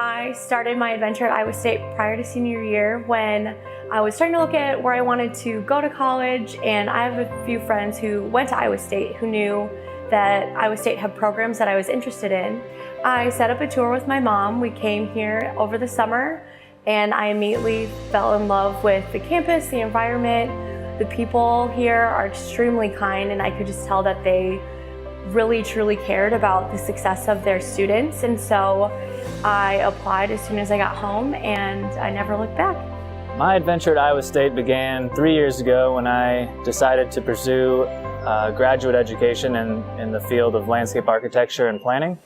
I started my adventure at Iowa State prior to senior year when I was starting to look at where I wanted to go to college, and I have a few friends who went to Iowa State who knew that Iowa State had programs that I was interested in. I set up a tour with my mom. We came here over the summer and I immediately fell in love with the campus, the environment. The people here are extremely kind, and I could just tell that they really truly cared about the success of their students. And so I applied as soon as I got home and I never looked back. My adventure at Iowa State began 3 years ago when I decided to pursue graduate education in the field of landscape architecture and planning.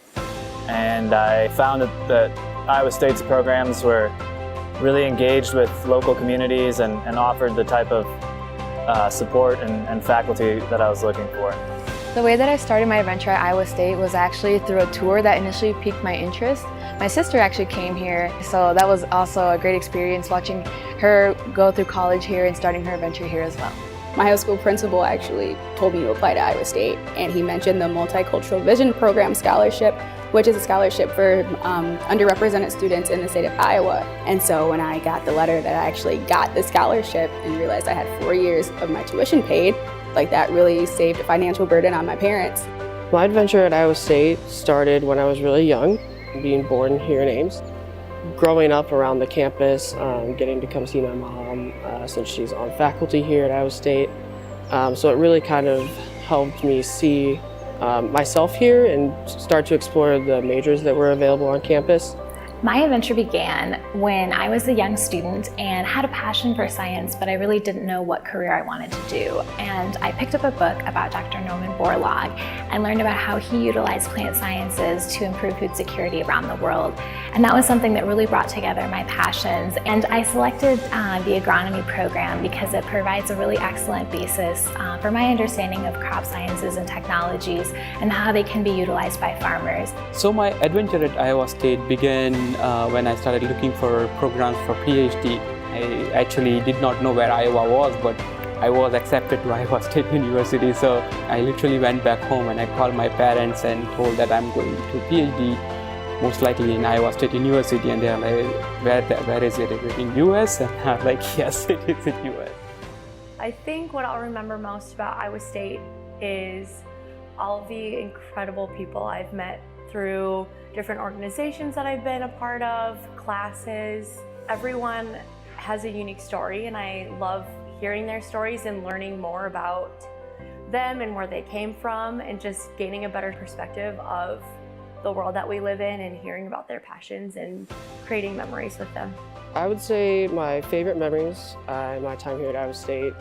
And I found that Iowa State's programs were really engaged with local communities and offered the type of support and faculty that I was looking for. The way that I started my adventure at Iowa State was actually through a tour that initially piqued my interest. My sister actually came here, so that was also a great experience watching her go through college here and starting her adventure here as well. My high school principal actually told me to apply to Iowa State, and he mentioned the Multicultural Vision Program Scholarship, which is a scholarship for underrepresented students in the state of Iowa. And so when I got the letter that I actually got the scholarship and realized I had 4 years of my tuition paid, like that really saved a financial burden on my parents. My adventure at Iowa State started when I was really young, being born here in Ames. Growing up around the campus, getting to come see my mom since she's on faculty here at Iowa State. So it really kind of helped me see myself here and start to explore the majors that were available on campus. My adventure began when I was a young student and had a passion for science, but I really didn't know what career I wanted to do. And I picked up a book about Dr. Norman Borlaug and learned about how he utilized plant sciences to improve food security around the world. And that was something that really brought together my passions. And I selected the agronomy program because it provides a really excellent basis for my understanding of crop sciences and technologies and how they can be utilized by farmers. So my adventure at Iowa State began when I started looking for programs for PhD. I actually did not know where Iowa was, but I was accepted to Iowa State University. So I literally went back home and I called my parents and told that I'm going to PhD, most likely in Iowa State University. And they're like, where is it? Is it in US? And I'm like, yes, it is in US. I think what I'll remember most about Iowa State is all of the incredible people I've met through different organizations that I've been a part of, classes. Everyone has a unique story, and I love hearing their stories and learning more about them and where they came from, and just gaining a better perspective of the world that we live in and hearing about their passions and creating memories with them. I would say my favorite memories in my time here at Iowa State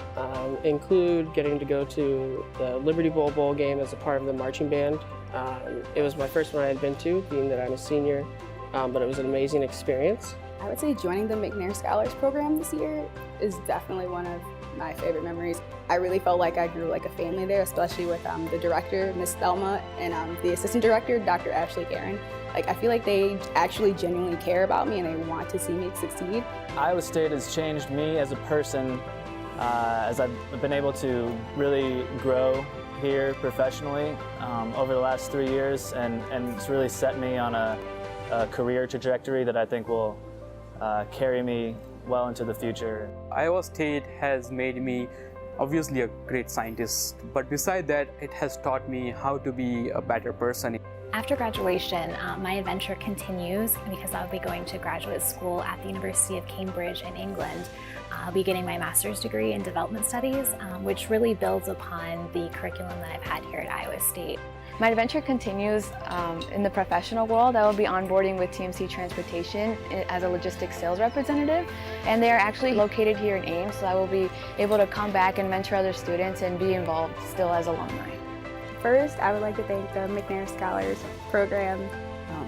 include getting to go to the Liberty Bowl game as a part of the marching band. It was my first one I had been to, being that I'm a senior, but it was an amazing experience. I would say joining the McNair Scholars Program this year is definitely one of my favorite memories. I really felt like I grew like a family there, especially with the director, Miss Thelma, and the assistant director, Dr. Ashley Guerin. Like, I feel like they actually genuinely care about me and they want to see me succeed. Iowa State has changed me as a person as I've been able to really grow here professionally over the last 3 years, and it's really set me on a career trajectory that I think will carry me well into the future. Iowa State has made me obviously a great scientist, but beside that, it has taught me how to be a better person. After graduation, my adventure continues because I'll be going to graduate school at the University of Cambridge in England. I'll be getting my master's degree in development studies, which really builds upon the curriculum that I've had here at Iowa State. My adventure continues in the professional world. I will be onboarding with TMC Transportation as a logistics sales representative, and they are actually located here in Ames, so I will be able to come back and mentor other students and be involved still as alumni. First, I would like to thank the McNair Scholars Program.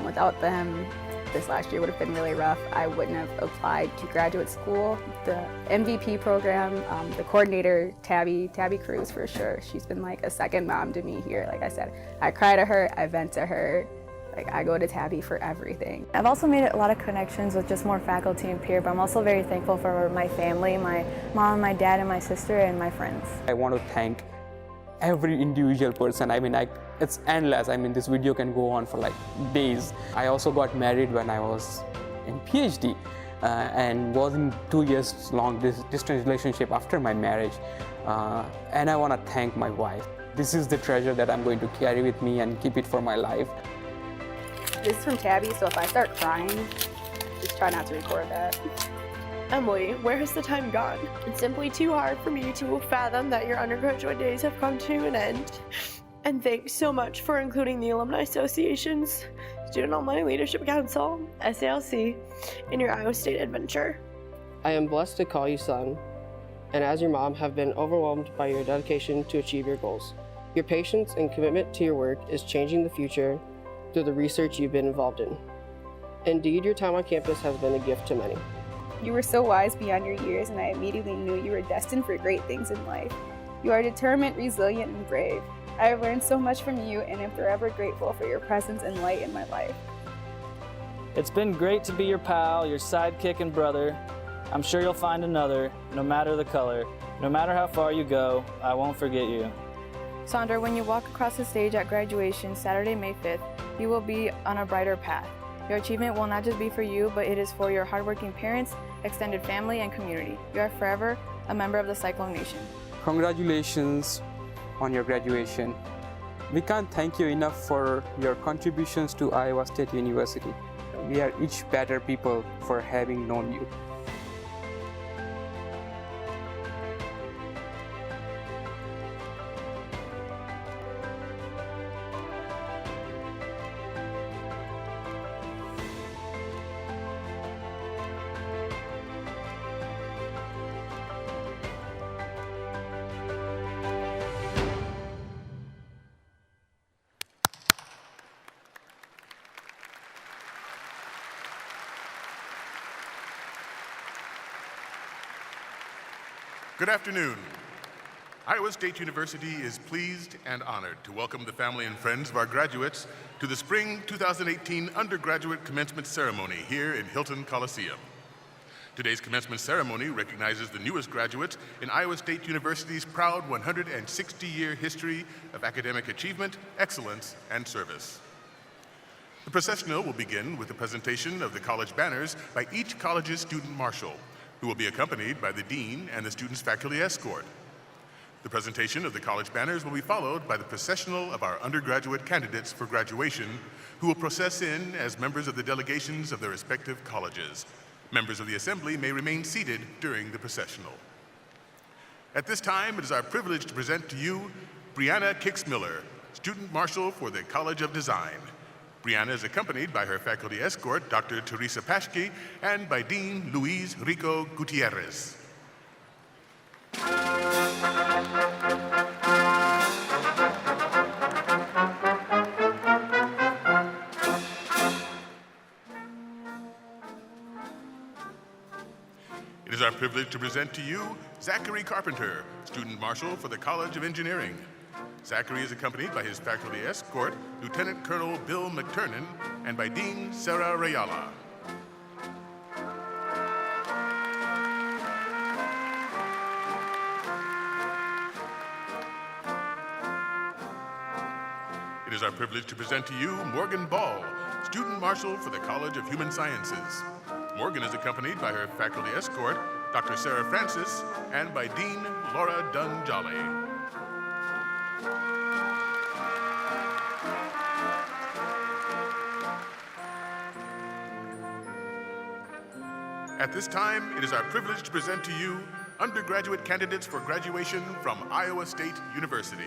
Without them, this last year would have been really rough. I wouldn't have applied to graduate school. The MVP program, the coordinator, Tabby Cruz for sure. She's been like a second mom to me here. Like I said, I cry to her, I vent to her. Like, I go to Tabby for everything. I've also made a lot of connections with just more faculty and peer, but I'm also very thankful for my family, my mom, my dad, and my sister, and my friends. I want to thank every individual person. I mean, I it's endless. I mean, this video can go on for like days. I also got married when I was in PhD and was in 2 years long distance relationship after my marriage. And I want to thank my wife. This is the treasure that I'm going to carry with me and keep it for my life. This is from Tabby, so if I start crying, just try not to record that. Emily, where has the time gone? It's simply too hard for me to fathom that your undergraduate days have come to an end. And thanks so much for including the Alumni Associations, Student Alumni Leadership Council, SALC, in your Iowa State adventure. I am blessed to call you son, and as your mom have been overwhelmed by your dedication to achieve your goals. Your patience and commitment to your work is changing the future through the research you've been involved in. Indeed, your time on campus has been a gift to many. You were so wise beyond your years, and I immediately knew you were destined for great things in life. You are determined, resilient, and brave. I have learned so much from you and am forever grateful for your presence and light in my life. It's been great to be your pal, your sidekick and brother. I'm sure you'll find another, no matter the color. No matter how far you go, I won't forget you. Sandra, when you walk across the stage at graduation Saturday, May 5th, you will be on a brighter path. Your achievement will not just be for you, but it is for your hardworking parents, extended family, and community. You are forever a member of the Cyclone Nation. Congratulations on your graduation. We can't thank you enough for your contributions to Iowa State University. We are each better people for having known you. Good afternoon. Iowa State University is pleased and honored to welcome the family and friends of our graduates to the Spring 2018 Undergraduate Commencement Ceremony here in Hilton Coliseum. Today's commencement ceremony recognizes the newest graduates in Iowa State University's proud 160-year history of academic achievement, excellence, and service. The processional will begin with the presentation of the college banners by each college's student marshal, who will be accompanied by the dean and the student's faculty escort. The presentation of the college banners will be followed by the processional of our undergraduate candidates for graduation, who will process in as members of the delegations of their respective colleges. Members of the assembly may remain seated during the processional. At this time, it is our privilege to present to you Brianna Kix-Miller, student marshal for the College of Design. Brianna is accompanied by her faculty escort, Dr. Teresa Paschke, and by Dean Luis Rico Gutierrez. It is our privilege to present to you Zachary Carpenter, student marshal for the College of Engineering. Zachary is accompanied by his faculty escort, Lieutenant Colonel Bill McTurnan, and by Dean Sarah Rayala. It is our privilege to present to you Morgan Ball, student marshal for the College of Human Sciences. Morgan is accompanied by her faculty escort, Dr. Sarah Francis, and by Dean Laura Dunn-Jolly. At this time, it is our privilege to present to you undergraduate candidates for graduation from Iowa State University.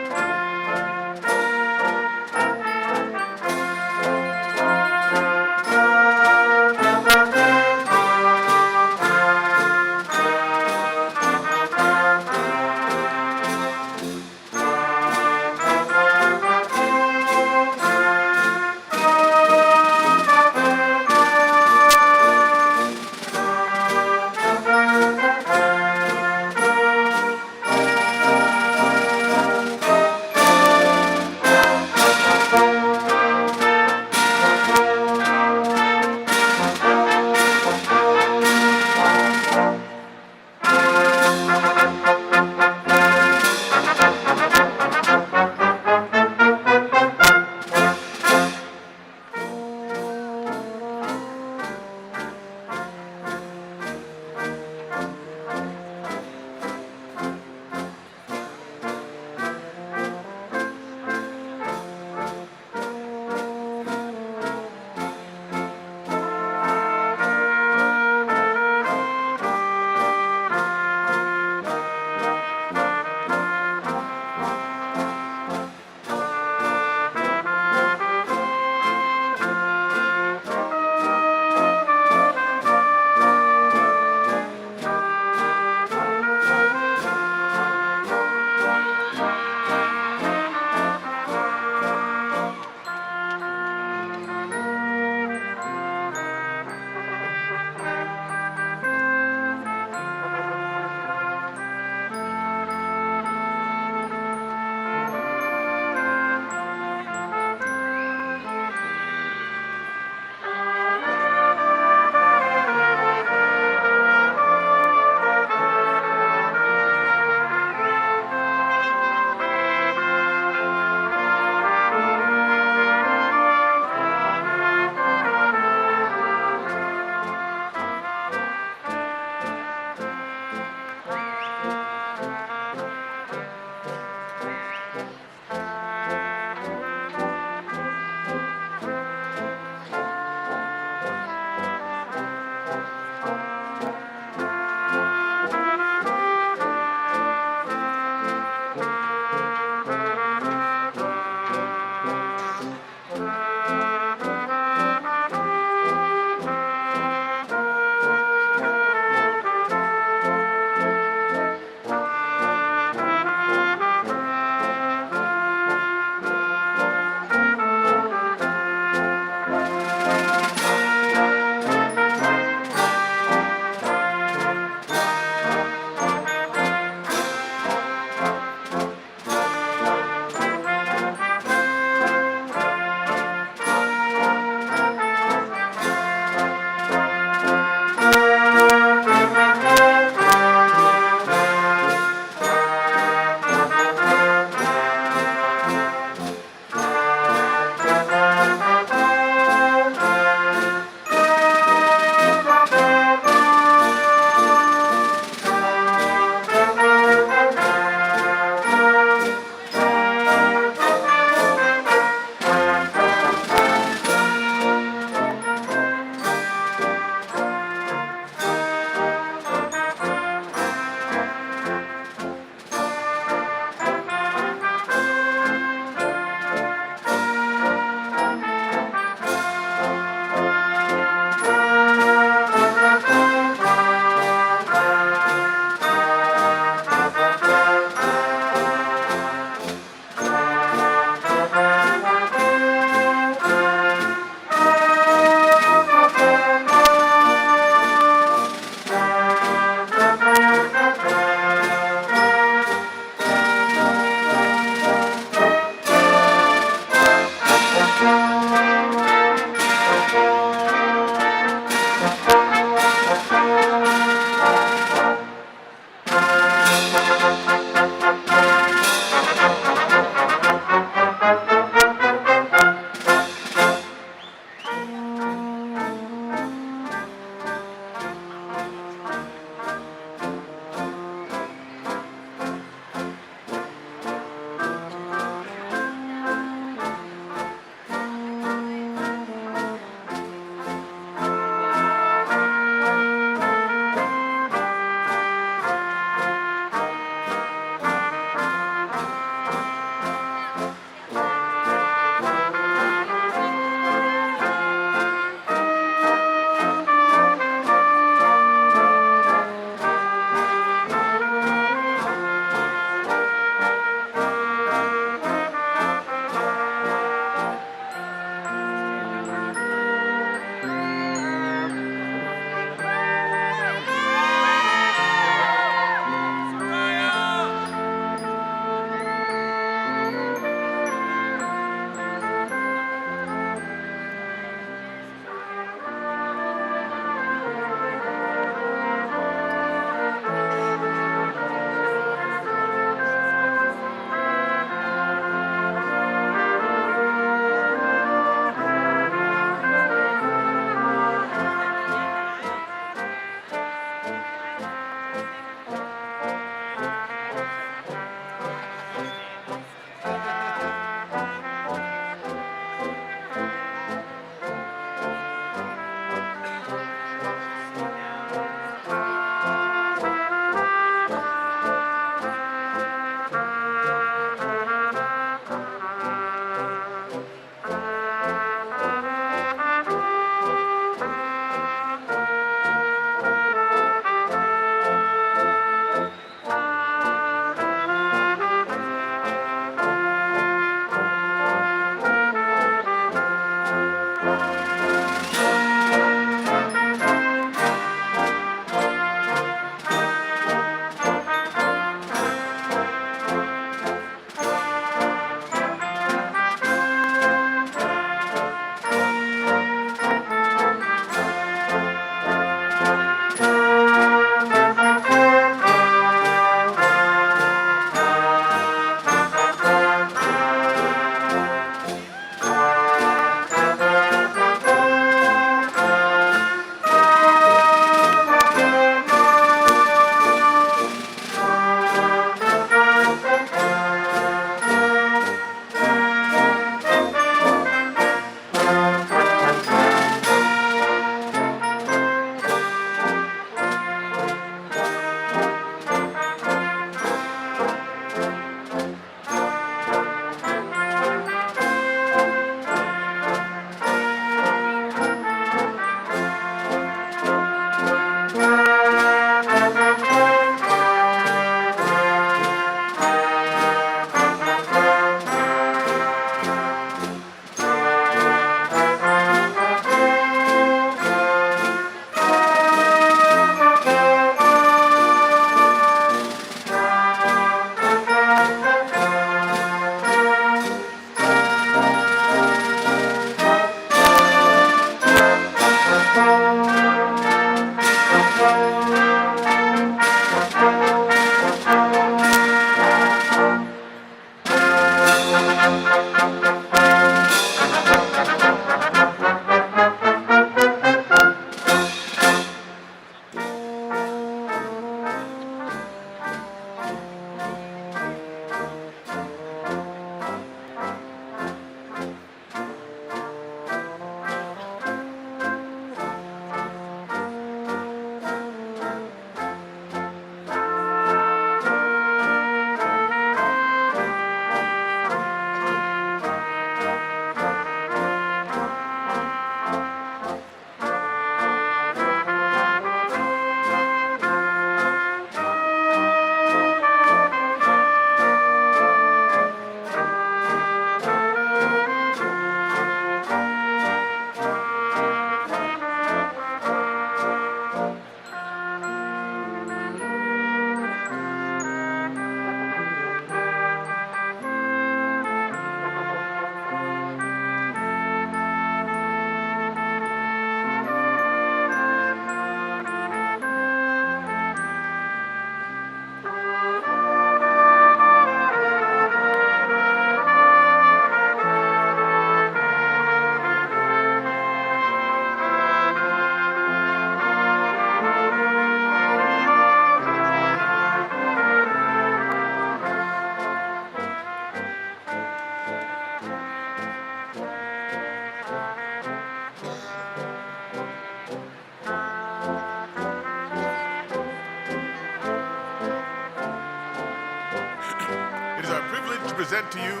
is our privilege to present to you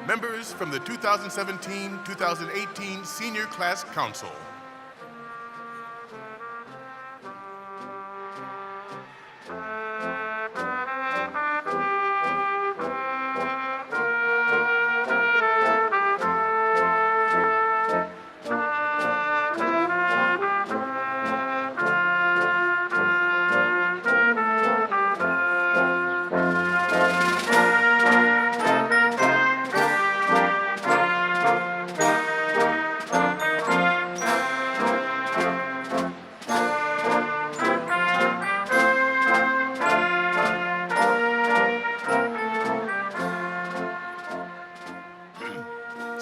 members from the 2017-2018 Senior Class Council.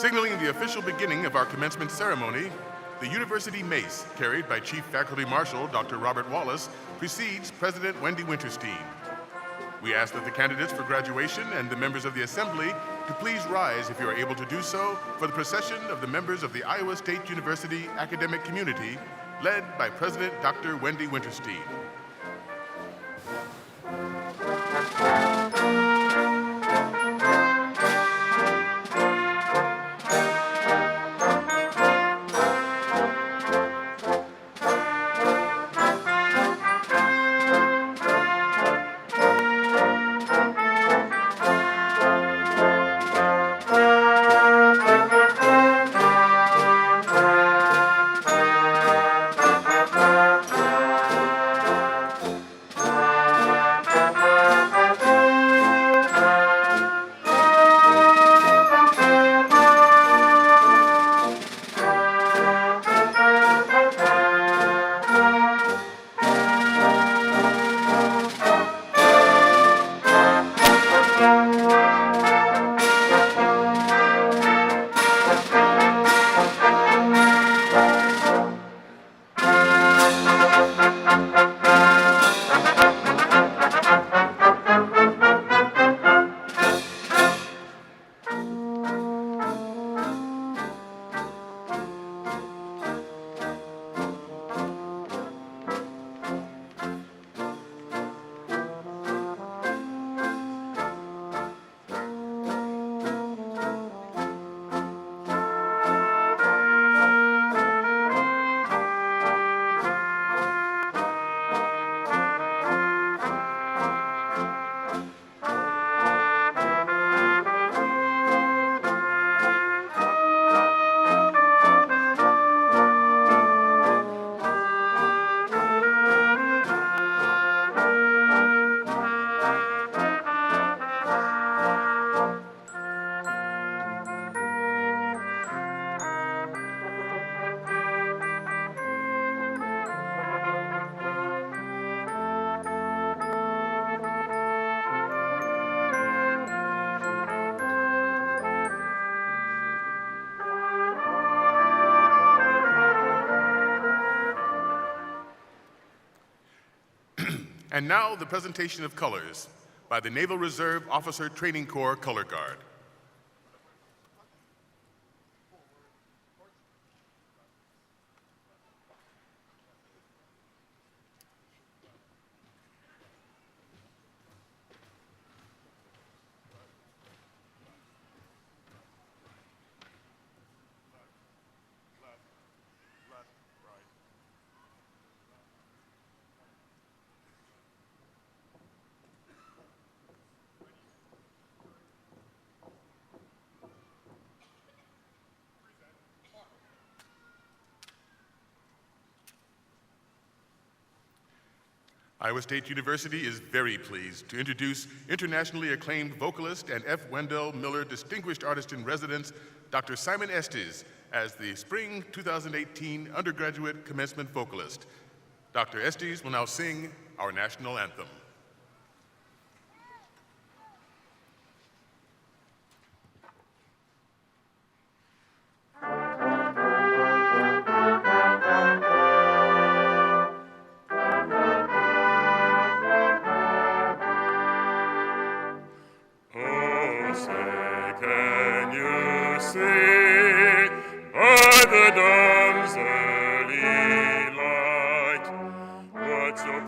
Signaling the official beginning of our commencement ceremony, the University Mace, carried by Chief Faculty Marshal Dr. Robert Wallace, precedes President Wendy Winterstein. We ask that the candidates for graduation and the members of the Assembly to please rise, if you are able to do so, for the procession of the members of the Iowa State University academic community, led by President Dr. Wendy Winterstein. And now the presentation of colors by the Naval Reserve Officer Training Corps Color Guard. Iowa State University is very pleased to introduce internationally acclaimed vocalist and F. Wendell Miller Distinguished Artist in Residence, Dr. Simon Estes, as the Spring 2018 Undergraduate Commencement vocalist. Dr. Estes will now sing our national anthem.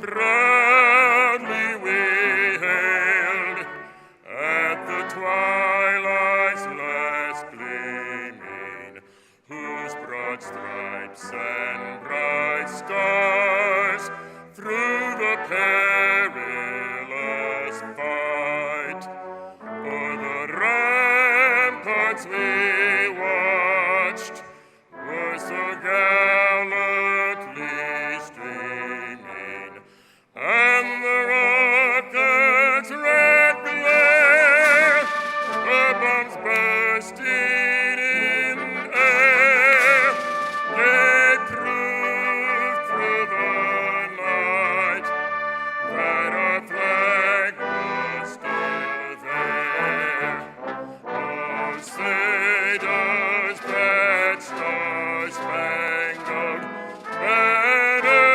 Proudly we hailed at the twilight. hearts we watched were so gallantly streaming, and the rocket's red glare, the bombs bursting in air, gave proof through the night that our flag was still there. Oh, say does that star-spangled banner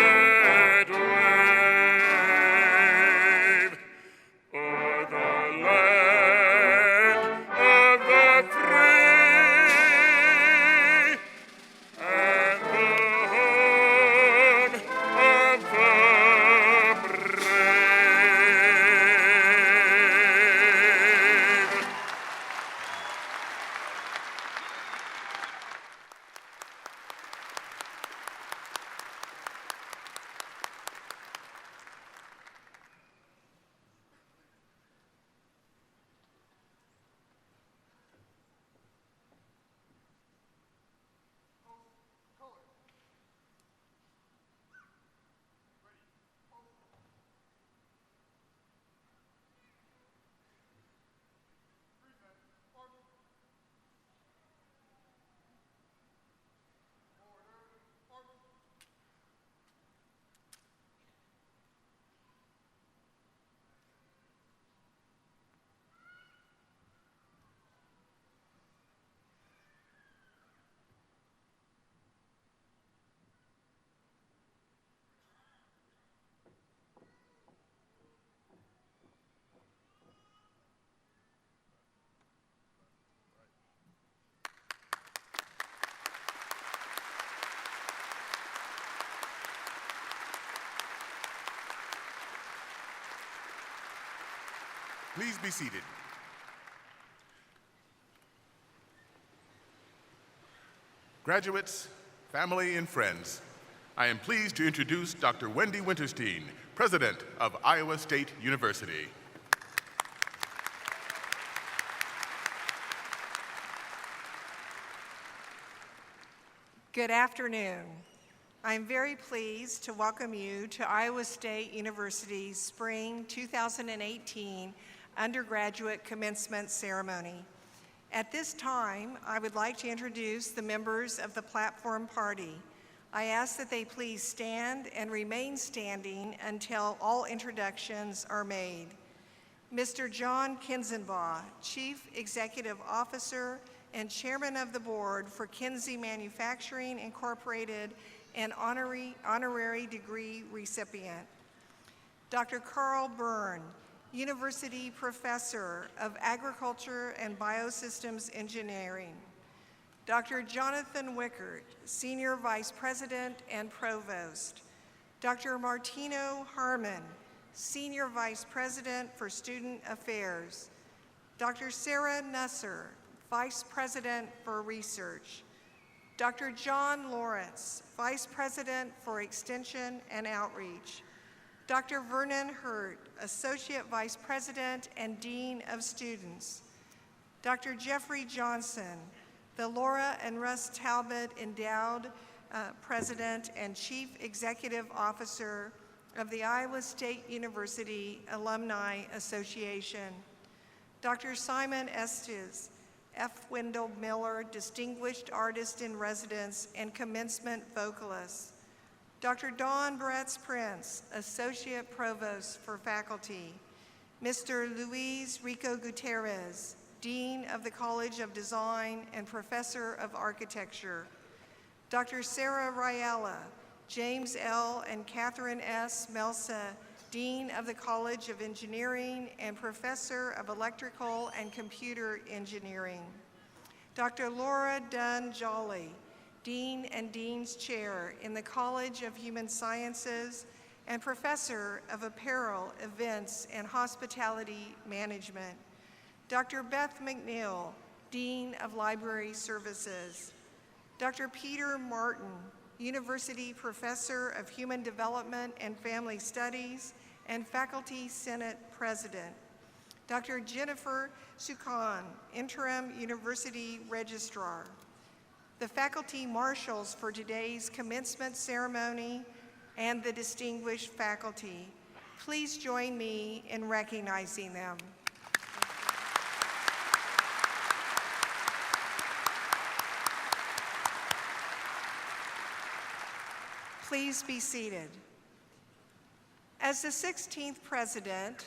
yet wave o'er the land of the free and the home of the brave. Please be seated. Graduates, family, and friends, I am pleased to introduce Dr. Wendy Winterstein, President of Iowa State University. Good afternoon. I'm very pleased to welcome you to Iowa State University's Spring 2018 Undergraduate Commencement Ceremony. At this time, I would like to introduce the members of the platform party. I ask that they please stand and remain standing until all introductions are made. Mr. John Kinzenbaugh, Chief Executive Officer and Chairman of the Board for Kinsey Manufacturing Incorporated and honorary degree recipient. Dr. Carl Byrne, University Professor of Agriculture and Biosystems Engineering. Dr. Jonathan Wickert, Senior Vice President and Provost. Dr. Martino Harmon, Senior Vice President for Student Affairs. Dr. Sarah Nusser, Vice President for Research. Dr. John Lawrence, Vice President for Extension and Outreach. Dr. Vernon Hurt, Associate Vice President and Dean of Students. Dr. Jeffrey Johnson, the Laura and Russ Talbot Endowed President and Chief Executive Officer of the Iowa State University Alumni Association. Dr. Simon Estes, F. Wendell Miller, Distinguished Artist in Residence and Commencement Vocalist. Dr. Dawn Bratz-Prince, Associate Provost for Faculty. Mr. Luis Rico Gutierrez, Dean of the College of Design and Professor of Architecture. Dr. Sarah Riella, James L. and Catherine S. Melsa, Dean of the College of Engineering and Professor of Electrical and Computer Engineering. Dr. Laura Dunn Jolly, Dean and Dean's Chair in the College of Human Sciences and Professor of Apparel, Events, and Hospitality Management. Dr. Beth McNeil, Dean of Library Services. Dr. Peter Martin, University Professor of Human Development and Family Studies and Faculty Senate President. Dr. Jennifer Sukan, Interim University Registrar. The faculty marshals for today's commencement ceremony and the distinguished faculty. Please join me in recognizing them. Please be seated. As the 16th president,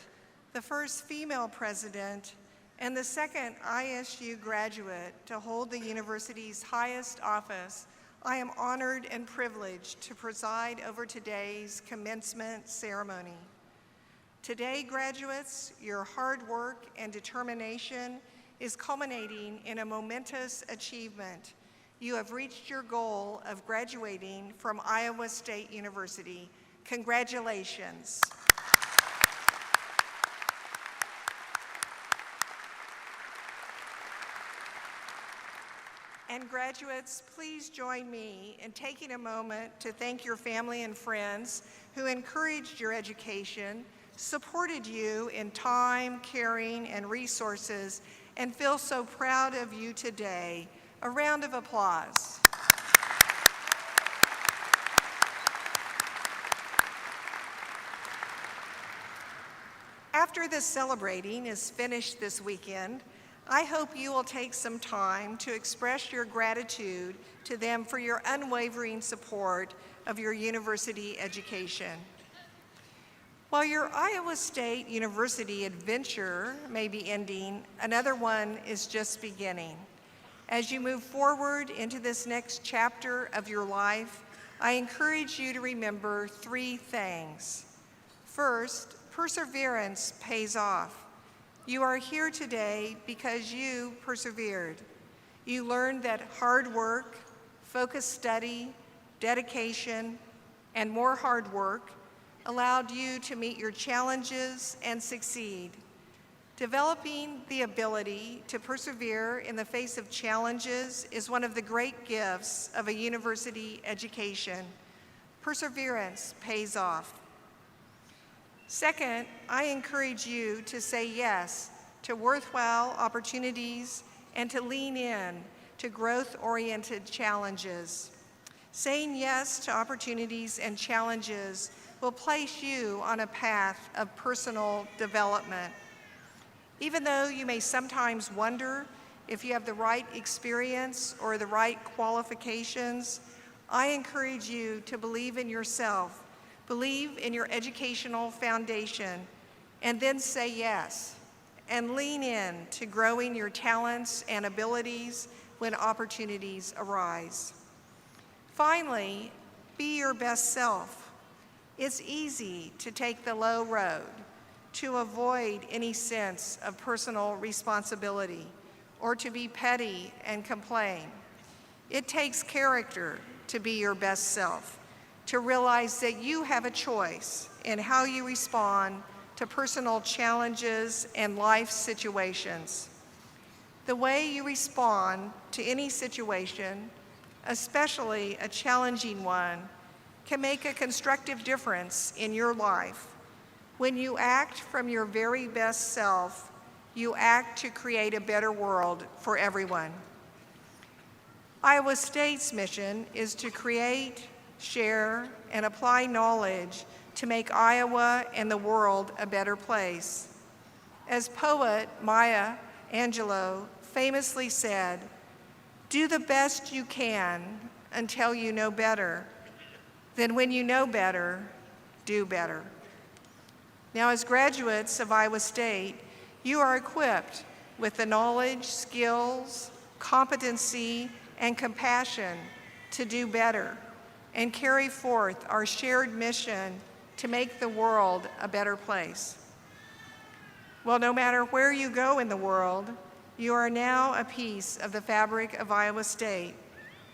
the first female president, and the second ISU graduate to hold the university's highest office, I am honored and privileged to preside over today's commencement ceremony. Today, graduates, your hard work and determination is culminating in a momentous achievement. You have reached your goal of graduating from Iowa State University. Congratulations. And graduates, please join me in taking a moment to thank your family and friends who encouraged your education, supported you in time, caring, and resources, and feel so proud of you today. A round of applause. After this celebrating is finished this weekend, I hope you will take some time to express your gratitude to them for your unwavering support of your university education. While your Iowa State University adventure may be ending, another one is just beginning. As you move forward into this next chapter of your life, I encourage you to remember three things. First, perseverance pays off. You are here today because you persevered. You learned that hard work, focused study, dedication, and more hard work allowed you to meet your challenges and succeed. Developing the ability to persevere in the face of challenges is one of the great gifts of a university education. Perseverance pays off. Second, I encourage you to say yes to worthwhile opportunities and to lean in to growth-oriented challenges. Saying yes to opportunities and challenges will place you on a path of personal development. Even though you may sometimes wonder if you have the right experience or the right qualifications, I encourage you to believe in yourself. Believe in your educational foundation, and then say yes, and lean in to growing your talents and abilities when opportunities arise. Finally, be your best self. It's easy to take the low road, to avoid any sense of personal responsibility, or to be petty and complain. It takes character to be your best self, to realize that you have a choice in how you respond to personal challenges and life situations. The way you respond to any situation, especially a challenging one, can make a constructive difference in your life. When you act from your very best self, you act to create a better world for everyone. Iowa State's mission is to create, share, and apply knowledge to make Iowa and the world a better place. As poet Maya Angelou famously said, "Do the best you can until you know better. Then when you know better, do better." Now, as graduates of Iowa State, you are equipped with the knowledge, skills, competency, and compassion to do better and carry forth our shared mission to make the world a better place. Well, no matter where you go in the world, you are now a piece of the fabric of Iowa State.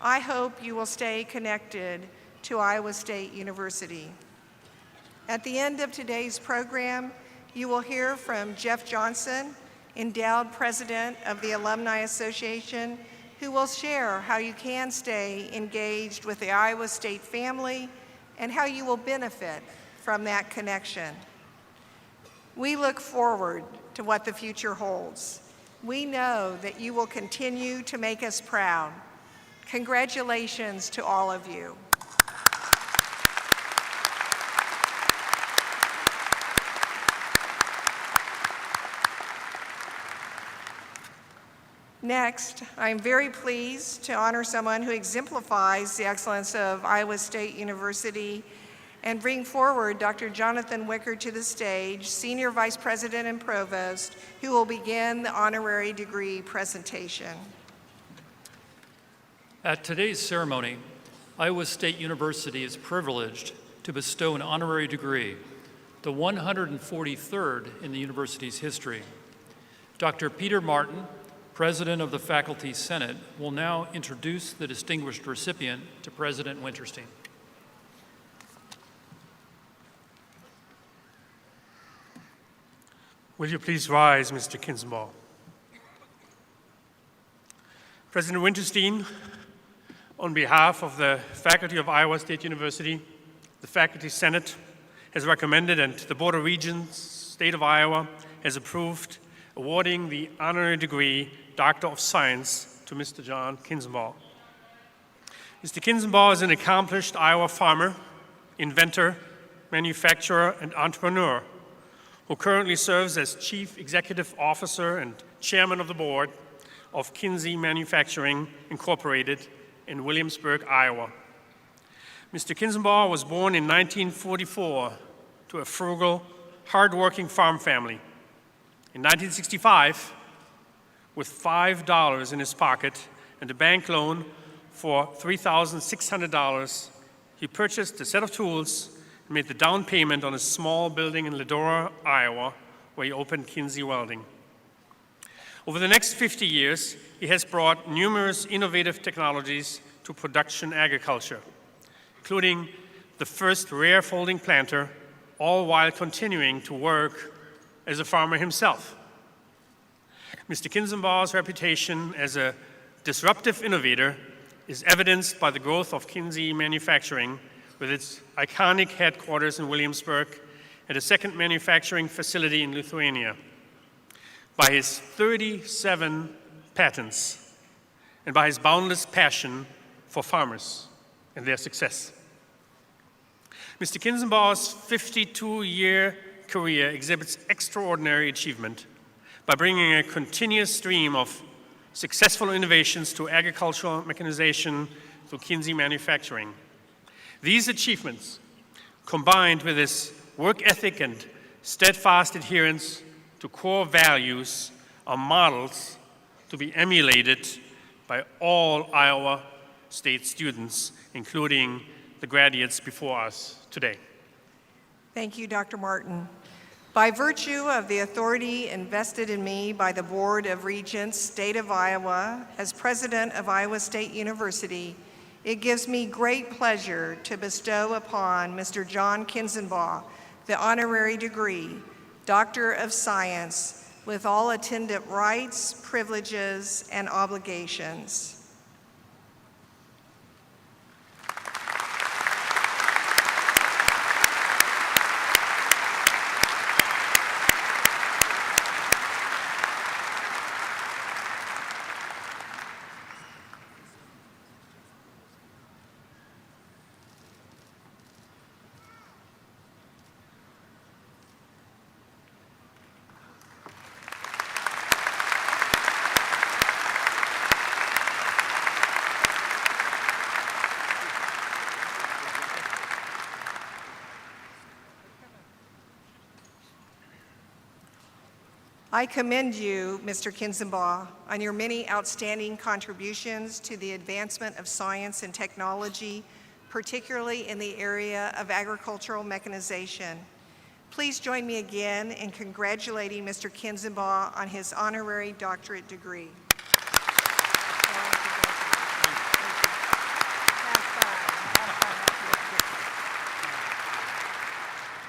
I hope you will stay connected to Iowa State University. At the end of today's program, you will hear from Jeff Johnson, endowed president of the Alumni Association, who will share how you can stay engaged with the Iowa State family and how you will benefit from that connection. We look forward to to what the future holds. We know that you will continue to make us proud. Congratulations to all of you. Next, I'm very pleased to honor someone who exemplifies the excellence of Iowa State University and bring forward Dr. Jonathan Wicker to the stage, Senior Vice President and Provost, who will begin the honorary degree presentation. At today's ceremony, Iowa State University is privileged to bestow an honorary degree, the 143rd in the university's history. Dr. Peter Martin, President of the Faculty Senate, will now introduce the distinguished recipient to President Winterstein. Will you please rise, Mr. Kinzenbaugh? President Winterstein, on behalf of the faculty of Iowa State University, the Faculty Senate has recommended and the Board of Regents, State of Iowa, has approved awarding the honorary degree Doctor of Science to Mr. John Kinzenbaugh. Mr. Kinzenbaugh is an accomplished Iowa farmer, inventor, manufacturer, and entrepreneur who currently serves as Chief Executive Officer and Chairman of the Board of Kinsey Manufacturing, Incorporated in Williamsburg, Iowa. Mr. Kinzenbaugh was born in 1944 to a frugal, hard-working farm family. In 1965, with $5 in his pocket and a bank loan for $3,600, he purchased a set of tools and made the down payment on a small building in Ledora, Iowa, where he opened Kinsey Welding. Over the next 50 years, he has brought numerous innovative technologies to production agriculture, including the first rear folding planter, all while continuing to work as a farmer himself. Mr. Kinzenbaugh's reputation as a disruptive innovator is evidenced by the growth of Kinsey Manufacturing with its iconic headquarters in Williamsburg and a second manufacturing facility in Lithuania, by his 37 patents, and by his boundless passion for farmers and their success. Mr. Kinzenbaugh's 52-year career exhibits extraordinary achievement by bringing a continuous stream of successful innovations to agricultural mechanization through Kinsey Manufacturing. These achievements, combined with his work ethic and steadfast adherence to core values, are models to be emulated by all Iowa State students, including the graduates before us today. Thank you, Dr. Martin. By virtue of the authority invested in me by the Board of Regents, State of Iowa, as President of Iowa State University, it gives me great pleasure to bestow upon Mr. John Kinzenbaugh the honorary degree, Doctor of Science, with all attendant rights, privileges, and obligations. I commend you, Mr. Kinzenbaugh, on your many outstanding contributions to the advancement of science and technology, particularly in the area of agricultural mechanization. Please join me again in congratulating Mr. Kinzenbaugh on his honorary doctorate degree.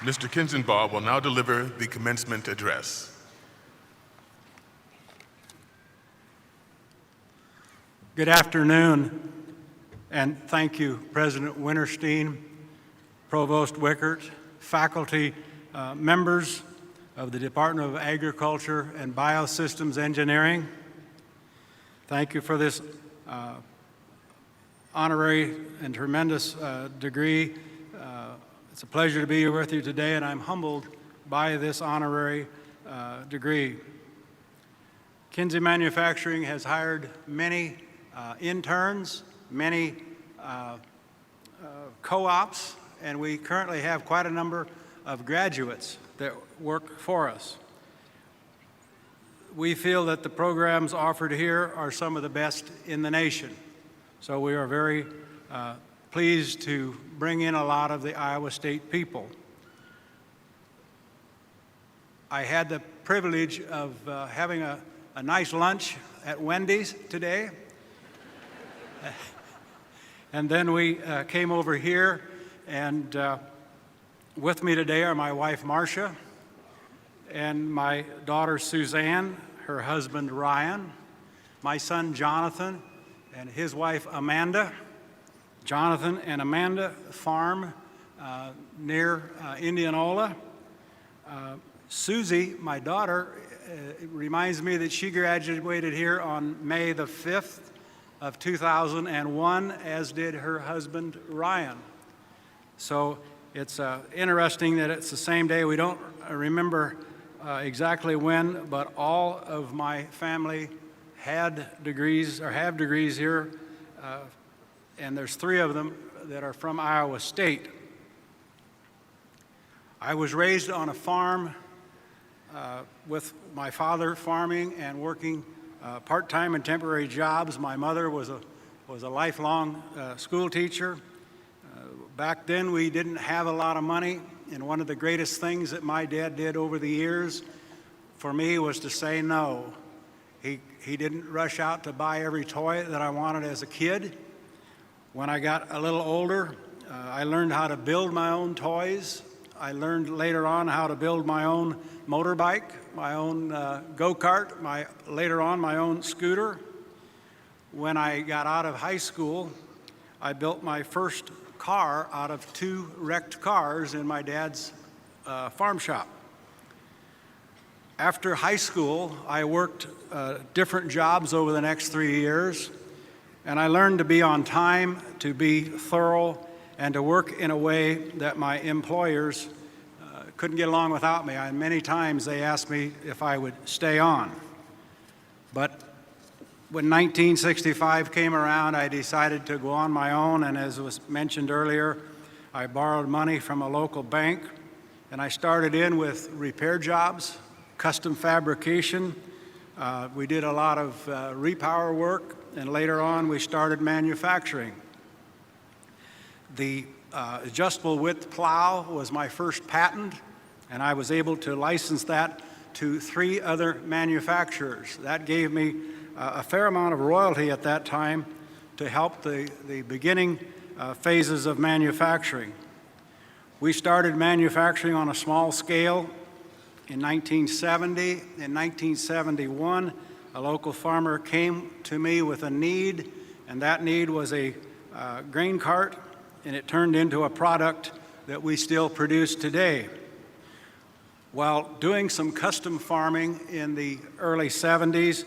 Mr. Kinzenbaugh will now deliver the commencement address. Good afternoon, and thank you, President Winterstein, Provost Wickert, faculty members, of the Department of Agriculture and Biosystems Engineering. Thank you for this honorary and tremendous degree. It's a pleasure to be here with you today, and I'm humbled by this honorary degree. Kinsey Manufacturing has hired many interns, many co-ops, and we currently have quite a number of graduates that work for us. We feel that the programs offered here are some of the best in the nation. So we are very pleased to bring in a lot of the Iowa State people. I had the privilege of having a nice lunch at Wendy's today. And then we came over here, and with me today are my wife, Marcia, and my daughter, Suzanne, her husband, Ryan, my son, Jonathan, and his wife, Amanda. Jonathan and Amanda farm near Indianola. Susie, my daughter, reminds me that she graduated here on May the 5th of 2001, as did her husband, Ryan. So it's interesting that it's the same day. We don't remember exactly when, but all of my family had degrees or have degrees here, and there's 3 of them that are from Iowa State. I was raised on a farm with my father farming and working part-time and temporary jobs. My mother was a lifelong school teacher. Back then, we didn't have a lot of money, and one of the greatest things that my dad did over the years for me was to say no. He didn't rush out to buy every toy that I wanted as a kid. When I got a little older, I learned how to build my own toys. I learned later on how to build my own motorbike, my own go-kart, later on my own scooter. When I got out of high school, I built my first car out of 2 wrecked cars in my dad's farm shop. After high school, I worked different jobs over the next 3 years, and I learned to be on time, to be thorough, and to work in a way that my employers couldn't get along without me. Many times they asked me if I would stay on. But when 1965 came around, I decided to go on my own, and as was mentioned earlier, I borrowed money from a local bank, and I started in with repair jobs, custom fabrication. We did a lot of repower work, and later on we started manufacturing. The adjustable width plow was my first patent, and I was able to license that to 3 other manufacturers. That gave me a fair amount of royalty at that time to help the beginning phases of manufacturing. We started manufacturing on a small scale in 1970. In 1971, a local farmer came to me with a need, and that need was a grain cart, and it turned into a product that we still produce today. While doing some custom farming in the early 70s,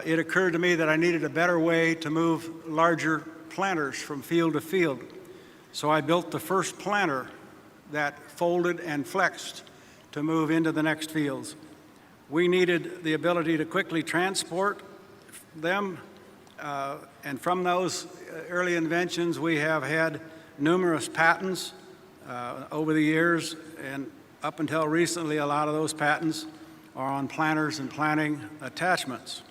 it occurred to me that I needed a better way to move larger planters from field to field. So I built the first planter that folded and flexed to move into the next fields. We needed the ability to quickly transport them, and from those early inventions, we have had numerous patents over the years, and up until recently, a lot of those patents are on planters and planting attachments.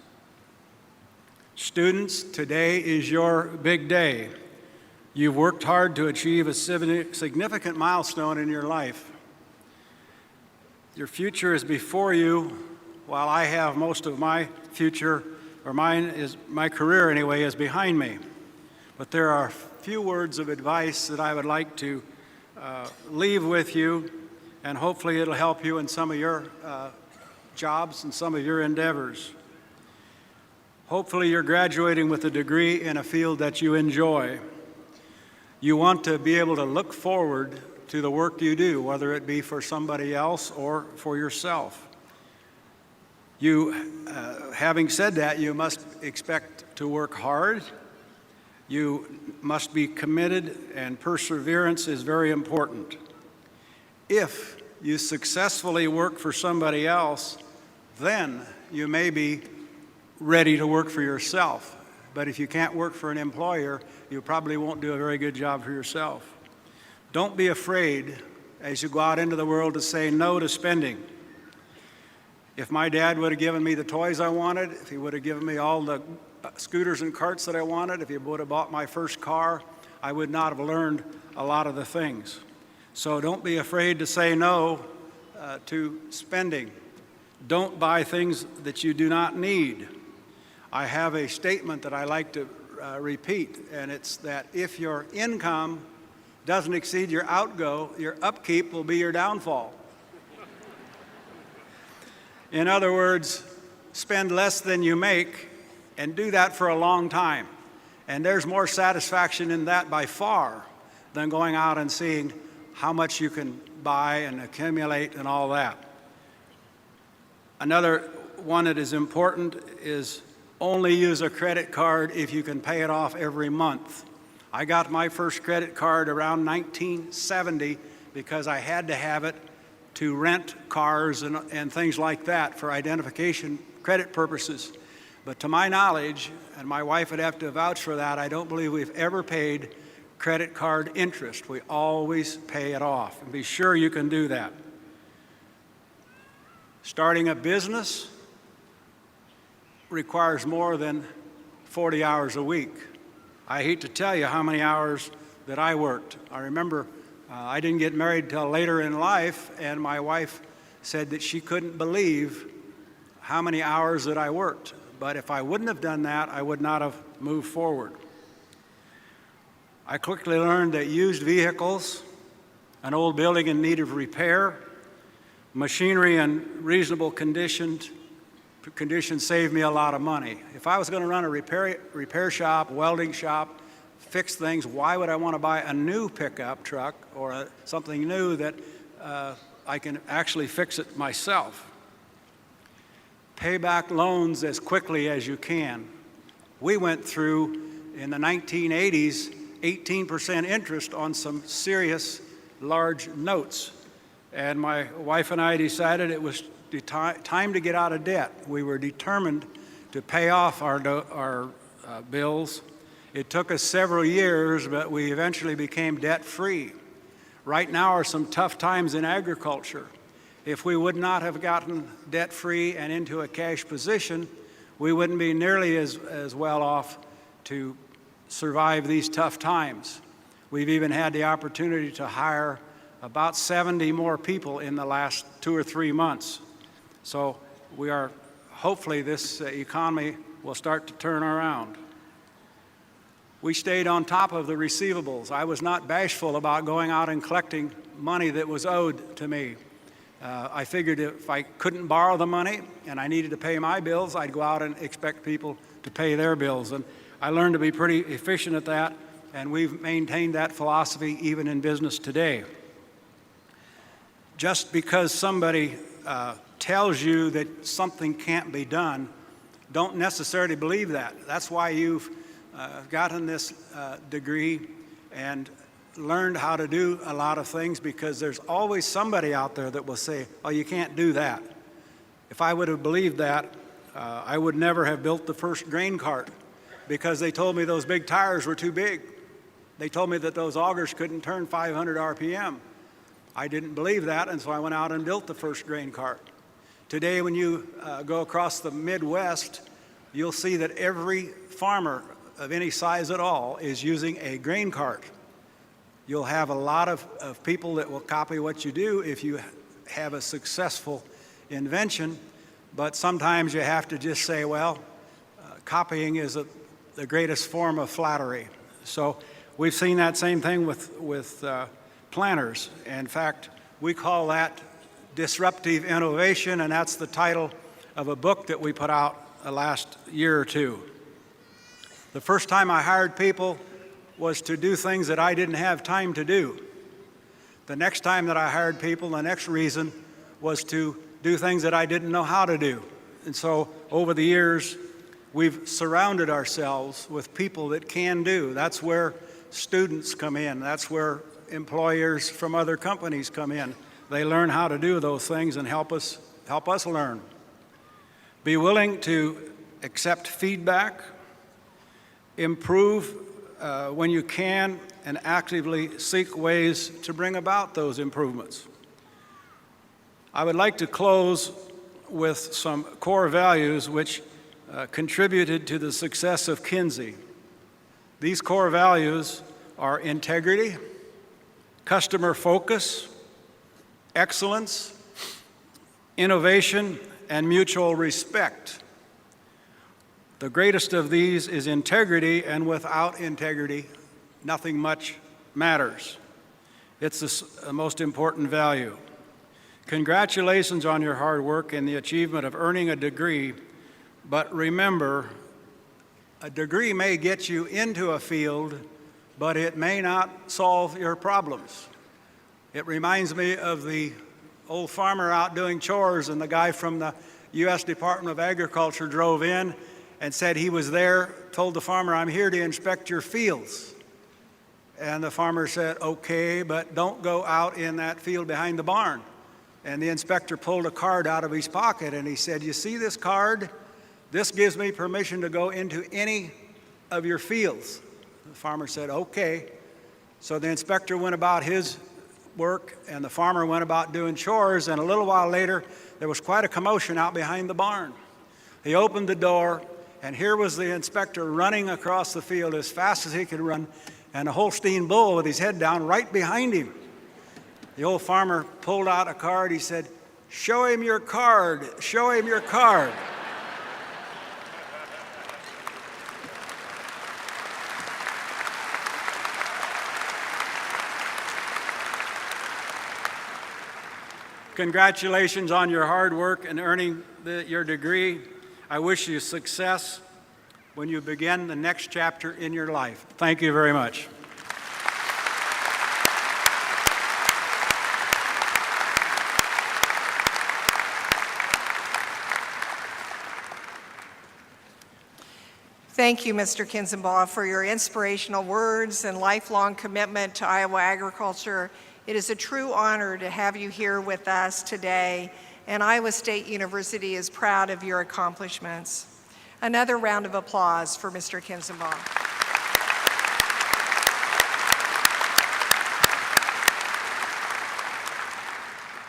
Students, today is your big day. You've worked hard to achieve a significant milestone in your life. Your future is before you, while I have most of my future, or my career anyway, is behind me. But there are a few words of advice that I would like to leave with you, and hopefully it'll help you in some of your jobs and some of your endeavors. Hopefully you're graduating with a degree in a field that you enjoy. You want to be able to look forward to the work you do, whether it be for somebody else or for yourself. Having said that, you must expect to work hard. You must be committed, and perseverance is very important. If you successfully work for somebody else, then you may be ready to work for yourself. But if you can't work for an employer, you probably won't do a very good job for yourself. Don't be afraid as you go out into the world to say no to spending. If my dad would have given me the toys I wanted, if he would have given me all the scooters and carts that I wanted, if he would have bought my first car, I would not have learned a lot of the things. So don't be afraid to say no to spending. Don't buy things that you do not need. I have a statement that I like to repeat, and it's that if your income doesn't exceed your outgo, your upkeep will be your downfall. In other words, spend less than you make and do that for a long time. And there's more satisfaction in that by far than going out and seeing how much you can buy and accumulate and all that. Another one that is important is only use a credit card if you can pay it off every month. I got my first credit card around 1970 because I had to have it to rent cars and things like that for identification credit purposes. But to my knowledge, and my wife would have to vouch for that, I don't believe we've ever paid credit card interest. We always pay it off. And be sure you can do that. Starting a business requires more than 40 hours a week. I hate to tell you how many hours that I worked. I remember I didn't get married till later in life, and my wife said that she couldn't believe how many hours that I worked. But if I wouldn't have done that, I would not have moved forward. I quickly learned that used vehicles, an old building in need of repair, machinery in reasonable condition saved me a lot of money. If I was going to run a repair shop, welding shop, fix things, why would I want to buy a new pickup truck or something new that I can actually fix it myself? Pay back loans as quickly as you can. We went through, in the 1980s, 18% interest on some serious large notes. And my wife and I decided it was time to get out of debt. We were determined to pay off our bills. It took us several years, but we eventually became debt-free. Right now are some tough times in agriculture. If we would not have gotten debt-free and into a cash position, we wouldn't be nearly as well off to survive these tough times. We've even had the opportunity to hire about 70 more people in the last 2 or 3 months. So hopefully this economy will start to turn around. We stayed on top of the receivables. I was not bashful about going out and collecting money that was owed to me. I figured if I couldn't borrow the money and I needed to pay my bills, I'd go out and expect people to pay their bills. And I learned to be pretty efficient at that, and we've maintained that philosophy even in business today. Just because somebody tells you that something can't be done, don't necessarily believe that. That's why you've gotten this degree and learned how to do a lot of things, because there's always somebody out there that will say, oh, you can't do that. If I would have believed that, I would never have built the first grain cart, because they told me those big tires were too big. They told me that those augers couldn't turn 500 RPM. I didn't believe that, and so I went out and built the first grain cart. Today, when you go across the Midwest, you'll see that every farmer of any size at all is using a grain cart. You'll have a lot of people that will copy what you do if you have a successful invention, but sometimes you have to just say, well, copying is the greatest form of flattery. So we've seen that same thing with planners. In fact, we call that disruptive innovation, and that's the title of a book that we put out last year or two. The first time I hired people was to do things that I didn't have time to do. The next time that I hired people, the next reason was to do things that I didn't know how to do. And so over the years, we've surrounded ourselves with people that can do. That's where students come in. That's where employers from other companies come in. They learn how to do those things and help us learn. Be willing to accept feedback, improve when you can, and actively seek ways to bring about those improvements. I would like to close with some core values which contributed to the success of Kinsey. These core values are integrity, customer focus, excellence, innovation, and mutual respect. The greatest of these is integrity, and without integrity, nothing much matters. It's the most important value. Congratulations on your hard work and the achievement of earning a degree, but remember, a degree may get you into a field, but it may not solve your problems. It reminds me of the old farmer out doing chores, and the guy from the U.S. Department of Agriculture drove in and said he was there, told the farmer, "I'm here to inspect your fields." And the farmer said, "Okay, but don't go out in that field behind the barn." And the inspector pulled a card out of his pocket and he said, "You see this card? This gives me permission to go into any of your fields." The farmer said, "Okay." So the inspector went about his work and the farmer went about doing chores, and a little while later there was quite a commotion out behind the barn. He opened the door, and here was the inspector running across the field as fast as he could run, and a Holstein bull with his head down right behind him. The old farmer pulled out a card. He said, "Show him your card, show him your card." Congratulations on your hard work in earning your degree. I wish you success when you begin the next chapter in your life. Thank you very much. Thank you, Mr. Kinzenbaugh, for your inspirational words and lifelong commitment to Iowa agriculture. It is a true honor to have you here with us today, and Iowa State University is proud of your accomplishments. Another round of applause for Mr. Kinzenbaugh.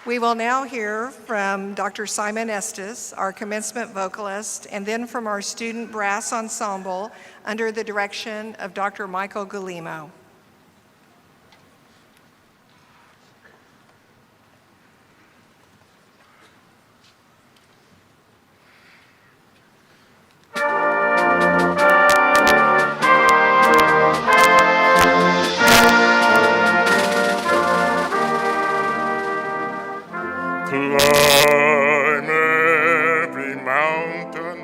We will now hear from Dr. Simon Estes, our commencement vocalist, and then from our student brass ensemble under the direction of Dr. Michael Guillermo. Climb every mountain,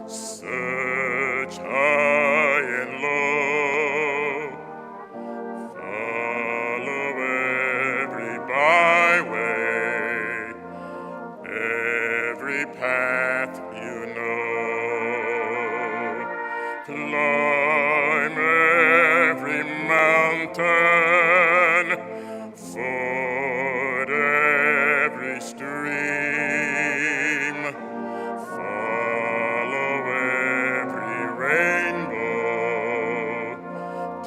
search high and low, follow every byway, every path you know. Climb every mountain, ford every stream, follow every rainbow,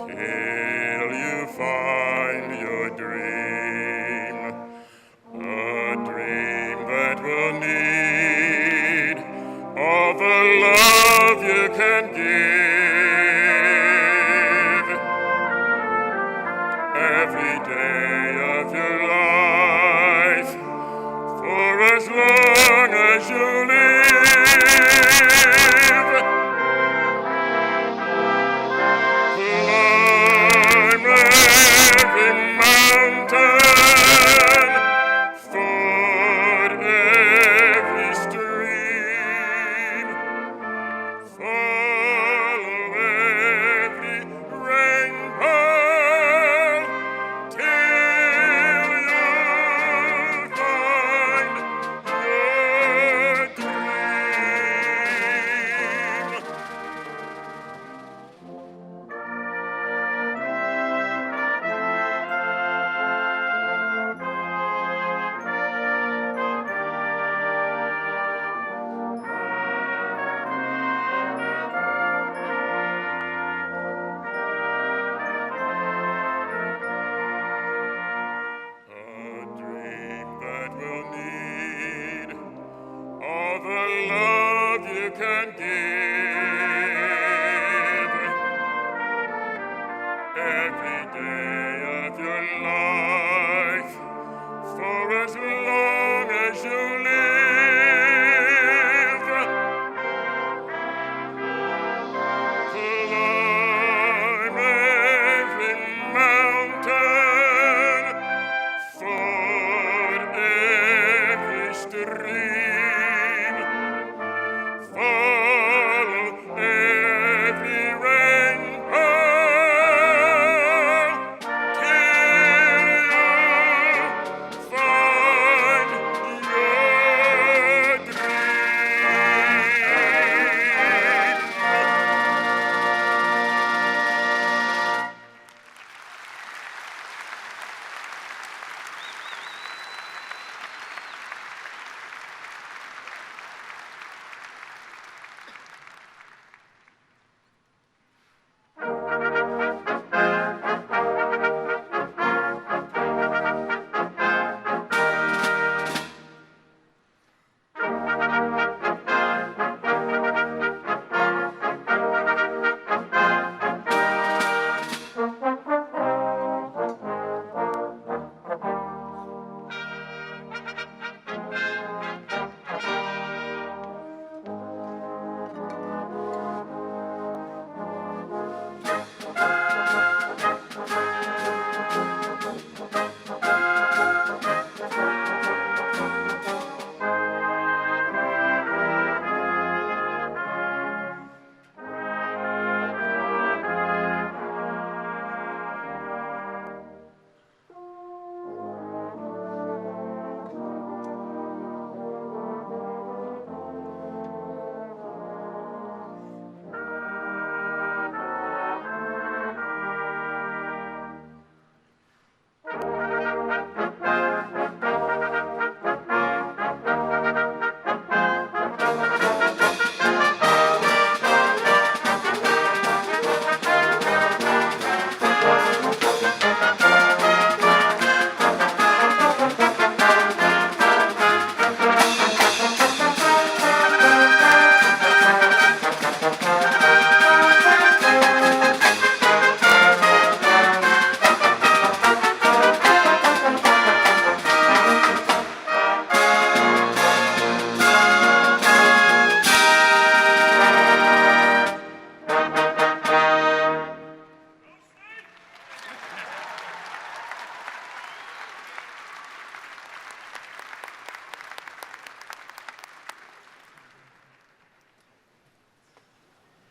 till you find your dream, a dream that will need all the love you can give every day of your life, for as long as you live. Climb every mountain, ford every stream, follow love you can give. Every day of your life, for as long as you live, climb every mountain, ford every stream, follow every rainbow, till you find your dream.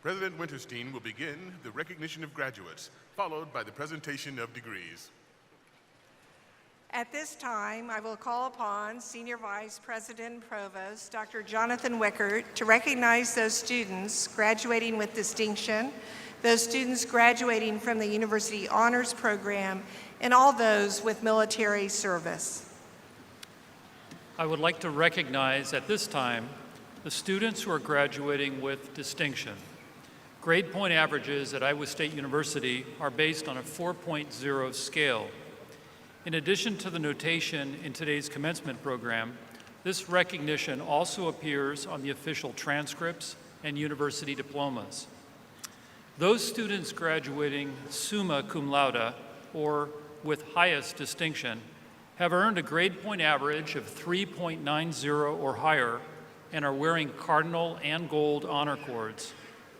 President Winterstein will begin the recognition of graduates, followed by the presentation of degrees. At this time, I will call upon Senior Vice President and Provost, Dr. Jonathan Wickert, to recognize those students graduating with distinction, those students graduating from the University Honors Program, and all those with military service. I would like to recognize at this time the students who are graduating with distinction. Grade point averages at Iowa State University are based on a 4.0 scale. In addition to the notation in today's commencement program, this recognition also appears on the official transcripts and university diplomas. Those students graduating summa cum laude, or with highest distinction, have earned a grade point average of 3.90 or higher and are wearing cardinal and gold honor cords.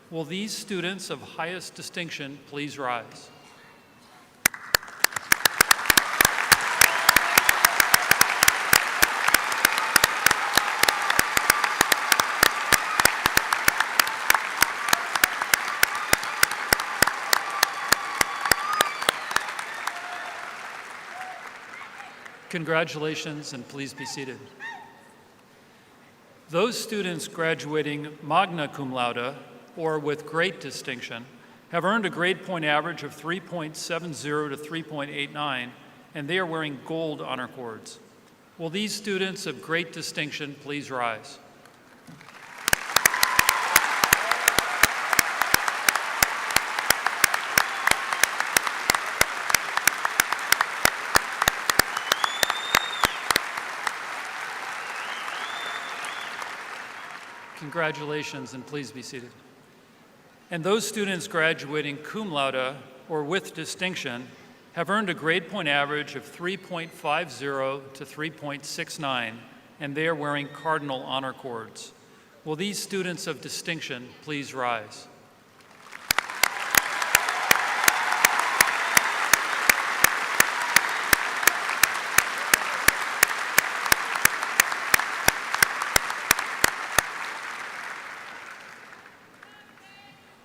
Will these students of highest distinction please rise? Congratulations, and please be seated. Those students graduating magna cum laude, or with great distinction, have earned a grade point average of 3.70 to 3.89, and they are wearing gold honor cords. Will these students of great distinction please rise? Congratulations, and please be seated. And those students graduating cum laude or with distinction have earned a grade point average of 3.50 to 3.69, and they are wearing cardinal honor cords. Will these students of distinction please rise?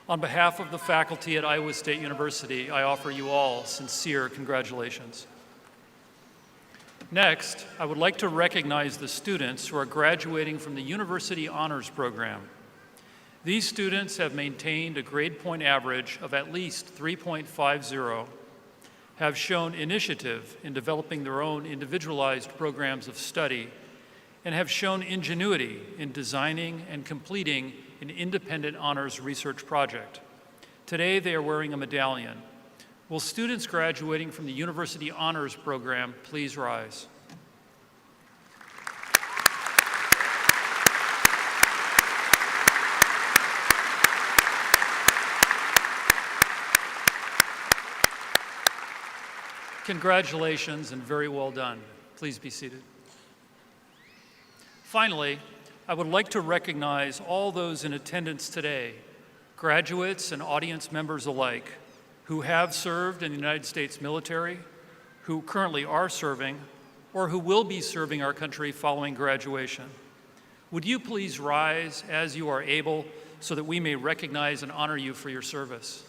On behalf of the faculty at Iowa State University, I offer you all sincere congratulations. Next, I would like to recognize the students who are graduating from the University Honors Program. These students have maintained a grade point average of at least 3.50, have shown initiative in developing their own individualized programs of study, and have shown ingenuity in designing and completing an independent honors research project. Today, they are wearing a medallion. Will students graduating from the University Honors Program please rise? Congratulations and very well done. Please be seated. Finally, I would like to recognize all those in attendance today, graduates and audience members alike, who have served in the United States military, who currently are serving, or who will be serving our country following graduation. Would you please rise as you are able so that we may recognize and honor you for your service?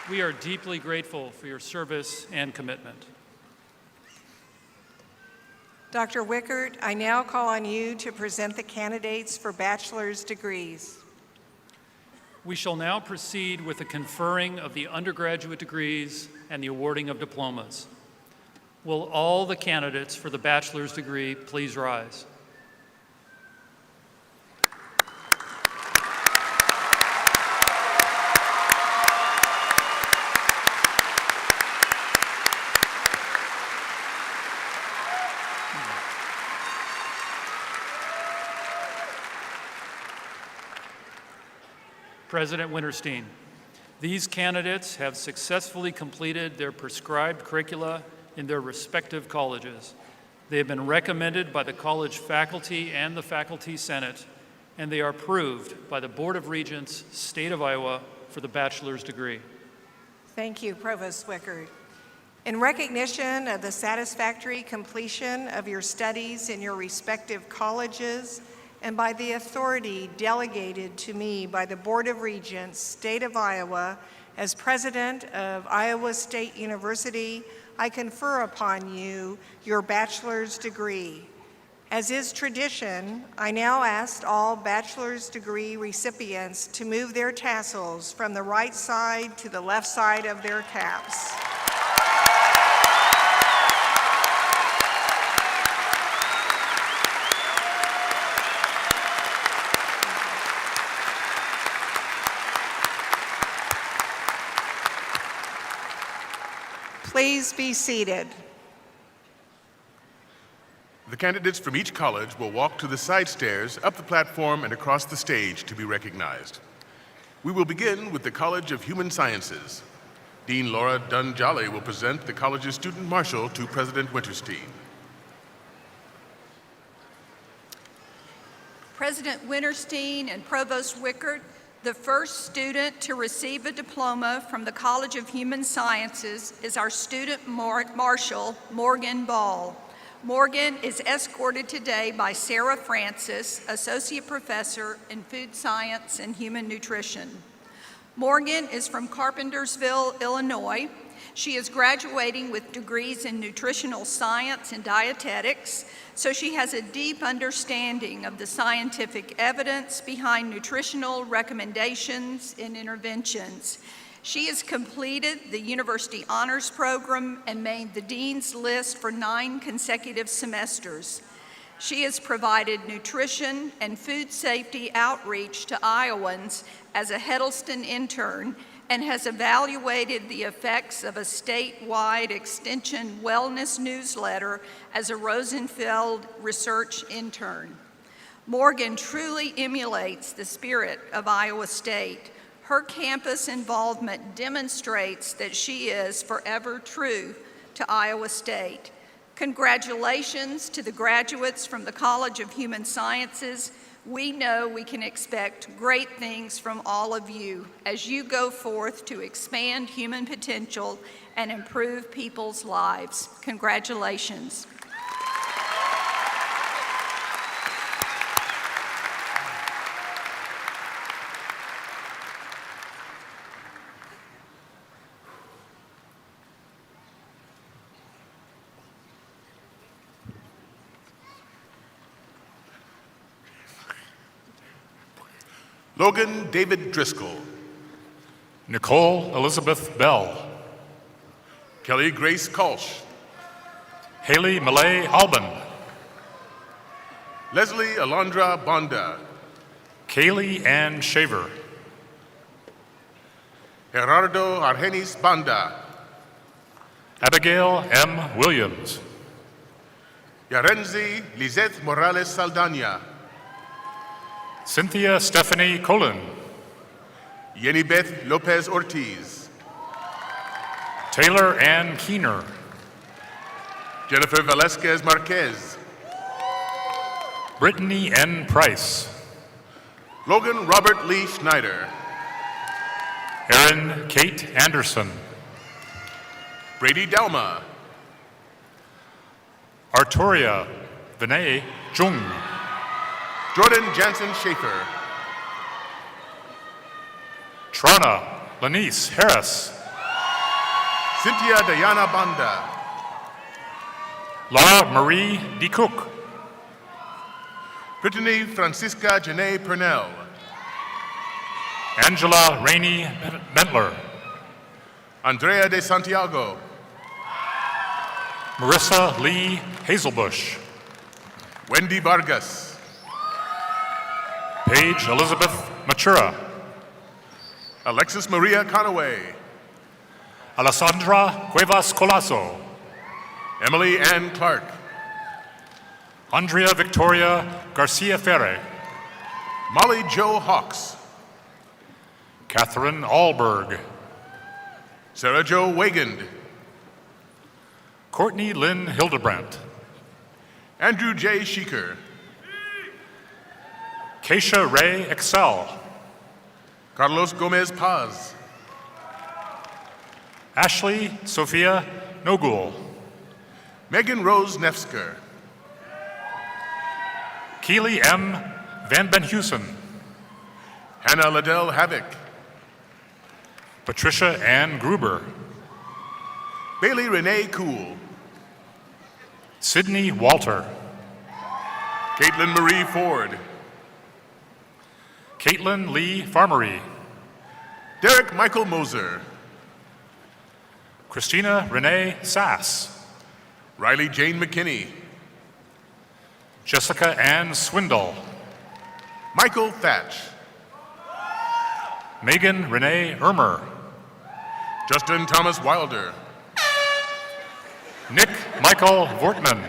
We are deeply grateful for your service and commitment. Dr. Wickert, I now call on you to present the candidates for bachelor's degrees. We shall now proceed with the conferring of the undergraduate degrees and the awarding of diplomas. Will all the candidates for the bachelor's degree please rise? President Winterstein, these candidates have successfully completed their prescribed curricula in their respective colleges. They have been recommended by the college faculty and the faculty senate, and they are approved by the Board of Regents, State of Iowa, for the bachelor's degree. Thank you, Provost Wickert. In recognition of the satisfactory completion of your studies in your respective colleges, and by the authority delegated to me by the Board of Regents, State of Iowa, as President of Iowa State University, I confer upon you your bachelor's degree. As is tradition, I now ask all bachelor's degree recipients to move their tassels from the right side to the left side of their caps. Please be seated. The candidates from each college will walk to the side stairs, up the platform, and across the stage to be recognized. We will begin with the College of Human Sciences. Dean Laura Dunn-Jolly will present the college's student marshal to President Winterstein. President Winterstein and Provost Wickert, the first student to receive a diploma from the College of Human Sciences is our student marshal, Morgan Ball. Morgan is escorted today by Sarah Francis, Associate Professor in Food Science and Human Nutrition. Morgan is from Carpentersville, Illinois. She is graduating with degrees in nutritional science and dietetics, so she has a deep understanding of the scientific evidence behind nutritional recommendations and interventions. She has completed the University Honors Program and made the Dean's List for 9 consecutive semesters. She has provided nutrition and food safety outreach to Iowans as a Heddleston intern and has evaluated the effects of a statewide extension wellness newsletter as a Rosenfeld research intern. Morgan truly emulates the spirit of Iowa State. Her campus involvement demonstrates that she is forever true to Iowa State. Congratulations to the graduates from the College of Human Sciences. We know we can expect great things from all of you as you go forth to expand human potential and improve people's lives. Congratulations. Logan David Driscoll. Nicole Elizabeth Bell. Kelly Grace Kolsch. Haley Malay Alban. Leslie Alondra Bonda. Kaylee Ann Shaver. Gerardo Argenis Banda. Abigail M. Williams. Yarenzi Lizeth Morales Saldana. Cynthia Stephanie Colon. Yenibeth Lopez Ortiz. Taylor Ann Keener. Jennifer Velasquez Marquez. Brittany N. Price. Logan Robert Lee Schneider. Erin Kate Anderson. Brady Dalma. Arturia Vinay Jung. Jordan Jansen Schaefer. Trana Lanice Harris. Cynthia Diana Banda. Laura Marie D. Cook. Brittany Francisca Janae Purnell. Angela Rainey Bentler. Andrea de Santiago. Marissa Lee Hazelbush. Wendy Vargas. Paige Elizabeth Matura. Alexis Maria Conaway. Alessandra Cuevas Colasso. Emily Ann Clark. Andrea Victoria Garcia Ferre. Molly Jo Hawks. Catherine Allberg. Sarah Jo Wagand. Courtney Lynn Hildebrandt. Andrew J. Sheeker. Keisha Ray Excel. Carlos Gomez Paz. Ashley Sophia Nogul. Megan Rose Nefsker. Keely M. Van Benhusen. Hannah Liddell Havoc. Patricia Ann Gruber. Bailey Renee Cool. Sydney Walter. Caitlin Marie Ford. Caitlin Lee Farmery. Derek Michael Moser. Christina Renee Sass. Riley Jane McKinney. Jessica Ann Swindle. Michael Thatch. Megan Renee Ermer. Justin Thomas Wilder. Nick Michael Vortman.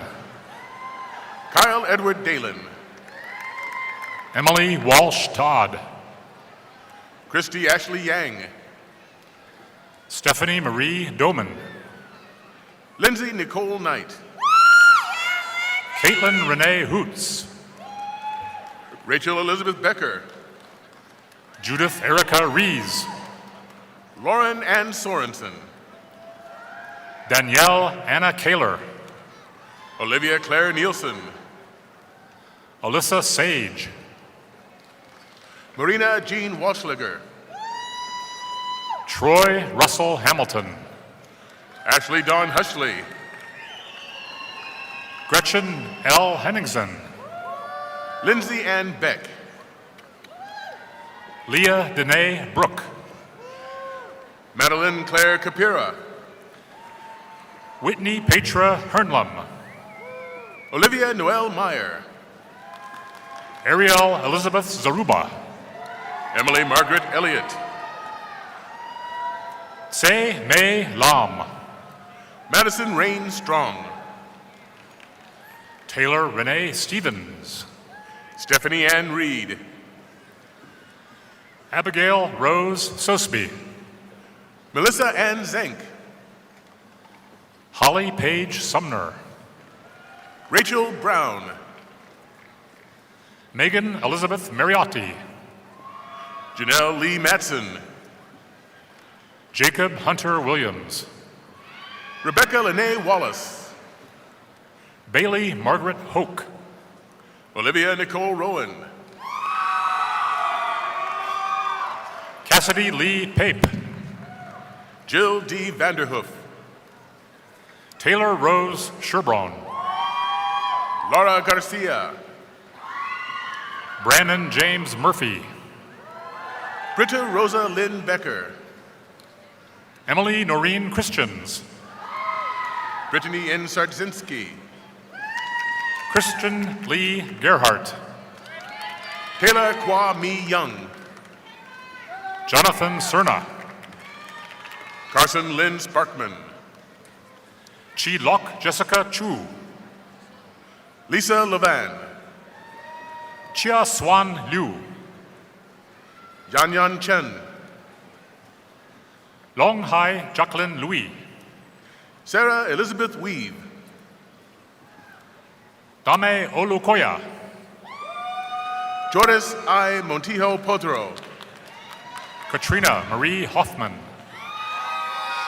Kyle Edward Dalen. Emily Walsh Todd. Christy Ashley Yang. Stephanie Marie Doman. Lindsay Nicole Knight. Caitlin Renee Hoots. Rachel Elizabeth Becker. Judith Erica Rees. Lauren Ann Sorensen. Danielle Anna Kaler. Olivia Claire Nielsen. Alyssa Sage. Marina Jean Walschliger. Troy Russell Hamilton. Ashley Dawn Hushley. Gretchen L. Henningsen. Lindsay Ann Beck. Leah Danae Brook. Madeline Claire Capira. Whitney Petra Hernlum. Olivia Noel Meyer. Ariel Elizabeth Zaruba. Emily Margaret Elliott. Se Mei Lam. Madison Rain Strong. Taylor Renee Stevens. Stephanie Ann Reed. Abigail Rose Sosby. Melissa Ann Zenk. Holly Page Sumner. Rachel Brown. Megan Elizabeth Mariotti. Janelle Lee Matson. Jacob Hunter Williams. Rebecca Lene Wallace. Bailey Margaret Hoke. Olivia Nicole Rowan. Cassidy Lee Pape. Jill D. Vanderhoof. Taylor Rose Sherbrone. Laura Garcia. Brandon James Murphy. Britta Rosa Lynn Becker. Emily Noreen Christians. Brittany N. Sardzinski. Christian Lee Gerhart. Taylor Kwa Mi Young. Jonathan Cerna. Carson Lynn Sparkman. Chi Lok Jessica Chu. Lisa Levan. Chia Swan Liu. Yan Yan Chen. Long Hai Jacqueline Louis. Sarah Elizabeth Weave. Dame Olukoya. Joris I. Montijo Potro. Katrina Marie Hoffman.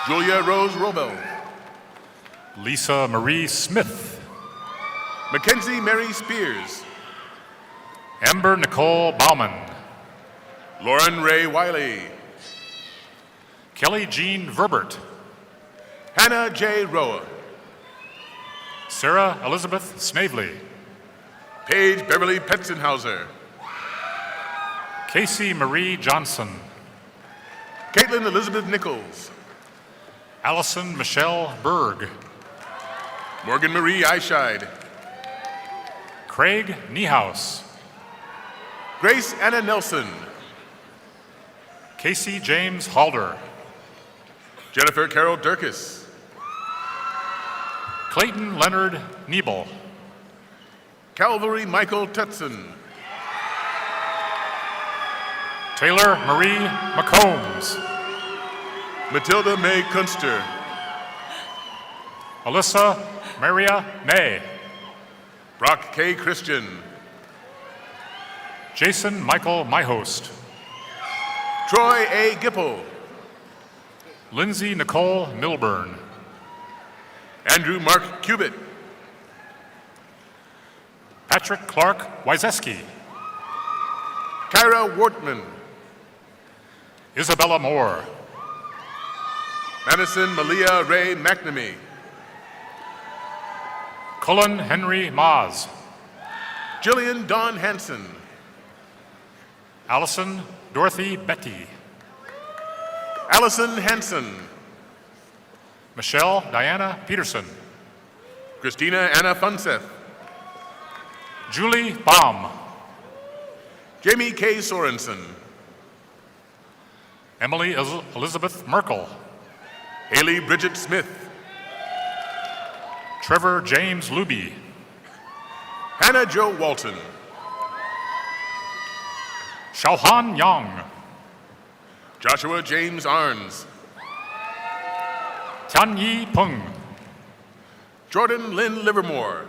Julia Rose Robel. Lisa Marie Smith. Mackenzie Mary Spears. Amber Nicole Bauman. Lauren Ray Wiley. Kelly Jean Verbert. Hannah J. Roa. Sarah Elizabeth Snavely. Paige Beverly Petzenhauser. Casey Marie Johnson. Caitlin Elizabeth Nichols. Allison Michelle Berg. Morgan Marie Eischeid. Craig Niehaus. Grace Anna Nelson. Casey James Halder. Jennifer Carol Durkis. Clayton Leonard Niebel. Calvary Michael Tutson. Taylor Marie McCombs. Matilda May Kunster. Alyssa Maria May. Brock K. Christian. Jason Michael Myhost. Troy A. Gipple. Lindsay Nicole Milburn. Andrew Mark Cubitt. Patrick Clark Wyzeski. Kyra Wortman. Isabella Moore. Madison Malia Ray McNamee. Cullen Henry Maas. Jillian Dawn Hansen. Allison Dorothy Betty. Allison Hansen. Michelle Diana Peterson. Christina Anna Funseth. Julie Baum. Jamie K. Sorensen. Emily Elizabeth Merkel. Haley Bridget Smith. Trevor James Luby. Hannah Jo Walton. Xiaohan Yang. Joshua James Arns. Tianyi Peng. Jordan Lynn Livermore.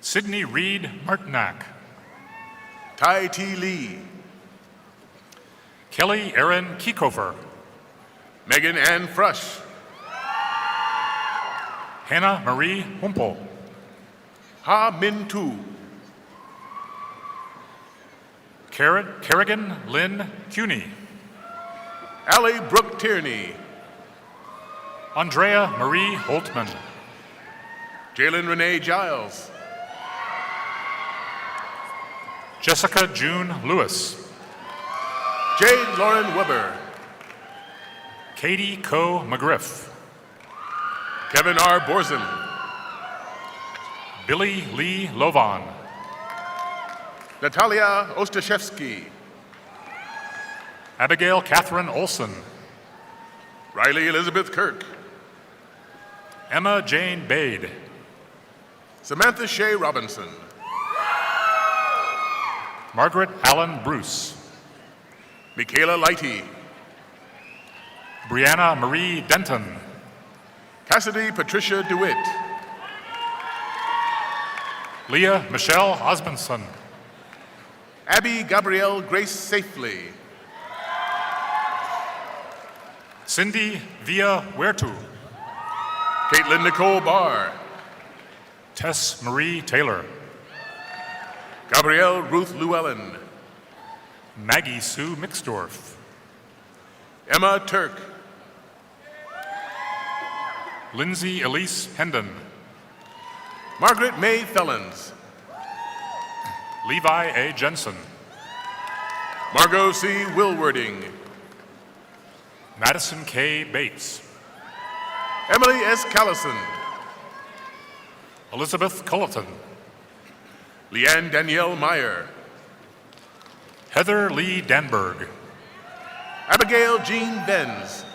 Sydney Reed Martinack. Tai T. Lee. Kelly Aaron Kiekofer. Megan Ann Frush. Hannah Marie Humpel. Ha Min Tu. Kerrigan Lynn Cuney. Allie Brooke Tierney. Andrea Marie Holtman. Jalen Renee Giles. Jessica June Lewis. Jade Lauren Weber. Katie Coe McGriff. Kevin R. Borzen. Billy Lee Lovan. Natalia Ostashevsky. Abigail Catherine Olson. Riley Elizabeth Kirk. Emma Jane Bade. Samantha Shea Robinson. Margaret Allen Bruce. Michaela Lighty. Brianna Marie Denton. Cassidy Patricia DeWitt. Leah Michelle Osmondson. Abby Gabrielle Grace Safely. Cindy Via Huertu. Caitlin Nicole Barr. Tess Marie Taylor. Gabrielle Ruth Llewellyn. Maggie Sue Mixdorf. Emma Turk. Lindsay Elise Hendon. Margaret May Fellens. Levi A. Jensen. Margot C. Wilwarding. Madison K. Bates. Emily S. Callison. Elizabeth Culleton. Leanne Danielle Meyer. Heather Lee Danberg. Abigail Jean Benz.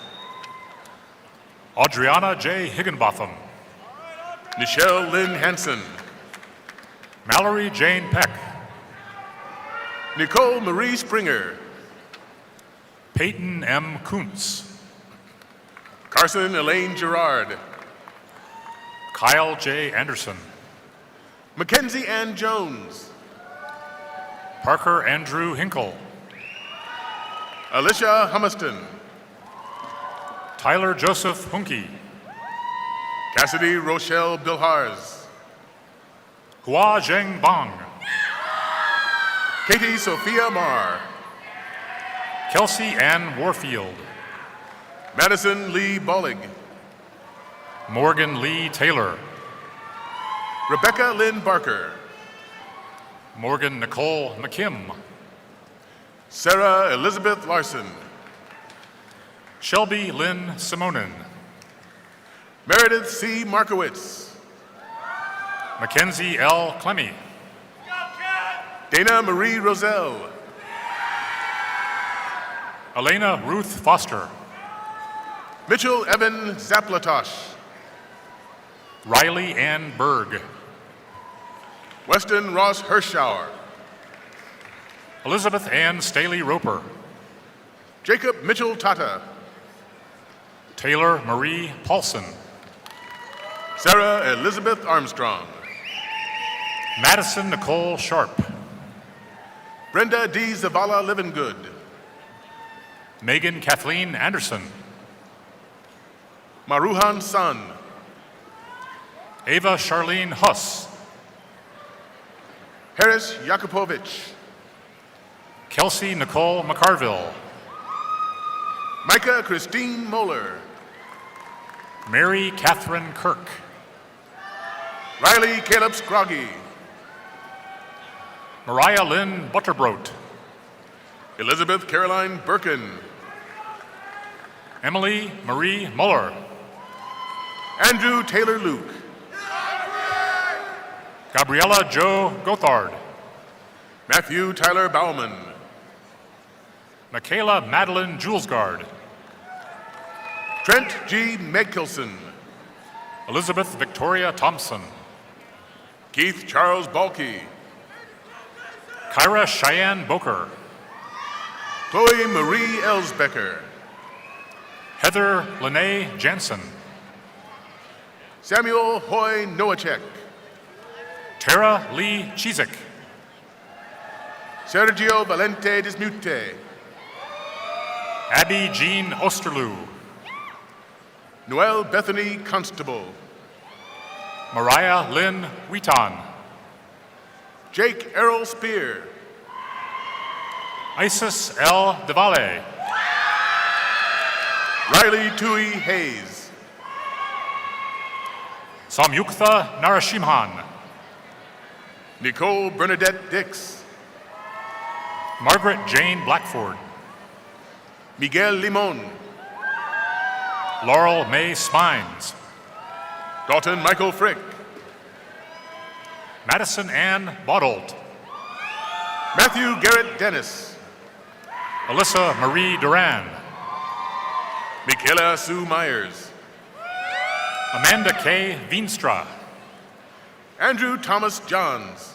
Adriana J. Higginbotham. Nichelle Lynn Hansen. Mallory Jane Peck. Nicole Marie Springer. Peyton M. Kuntz. Carson Elaine Gerard. Kyle J. Anderson. Mackenzie Ann Jones. Parker Andrew Hinkle. Alicia Humiston. Tyler Joseph Hunke. Cassidy Rochelle Bilhars. Hua Zheng Bang. Katie Sophia Marr. Kelsey Ann Warfield. Madison Lee Bollig. Morgan Lee Taylor. Rebecca Lynn Barker. Morgan Nicole McKim. Sarah Elizabeth Larson. Shelby Lynn Simonin. Meredith C. Markowitz. Mackenzie L. Clemmy. Dana Marie Roselle. Elena Ruth Foster. Mitchell Evan Zaplatosh. Riley Ann Berg. Weston Ross Hirschauer. Elizabeth Ann Staley Roper. Jacob Mitchell Tata. Taylor Marie Paulson. Sarah Elizabeth Armstrong. Madison Nicole Sharp. Brenda D. Zavala Livingood. Megan Kathleen Anderson. Maruhan San. Ava Charlene Huss. Harris Yakupovich. Kelsey Nicole McCarville. Micah Christine Moeller. Mary Catherine Kirk. Riley Caleb Scroggy. Mariah Lynn Butterbroat. Elizabeth Caroline Birkin. Emily Marie Muller. Andrew Taylor Luke. Gabriella Jo Gothard. Matthew Tyler Bauman. Michaela Madeline Julesgard. Trent G. Megkilson. Elizabeth Victoria Thompson. Keith Charles Balke. Kyra Cheyenne Boker. Chloe Marie Elsbecker. Heather Lene Jansen. Samuel Hoy Nowacek. Tara Lee Chizik. Sergio Valente Dismute. Abby Jean Osterloo. Noelle Bethany Constable. Mariah Lynn Wheaton. Jake Errol Spear. Isis L. DeValle. Riley Tui Hayes. Samyuktha Narasimhan. Nicole Bernadette Dix. Margaret Jane Blackford. Miguel Limon. Laurel May Smines. Dalton Michael Frick. Madison Ann Bottolt. Matthew Garrett Dennis. Alyssa Marie Duran. Michaela Sue Myers. Amanda K. Veenstra. Andrew Thomas Johns.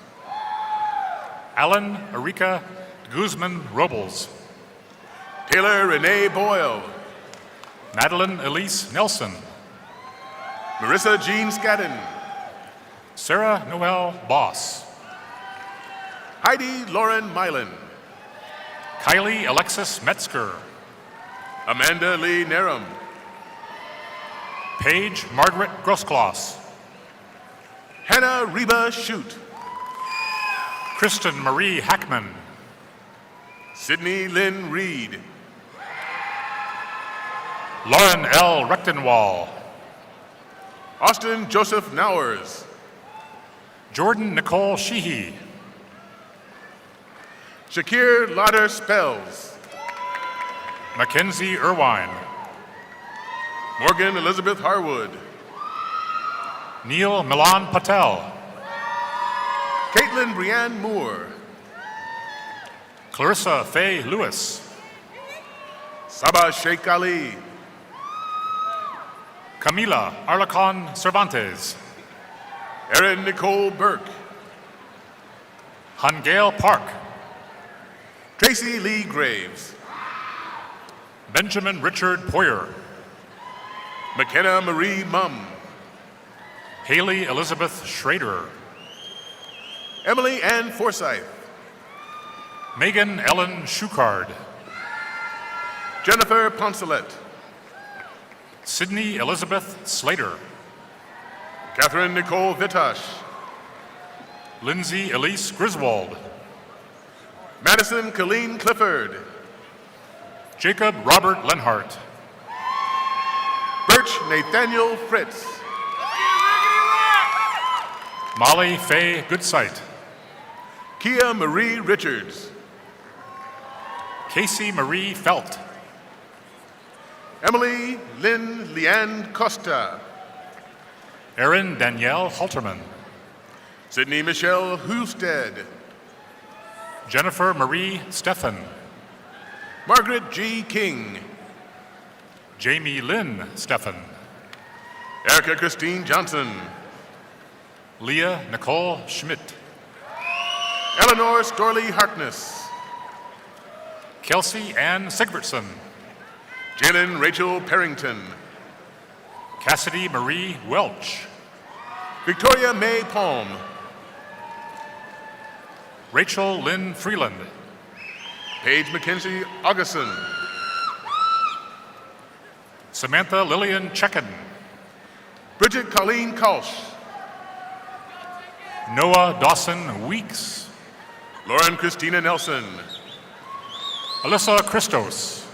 Alan Erika Guzman Robles. Taylor Renee Boyle. Madeline Elise Nelson. Marissa Jean Scadden. Sarah Noel Boss. Heidi Lauren Milan. Kylie Alexis Metzger. Amanda Lee Nerum. Paige Margaret Grosskloss. Hannah Reba Shute. Kristen Marie Hackman. Sydney Lynn Reed. Lauren L. Rechtenwall. Austin Joseph Nowers. Jordan Nicole Sheehy. Shakir Lauder Spells. Mackenzie Irwine. Morgan Elizabeth Harwood. Neil Milan Patel. Caitlin Brianne Moore. Clarissa Faye Lewis. Sabah Sheikh Ali. Camila Arlacon Cervantes. Erin Nicole Burke. Hungale Park. Tracy Lee Graves. Benjamin Richard Poyer. McKenna Marie Mum. Haley Elizabeth Schrader. Emily Ann Forsyth. Megan Ellen Schuchard. Jennifer Poncelet. Sydney Elizabeth Slater. Catherine Nicole Vitash. Lindsay Elise Griswold. Madison Colleen Clifford. Jacob Robert Lenhart. Birch Nathaniel Fritz. Molly Faye Goodsight. Kia Marie Richards. Casey Marie Felt. Emily Lynn Leanne Costa. Erin Danielle Halterman. Sydney Michelle Husted. Jennifer Marie Stephan. Margaret G. King. Jamie Lynn Stephan. Erica Christine Johnson. Leah Nicole Schmidt. Eleanor Storley Harkness. Kelsey Ann Sigvartson. Jalen Rachel Parrington. Cassidy Marie Welch. Victoria May Palm. Rachel Lynn Freeland. Paige Mackenzie Augustin. Samantha Lillian Checken. Bridget Colleen Kalsh. Noah Dawson Weeks. Lauren Christina Nelson. Alyssa Christos.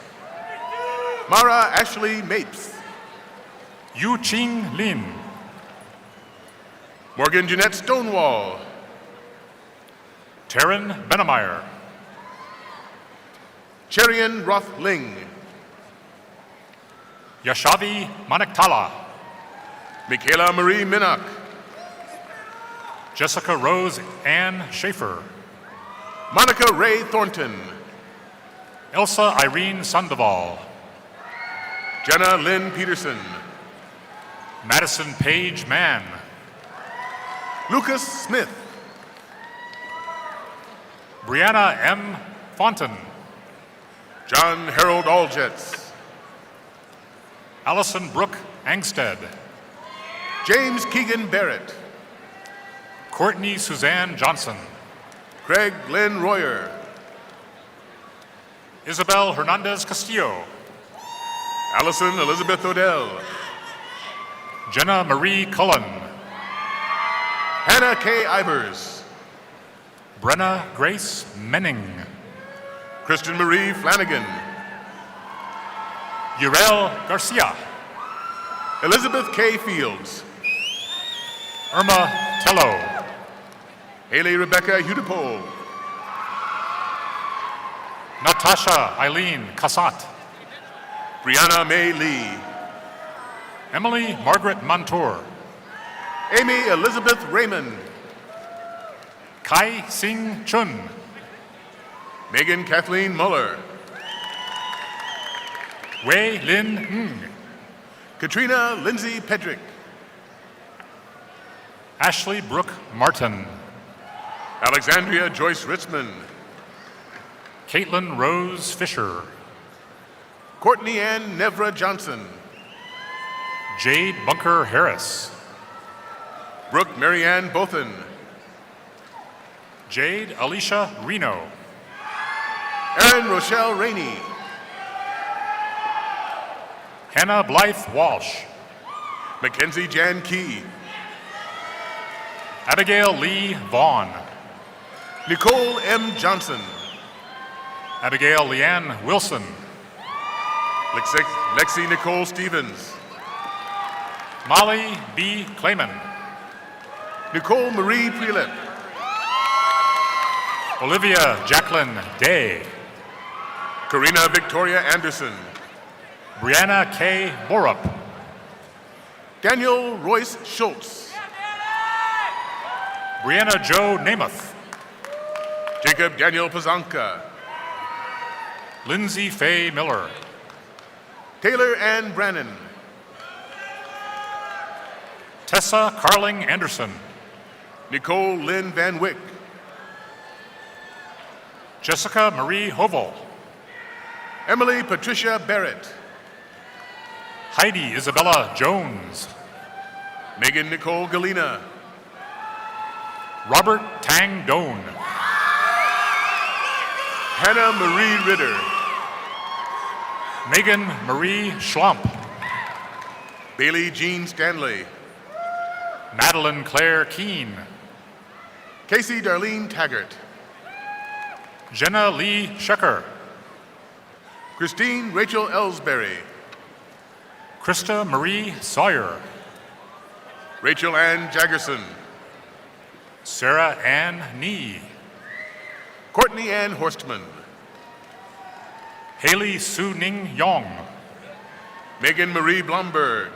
Mara Ashley Mapes. Yu Ching Lin. Morgan Jeanette Stonewall. Taryn Benemeyer. Cherian Roth Ling. Yashavi Maniktala. Michaela Marie Minnock. Jessica Rose Ann Schaefer. Monica Ray Thornton. Elsa Irene Sandoval. Jenna Lynn Peterson. Madison Page Mann. Lucas Smith. Brianna M. Fonten. John Harold Aljetz. Allison Brooke Angstead. James Keegan Barrett. Courtney Suzanne Johnson. Craig Glenn Royer. Isabel Hernandez Castillo. Allison Elizabeth Odell. Jenna Marie Cullen. Hannah K. Ivers. Brenna Grace Menning. Kristen Marie Flanagan. Urel Garcia. Elizabeth K. Fields. Irma Tello. Haley Rebecca Hudipole. Natasha Eileen Kassat. Brianna May Lee. Emily Margaret Montour. Amy Elizabeth Raymond. Kai Sing Chun. Megan Kathleen Muller. Wei Lin Ng. Katrina Lindsay Pedrick. Ashley Brooke Martin. Alexandria Joyce Ritzman. Caitlin Rose Fisher. Courtney Ann Nevra Johnson. Jade Bunker Harris. Brooke Marianne Bothan. Jade Alicia Reno. Erin Rochelle Rainey. Hannah Blythe Walsh. Mackenzie Jan Key. Abigail Lee Vaughn. Nicole M. Johnson. Abigail Leanne Wilson. Lexi Nicole Stevens. Molly B. Clayman. Nicole Marie Prelip. Olivia Jacqueline Day. Karina Victoria Anderson. Brianna K. Borup. Daniel Royce Schultz. Brianna Jo Namath. Jacob Daniel Pazanka. Lindsay Faye Miller. Taylor Ann Brannon. Tessa Carling Anderson. Nicole Lynn Van Wyck. Jessica Marie Hovel. Emily Patricia Barrett. Heidi Isabella Jones. Megan Nicole Galena. Robert Tang Doan. Hannah Marie Ritter. Megan Marie Schlump. Bailey Jean Stanley. Madeline Claire Keene. Casey Darlene Taggart. Jenna Lee Shecker. Christine Rachel Ellsbury. Krista Marie Sawyer. Rachel Ann Jaggerson. Sarah Ann Nee. Courtney Ann Horstman. Haley Su Ning Yong. Megan Marie Blomberg.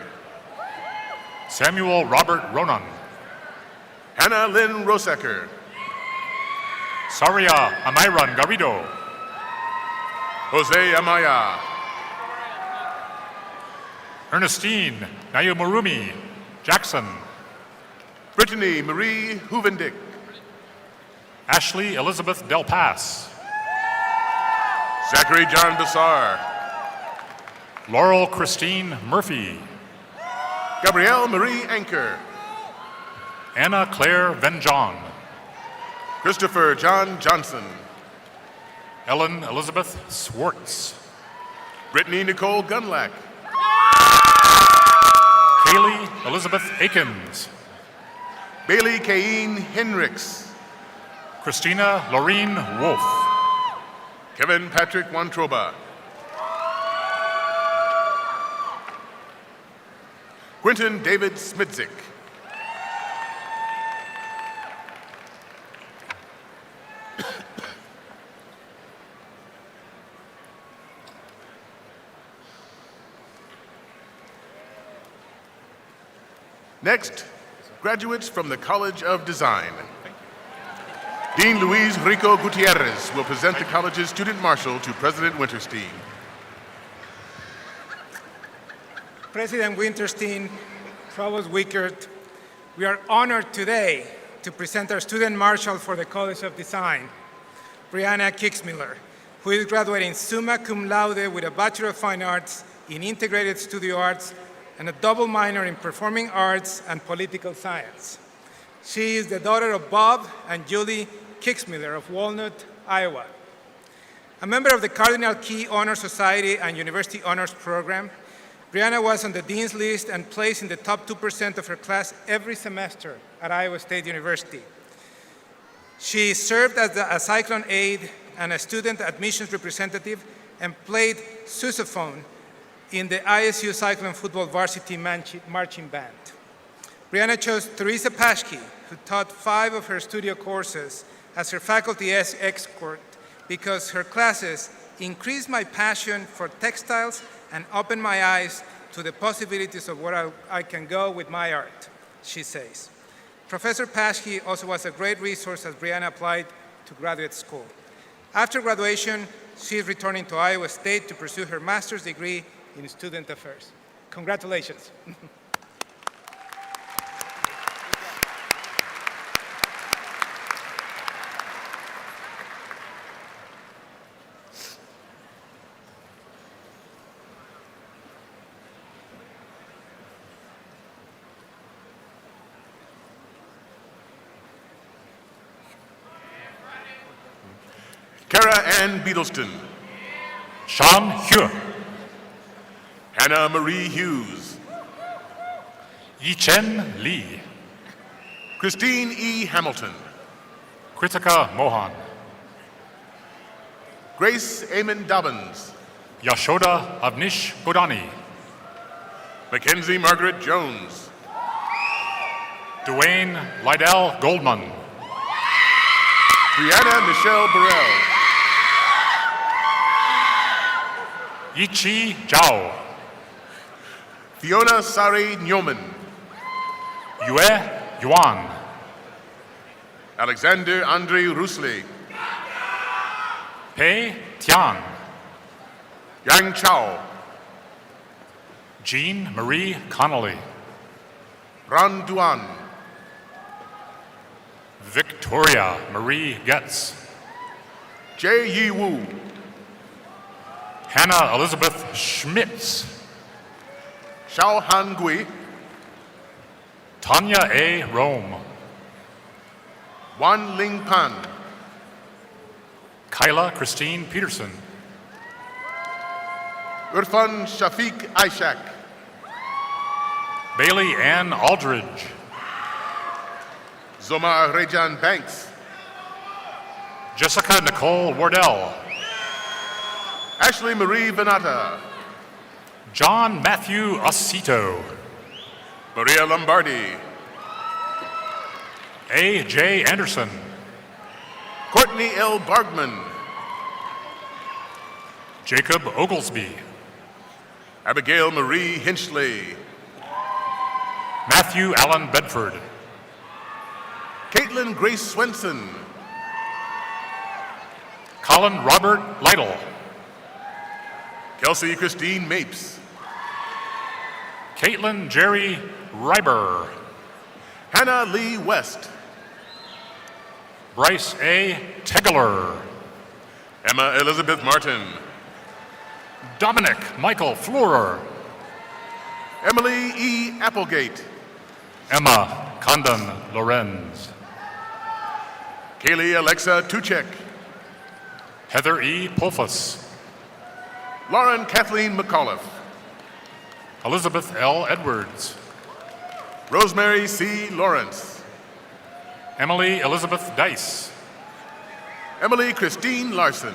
Samuel Robert Ronan. Hannah Lynn Rosacker. Saria Amairan Garrido. Jose Amaya. Ernestine Nayumurumi Jackson. Brittany Marie Huvendick. Ashley Elizabeth Del Pass. Zachary John Bassar. Laurel Christine Murphy. Gabrielle Marie Anker. Anna Claire Venjon. Christopher John Johnson. Ellen Elizabeth Swartz. Brittany Nicole Gunlack. Kaylee Elizabeth Akins. Bailey Cain Henricks. Christina Laureen Wolf. Kevin Patrick Wantroba. Quentin David Smitzik. Next, graduates from the College of Design. Dean Luis Rico Gutierrez will present the college's student marshal to President Winterstein. President Winterstein, Provost Wickert, we are honored today to present our student marshal for the College of Design, Brianna Kicksmiller, who is graduating summa cum laude with a Bachelor of Fine Arts in Integrated Studio Arts and a double minor in Performing Arts and Political Science. She is the daughter of Bob and Julie Kicksmiller of Walnut, Iowa. A member of the Cardinal Key Honor Society and University Honors Program, Brianna was on the Dean's List and placed in the top 2% of her class every semester at Iowa State University. She served as a cyclone aide and a student admissions representative and played sousaphone in the ISU Cyclone Football Varsity Marching Band. Brianna chose Teresa Paschke, who taught 5 of her studio courses, as her faculty escort because her classes increased my passion for textiles and opened my eyes to the possibilities of where I can go with my art, she says. Professor Paschke also was a great resource as Brianna applied to graduate school. After graduation, she is returning to Iowa State to pursue her master's degree in student affairs. Congratulations. Kara Ann Beadleston. Sean Hugh. Hannah Marie Hughes. Yi-Chen Lee. Christine E. Hamilton. Kritika Mohan. Grace Amon Dobbins. Yashoda Avnish Bodani. Mackenzie Margaret Jones. Dwayne Lydell Goldman. Brianna Michelle Burrell. Yichi Zhao. Fiona Sari Nyoman. Yue Yuan. Alexander Andre Rusli. Pei Tian. Yang Chao. Jean Marie Connolly. Ran Duan. Victoria Marie Getz. Jay Yi Wu. Hannah Elizabeth Schmitz. Xiao Han Gui. Tanya A. Rome. Wan Ling Pan. Kyla Christine Peterson. Irfan Shafiq Ishak. Bailey Ann Aldridge. Zomar Rejan Banks. Jessica Nicole Wardell. Ashley Marie Venata. John Matthew Osito. Maria Lombardi. A. J. Anderson. Courtney L. Bargman. Jacob Oglesby. Abigail Marie Hinchley. Matthew Allen Bedford. Caitlin Grace Swenson. Colin Robert Lytle. Kelsey Christine Mapes. Caitlin Jerry Reiber. Hannah Lee West. Bryce A. Tegeler. Emma Elizabeth Martin. Dominic Michael Florer. Emily E. Applegate. Emma Condon Lorenz. Kaylee Alexa Tuchek. Heather E. Pulfus. Lauren Kathleen McAuliffe. Elizabeth L. Edwards. Rosemary C. Lawrence. Emily Elizabeth Dice. Emily Christine Larson.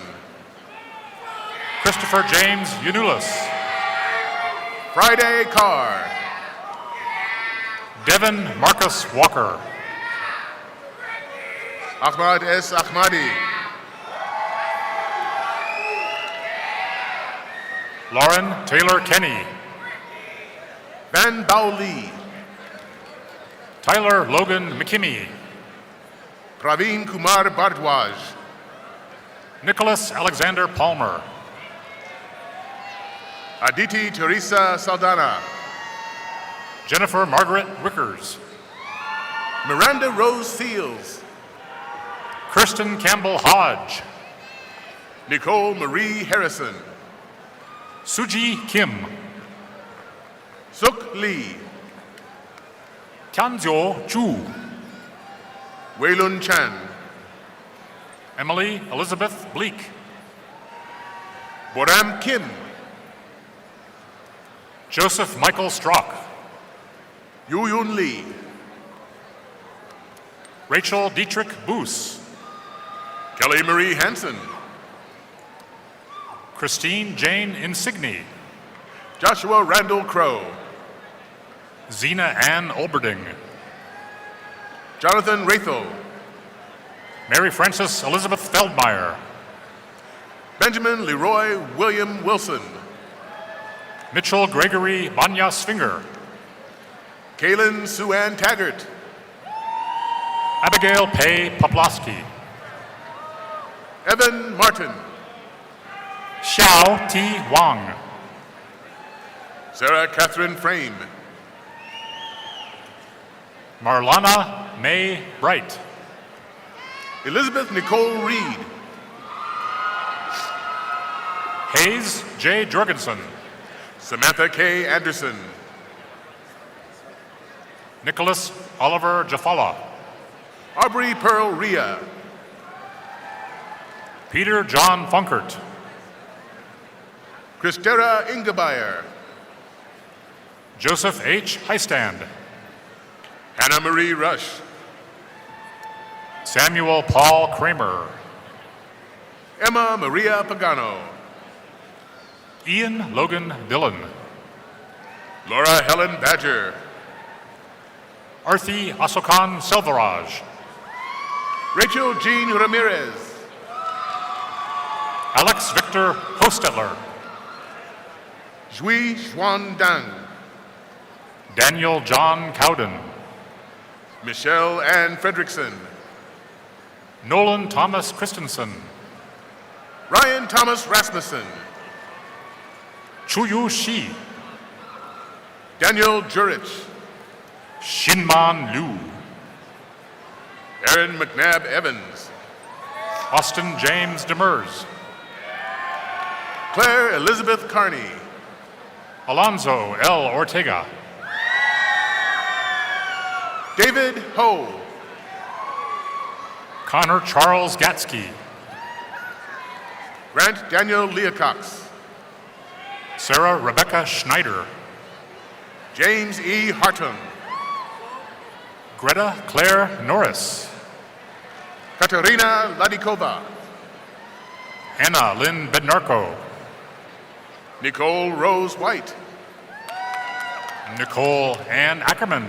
Christopher James Unulis. Friday Carr. Devin Marcus Walker. Ahmad S. Ahmadi. Lauren Taylor Kenny. Van Bao Lee. Tyler Logan McKimmey. Praveen Kumar Bardwaj. Nicholas Alexander Palmer. Aditi Teresa Saldana. Jennifer Margaret Wickers. Miranda Rose Seals. Kristen Campbell Hodge. Nicole Marie Harrison. Suji Kim. Suk Lee. Tianzhou Zhu. Weilun Chan. Emily Elizabeth Bleak. Boram Kim. Joseph Michael Strock. Yu Yun Lee. Rachel Dietrich Boos. Kelly Marie Hansen. Christine Jane Insigne. Joshua Randall Crow. Zena Ann Olberding. Jonathan Rathel. Mary Frances Elizabeth Feldmeyer. Benjamin Leroy William Wilson. Mitchell Gregory Banya-Swinger. Kaylin Sue-Ann Taggart. Abigail Pei Poplowski. Evan Martin. Xiao T. Wang. Sarah Catherine Frame. Marlana May Bright. Elizabeth Nicole Reed. Hayes J. Jorgensen. Samantha K. Anderson. Nicholas Oliver Jafala. Aubrey Pearl Rhea. Peter John Funkert. Christera Ingebeyer. Joseph H. Heistand. Hannah Marie Rush. Samuel Paul Kramer. Emma Maria Pagano. Ian Logan Dillon. Laura Helen Badger. Arthi Asokan Selvaraj. Rachel Jean Ramirez. Alex Victor Hostetler. Zhui Xuan Dang. Daniel John Cowden. Michelle Ann Fredrickson. Nolan Thomas Christensen. Ryan Thomas Rasmussen. Chuyu Shi. Daniel Jurich. Shinman Liu. Aaron McNabb Evans. Austin James Demers. Claire Elizabeth Carney. Alonzo L. Ortega. David Ho. Connor Charles Gatsky. Grant Daniel Leacox. Sarah Rebecca Schneider. James E. Hartung. Greta Claire Norris. Katerina Ladikova. Hannah Lynn Bednarko. Nicole Rose White. Nicole Ann Ackerman.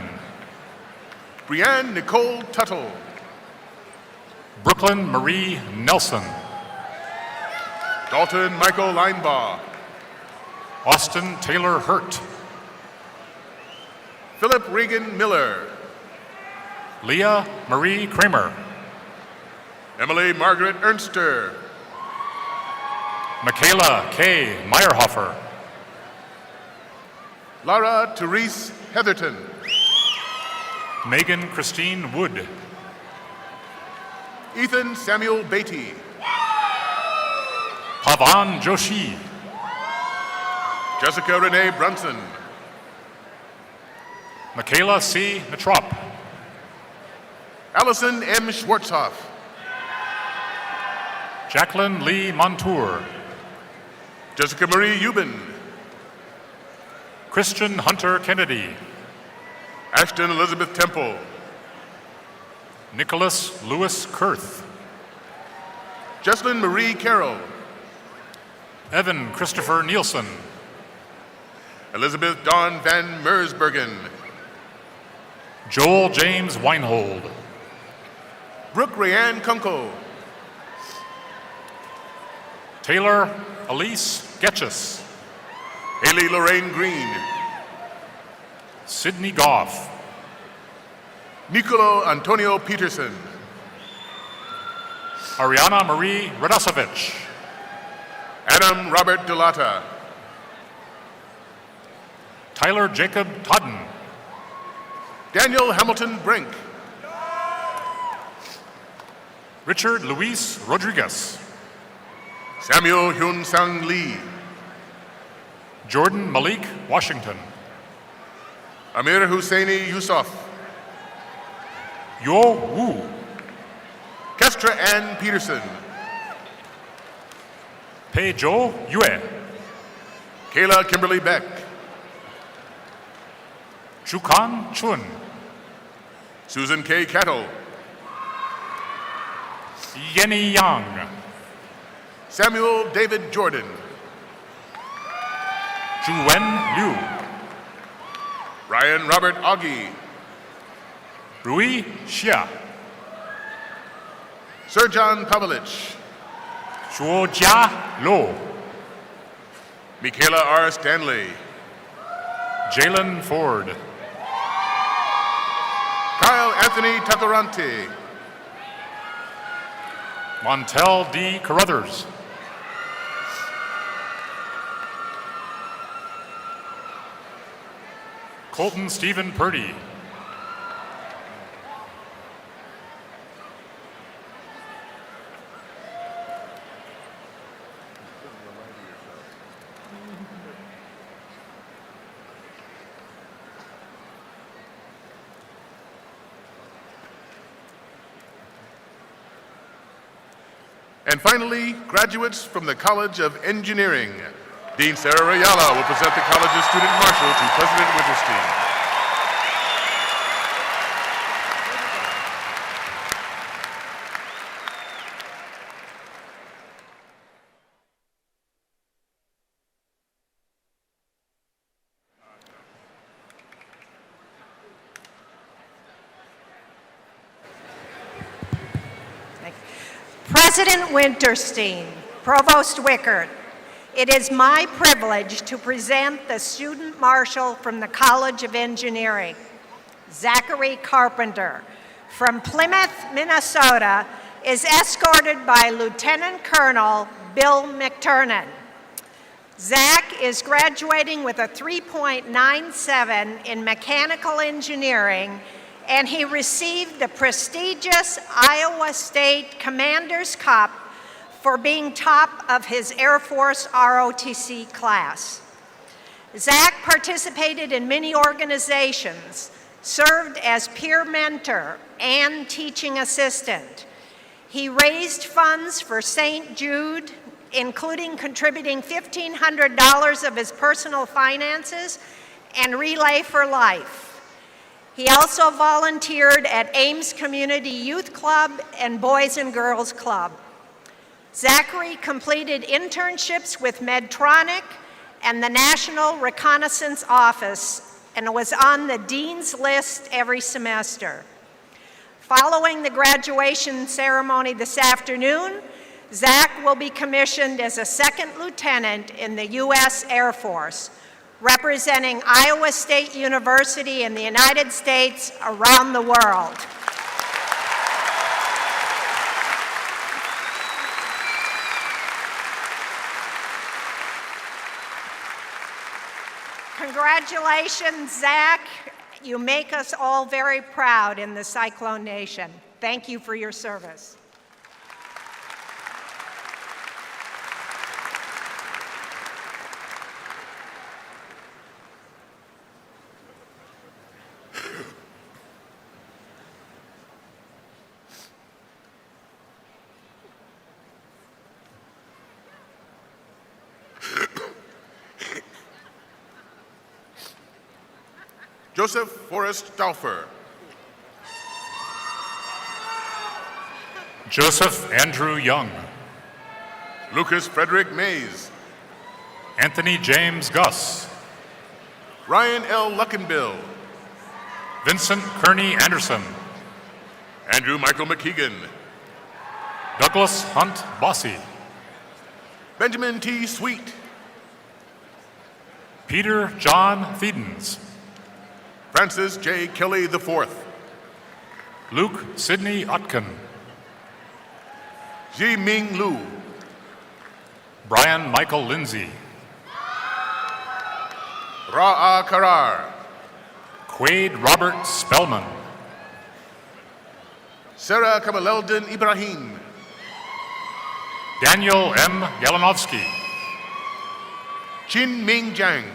Brianne Nicole Tuttle. Brooklyn Marie Nelson. Dalton Michael Linebaugh. Austin Taylor Hurt. Philip Regan Miller. Leah Marie Kramer. Emily Margaret Ernster. Michaela K. Meyerhofer. Lara Therese Heatherton. Megan Christine Wood. Ethan Samuel Beatty. Pavan Joshi. Jessica Renee Brunson. Michaela C. Natrop. Allison M. Schwartzhoff. Jacqueline Lee Montour. Jessica Marie Euban. Christian Hunter Kennedy. Ashton Elizabeth Temple. Nicholas Lewis Kurth. Jesslyn Marie Carroll. Evan Christopher Nielsen. Elizabeth Dawn Van Mersbergen. Joel James Weinhold. Brooke Rayanne Kunkel. Taylor Elise Getchus. Haley Lorraine Green. Sydney Goff. Nicolo Antonio Peterson. Ariana Marie Radosovich. Adam Robert Delata. Tyler Jacob Todden. Daniel Hamilton Brink. Richard Luis Rodriguez. Samuel Hyun Sang Lee. Jordan Malik Washington. Amir Husseini Yusuf. Yo Wu. Kestra Ann Peterson. Pei Jo Yue. Kayla Kimberly Beck. Chukan Chun. Susan K. Cattle. Yenny Yang. Samuel David Jordan. Juwen Liu. Ryan Robert Augie. Rui Xia. Serjan Pavlich. Shuo Jia Lo. Michaela R. Stanley. Jalen Ford. Kyle Anthony Tatarante. Montel D. Carruthers. Colton Stephen Purdy. And finally, graduates from the College of Engineering. Dean Sarah Ayala will present the college's student marshal to President Winterstein. President Winterstein, Provost Wickert, it is my privilege to present the Student Marshal from the College of Engineering, Zachary Carpenter, from Plymouth, Minnesota, is escorted by Lieutenant Colonel Bill McTurnan. Zach is graduating with a 3.97 in mechanical engineering, and he received the prestigious Iowa State Commander's Cup for being top of his Air Force ROTC class. Zach participated in many organizations, served as peer mentor and teaching assistant. He raised funds for St. Jude, including contributing $1,500 of his personal finances and Relay for Life. He also volunteered at Ames Community Youth Club and Boys and Girls Club. Zachary completed internships with Medtronic and the National Reconnaissance Office and was on the Dean's List every semester. Following the graduation ceremony this afternoon, Zach will be commissioned as a second lieutenant in the U.S. Air Force, representing Iowa State University in the United States around the world. Congratulations, Zach. You make us all very proud in the Cyclone Nation. Thank you for your service. Joseph Forrest Dauffer. Joseph Andrew Young. Lucas Frederick Mays. Anthony James Guss. Ryan L. Luckenbill. Vincent Kearney Anderson. Andrew Michael McKeegan. Douglas Hunt Bossy. Benjamin T. Sweet. Peter John Thiedens. Francis J. Kelly IV. Luke Sidney Utkin. Ji Ming Lu. Brian Michael Lindsay. Ra'a Karar. Quaid Robert Spellman. Sarah Kamaleldin Ibrahim. Daniel M. Yalanovsky. Chin Ming Jiang.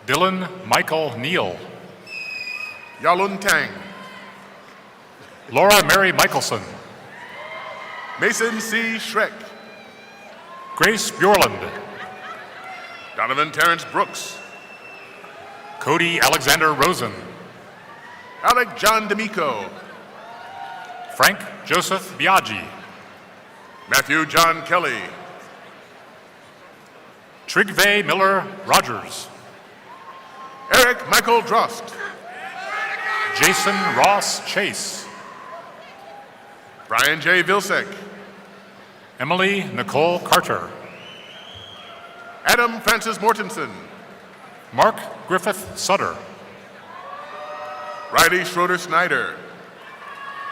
Dylan Michael Neal. Yalun Tang. Laura Mary Michelson. Mason C. Schreck. Grace Bjorland. Donovan Terrence Brooks. Cody Alexander Rosen. Alec John D'Amico. Frank Joseph Biaggi. Matthew John Kelly. Trigve Miller Rogers. Eric Michael Drost. Jason Ross Chase. Brian J. Vilsek. Emily Nicole Carter. Adam Francis Mortensen. Mark Griffith Sutter. Riley Schroeder Snyder.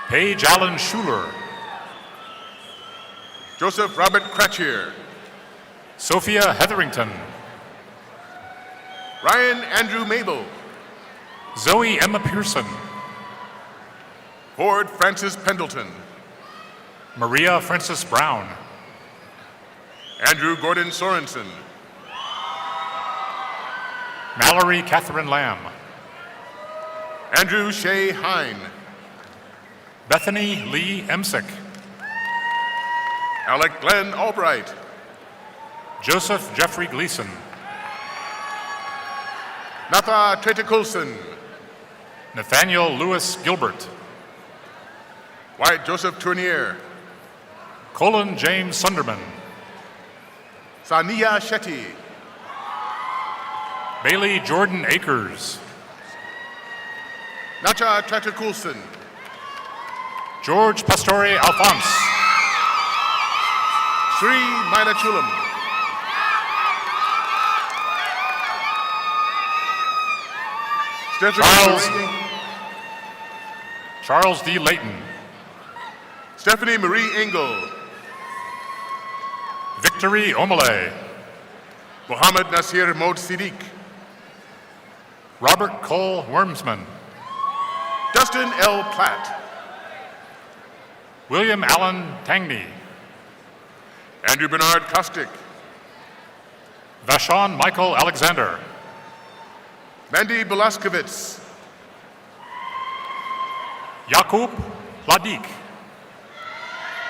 Paige Allen Schuler. Joseph Robert Cratchier. Sophia Hetherington. Ryan Andrew Mabel. Zoe Emma Pearson. Ford Francis Pendleton. Maria Frances Brown. Andrew Gordon Sorensen. Mallory Catherine Lamb. Andrew Shea Hine. Bethany Lee Emsick. Alec Glenn Albright. Joseph Jeffrey Gleason. Natha Tretikulson. Nathaniel Lewis Gilbert. Wyatt Joseph Tournier. Colin James Sunderman. Sania Shetty. Bailey Jordan Akers. Nacha Tretikulson. George Pastore Alphonse. Sri Minachulam. Charles D. Layton. Stephanie Marie Engel. Victory Omale. Mohammed Nasir Mod Siddiq. Robert Cole Wormsman. Dustin L. Platt. William Allen Tangney. Andrew Bernard Kostick. Vashon Michael Alexander. Mandy Belaskovitz. Yakub Ladik.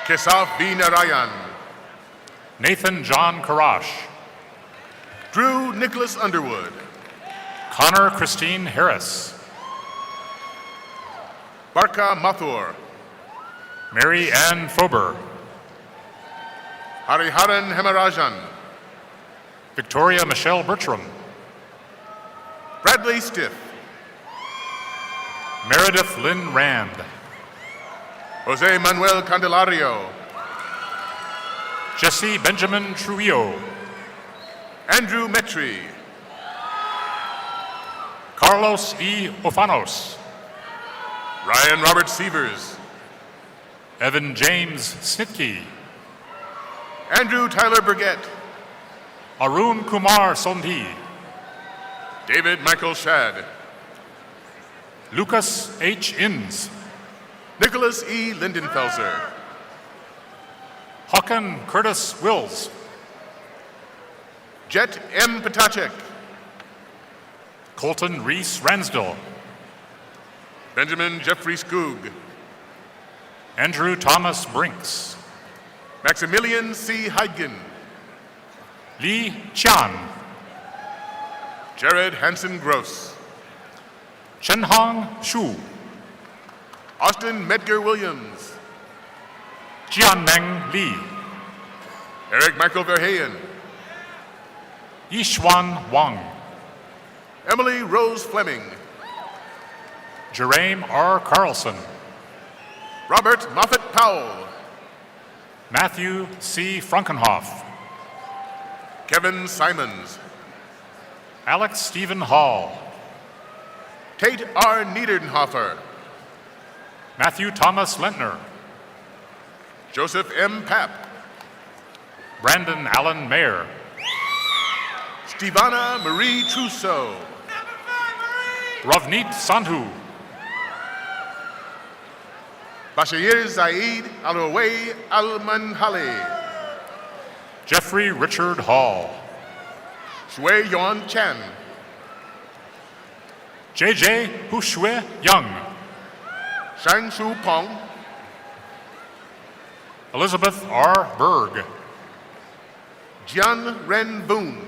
Kesaf B. Narayan. Nathan John Karash. Drew Nicholas Underwood. Connor Christine Harris. Barka Mathur. Mary Ann Fober. Hariharan Hemarajan. Victoria Michelle Bertram. Bradley Stiff. Meredith Lynn Rand. Jose Manuel Candelario. Jesse Benjamin Trujillo. Andrew Metri. Carlos E. Ofanos. Ryan Robert Sievers. Evan James Snitke. Andrew Tyler Burgett. Arun Kumar Sondhi. David Michael Shad. Lucas H. Inns. Nicholas E. Lindenfelser. Håkan Curtis Wills. Jet M. Patachek. Colton Reese Ransdell. Benjamin Jeffrey Skoog. Andrew Thomas Brinks. Maximilian C. Heidgen. Li Qian. Jared Hansen Gross. Chenhong Shu. Austin Medgar Williams. Jianmeng Li. Eric Michael Verheyen. Yishuan Wang. Emily Rose Fleming. Jerame R. Carlson. Robert Moffett Powell. Matthew C. Frankenhoff. Kevin Simons. Alex Stephen Hall. Tate R. Niederdenhofer. Matthew Thomas Lentner. Joseph M. Papp. Brandon Allen Mayer. Stevana Marie Trousseau. Ravneet Sandhu. Bashir Zaid Aloway Al-Manhali. Jeffrey Richard Hall. Shui Yuan Chen. JJ Hushue Young. Shang Shu Pong. Elizabeth R. Berg. Jian Ren Boone.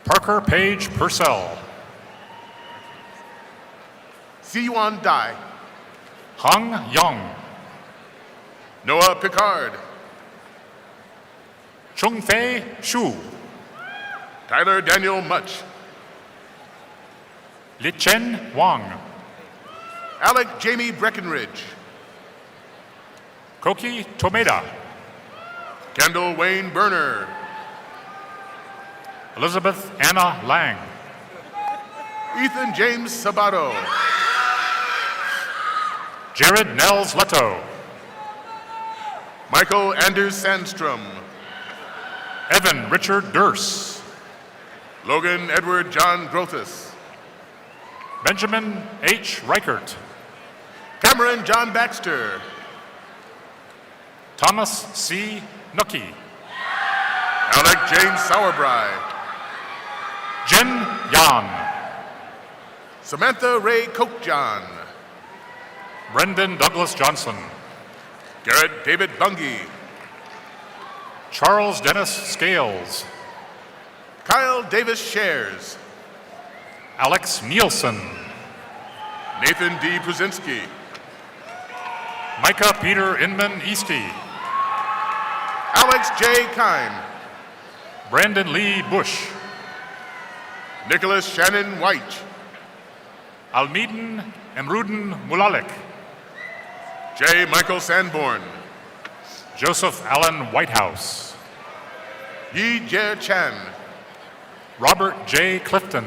Parker Page Purcell. Siyuan Dai. Hung Young. Noah Picard. Chungfei Shu. Tyler Daniel Much. Lichen Wang. Alec Jamie Breckenridge. Koki Tomeda. Kendall Wayne Berner. Elizabeth Anna Lang. Ethan James Sabato. Jared Nels Leto. Michael Anders Sandstrom. Evan Richard Durst. Logan Edward John Grothus. Benjamin H. Reichert. Cameron John Baxter. Thomas C. Nucky. Alec James Sauerbry. Jen Yan. Samantha Ray Kochjohn. Brendan Douglas Johnson. Garrett David Bungie. Charles Dennis Scales. Kyle Davis Shares. Alex Nielsen. Nathan D. Pruzinski. Micah Peter Inman Easty. Alex J. Kime. Brandon Lee Bush. Nicholas Shannon White. Almeden Emruden Mulalik. J. Michael Sanborn. Joseph Allen Whitehouse. Yi Jie Chan. Robert J. Clifton.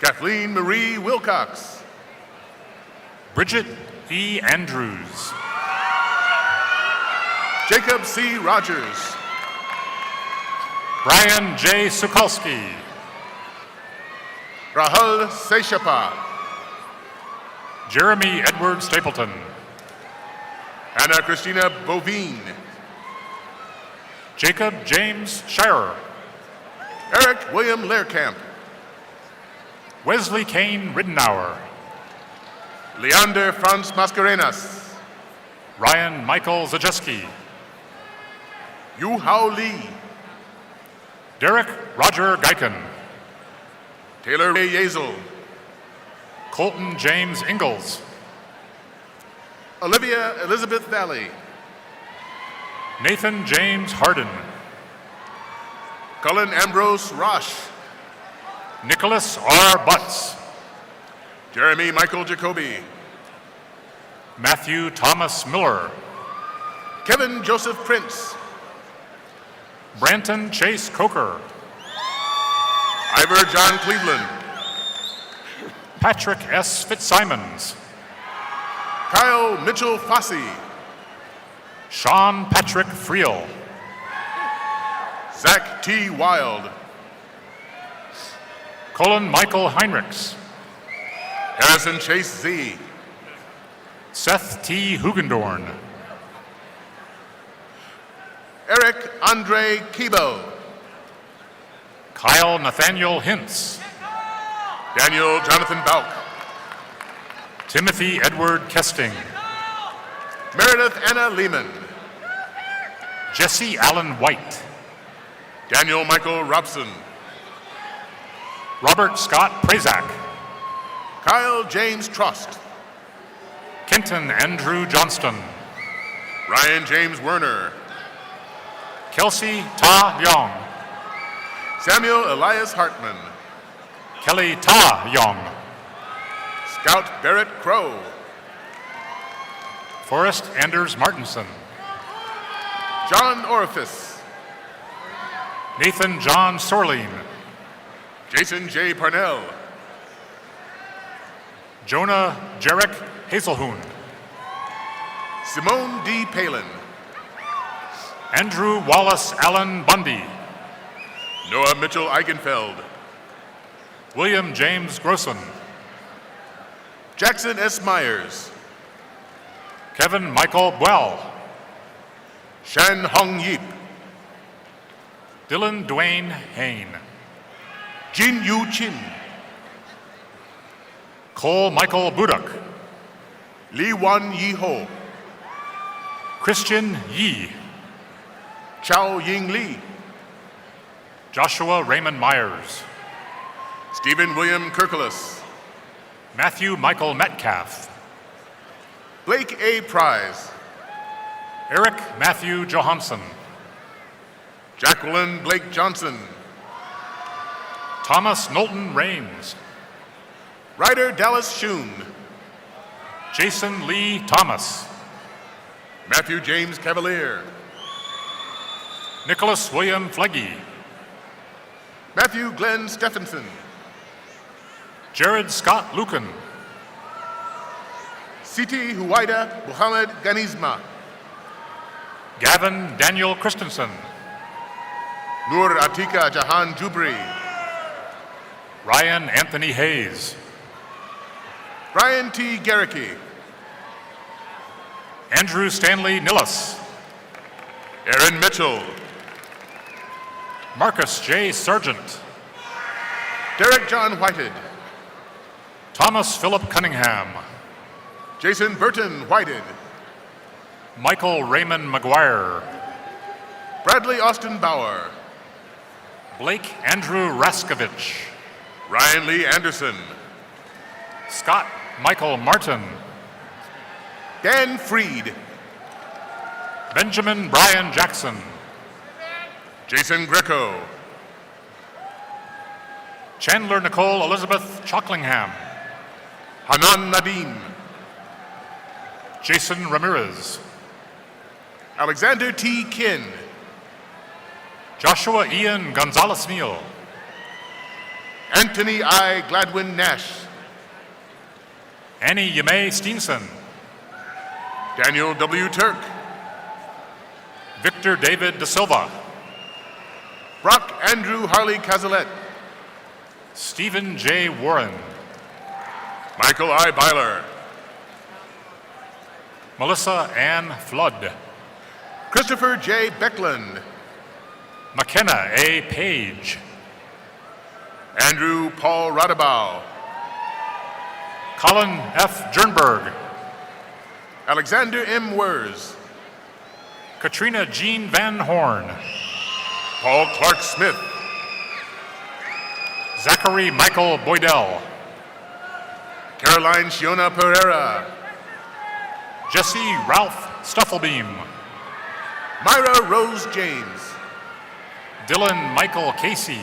Kathleen Marie Wilcox. Bridget E. Andrews. Jacob C. Rogers. Brian J. Sukalski. Rahul Seshapa. Jeremy Edward Stapleton. Anna Christina Bovine. Jacob James Shirer. Eric William Lehrkamp. Wesley Kane Riddenauer. Leander Franz Mascarenas. Ryan Michael Zajeski. Yu Hao Lee. Derek Roger Geiken. Taylor Ray Yazel. Colton James Ingalls. Olivia Elizabeth Valley. Nathan James Harden. Cullen Ambrose Rosh. Nicholas R. Butts. Jeremy Michael Jacoby. Matthew Thomas Miller. Kevin Joseph Prince. Branton Chase Coker. Ivor John Cleveland. Patrick S. Fitzsimons. Kyle Mitchell Fossey. Sean Patrick Friel. Zach T. Wild. Colin Michael Heinrichs. Harrison Chase Z. Seth T. Hugendorn. Eric Andre Kibo. Kyle Nathaniel Hintz. Daniel Jonathan Bauk. Timothy Edward Kesting. Meredith Anna Lehman. Jesse Allen White. Daniel Michael Robson. Robert Scott Prazak. Kyle James Trust. Kenton Andrew Johnston. Ryan James Werner. Kelsey Ta Young. Samuel Elias Hartman. Kelly Ta Young. Scout Barrett Crow. Forrest Anders Martinson. John Orifice. Nathan John Sorleen. Jason J. Parnell. Jonah Jarek Hazelhoon. Simone D. Palin. Andrew Wallace Allen Bundy. Noah Mitchell Eigenfeld. William James Grossen. Jackson S. Myers. Kevin Michael Buell. Shan Hong Yip. Dylan Dwayne Hain. Jin Yu Chin. Cole Michael Buduk. Li Wan Yi Ho. Christian Yi. Chao Ying Lee. Joshua Raymond Myers. Stephen William Kirkles. Matthew Michael Metcalf. Blake A. Prize. Eric Matthew Johansson. Jacqueline Blake Johnson. Thomas Knowlton Rains. Ryder Dallas Schoon. Jason Lee Thomas. Matthew James Cavalier. Nicholas William Fleggy. Matthew Glenn Stephenson. Jared Scott Lucan. Siti Huwaida Muhammad Ganizma. Gavin Daniel Christensen. Nur Atika Jahan Jubri. Ryan Anthony Hayes. Ryan T. Garricky. Andrew Stanley Nillis. Aaron Mitchell. Marcus J. Sargent. Derek John Whited. Thomas Philip Cunningham. Jason Burton Whited. Michael Raymond McGuire. Bradley Austin Bauer. Blake Andrew Raskovich. Ryan Lee Anderson. Scott Michael Martin. Dan Freed. Benjamin Brian Jackson. Jason Greco. Chandler Nicole Elizabeth Chocklingham. Hanan Nadim. Jason Ramirez. Alexander T. Kin. Joshua Ian Gonzalez Neal. Anthony I. Gladwin Nash. Annie Yamay Steenson. Daniel W. Turk. Victor David Da Silva. Brock Andrew Harley Cazalet. Stephen J. Warren. Michael I. Byler. Melissa Ann Flood. Christopher J. Beckland. McKenna A. Page. Andrew Paul Radabau. Colin F. Jernberg. Alexander M. Wers. Katrina Jean Van Horn. Paul Clark Smith. Zachary Michael Boydell. Caroline Shiona Pereira. Jesse Ralph Stufflebeam. Myra Rose James. Dylan Michael Casey.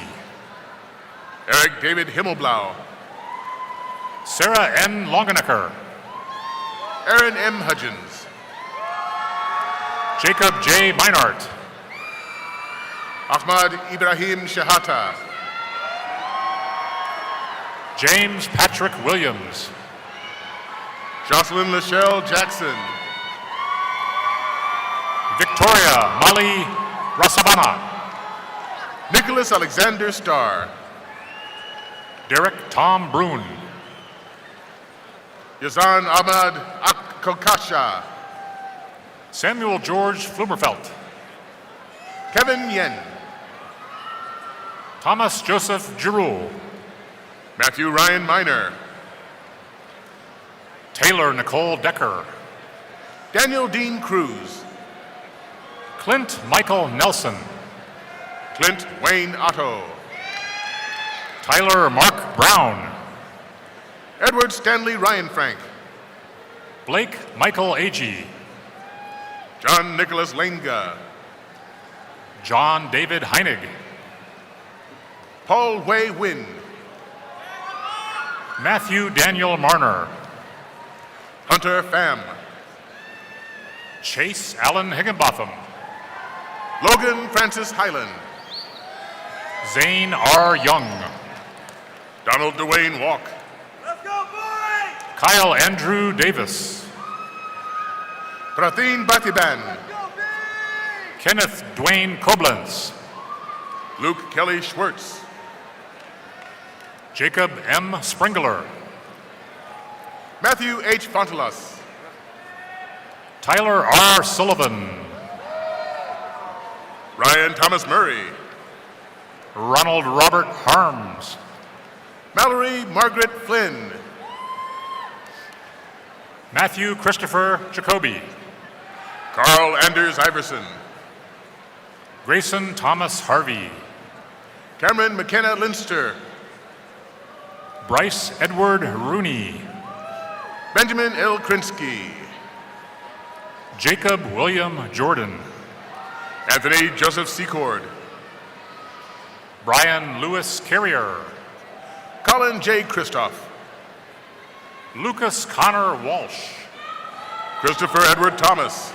Eric David Himmelblau. Sarah N. Longenecker. Aaron M. Hudgens. Jacob J. Meinart. Ahmad Ibrahim Shahata. James Patrick Williams. Jocelyn Lachelle Jackson. Victoria Mali Rasabana. Nicholas Alexander Starr. Derek Tom Brune. Yazan Ahmad Akkokasha. Samuel George Flumerfelt. Kevin Yen. Thomas Joseph Giroux. Matthew Ryan Miner. Taylor Nicole Decker. Daniel Dean Cruz. Clint Michael Nelson. Clint Wayne Otto. Tyler Mark Brown. Edward Stanley Ryan Frank. Blake Michael Agee. John Nicholas Lenga. John David Heinig. Paul Wei Win. Matthew Daniel Marner. Hunter Pham. Chase Allen Higginbotham. Logan Francis Highland. Zane R. Young. Donald Dwayne Walk. Let's go, boys! Kyle Andrew Davis. Pratheen Batiban. Kenneth Dwayne Koblenz. Luke Kelly Schwartz. Jacob M. Springler. Matthew H. Fontelas. Tyler R. Sullivan. Ryan Thomas Murray. Ronald Robert Harms. Mallory Margaret Flynn. Matthew Christopher Jacoby. Carl Anders Iverson. Grayson Thomas Harvey. Cameron McKenna Linster. Bryce Edward Rooney. Benjamin L. Krinsky. Jacob William Jordan. Anthony Joseph Secord. Brian Lewis Carrier. Colin J. Christoph. Lucas Connor Walsh. Christopher Edward Thomas.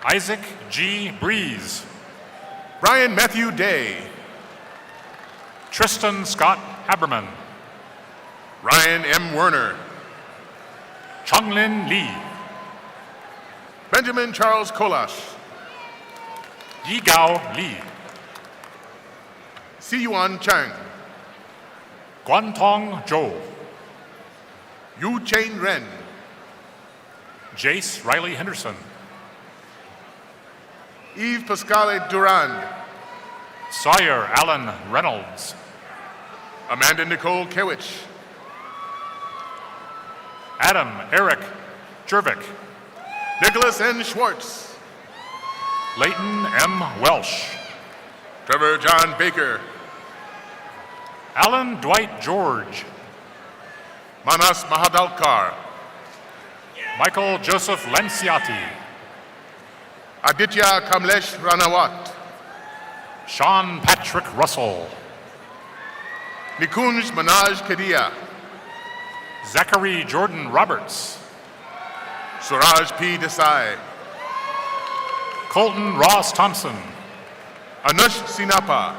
Isaac G. Breeze. Brian Matthew Day. Tristan Scott Haberman. Ryan M. Werner. Chonglin Lee. Benjamin Charles Kolash. Yigao Lee. Siyuan Chang. Guantong Zhou. Yu Chain Ren. Jace Riley Henderson. Yves Pascale Durand. Sawyer Allen Reynolds. Amanda Nicole Kewich. Adam Eric Jervik. Nicholas N. Schwartz. Leighton M. Welsh. Trevor John Baker. Alan Dwight George. Manas Mahadalkar. Michael Joseph Lanciati. Aditya Kamlesh Ranawat. Sean Patrick Russell. Nikunj Manaj Kadia. Zachary Jordan Roberts. Suraj P. Desai. Colton Ross Thompson. Anush Sinapa.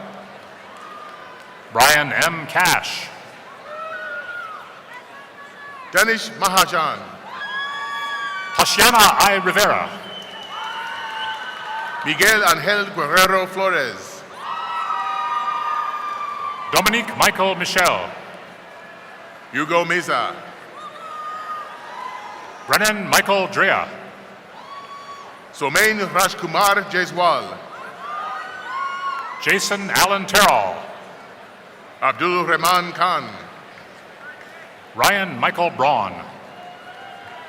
Brian M. Cash. Danish Mahajan. Tashiana I. Rivera. Miguel Angel Guerrero Flores. Dominique Michael Michel. Hugo Meza. Brennan Michael Drea. Somain Rajkumar Jaiswal. Jason Allen Terrell. Abdul Rahman Khan. Ryan Michael Braun.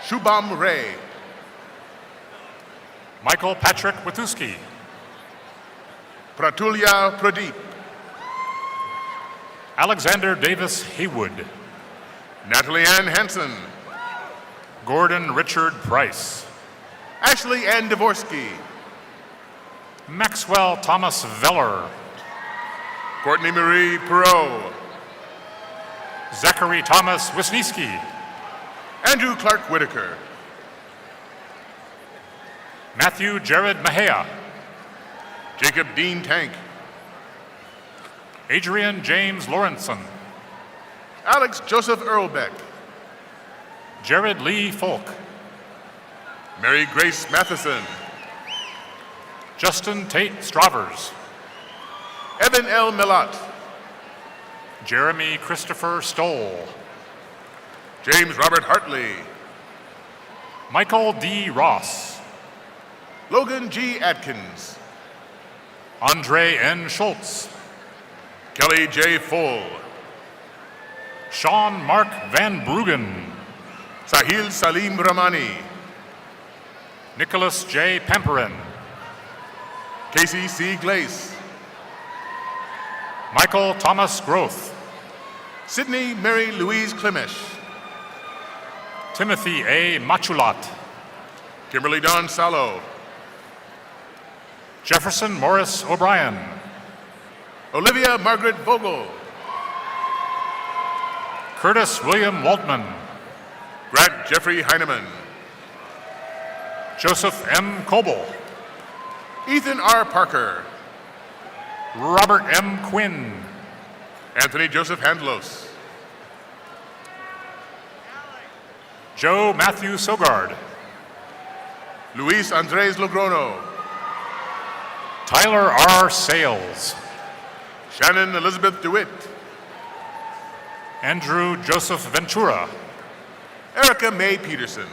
Shubham Ray. Michael Patrick Watuski. Pratulya Pradeep. Alexander Davis Haywood. Natalie Ann Hansen. Gordon Richard Price. Ashley Ann Dvorsky. Maxwell Thomas Veller. Courtney Marie Perot. Zachary Thomas Wisniewski. Andrew Clark Whitaker. Matthew Jared Mahea. Jacob Dean Tank. Adrian James Lawrenson. Alex Joseph Earlbeck. Jared Lee Folk. Mary Grace Matheson. Justin Tate Stravers. Evan L. Millat. Jeremy Christopher Stoll. James Robert Hartley. Michael D. Ross. Logan G. Atkins. Andre N. Schultz. Kelly J. Full. Sean Mark Van Bruggen. Sahil Salim Ramani. Nicholas J. Pamperin. Casey C. Glace. Michael Thomas Groth. Sydney Mary Louise Klimish. Timothy A. Machulat. Kimberly Dawn Salo. Jefferson Morris O'Brien. Olivia Margaret Vogel. Curtis William Waltman. Grant Jeffrey Heineman. Joseph M. Coble. Ethan R. Parker. Robert M. Quinn. Anthony Joseph Handlos. Joe Matthew Sogard. Luis Andres Logrono. Tyler R. Sales. Shannon Elizabeth DeWitt. Andrew Joseph Ventura. Erica Mae Peterson.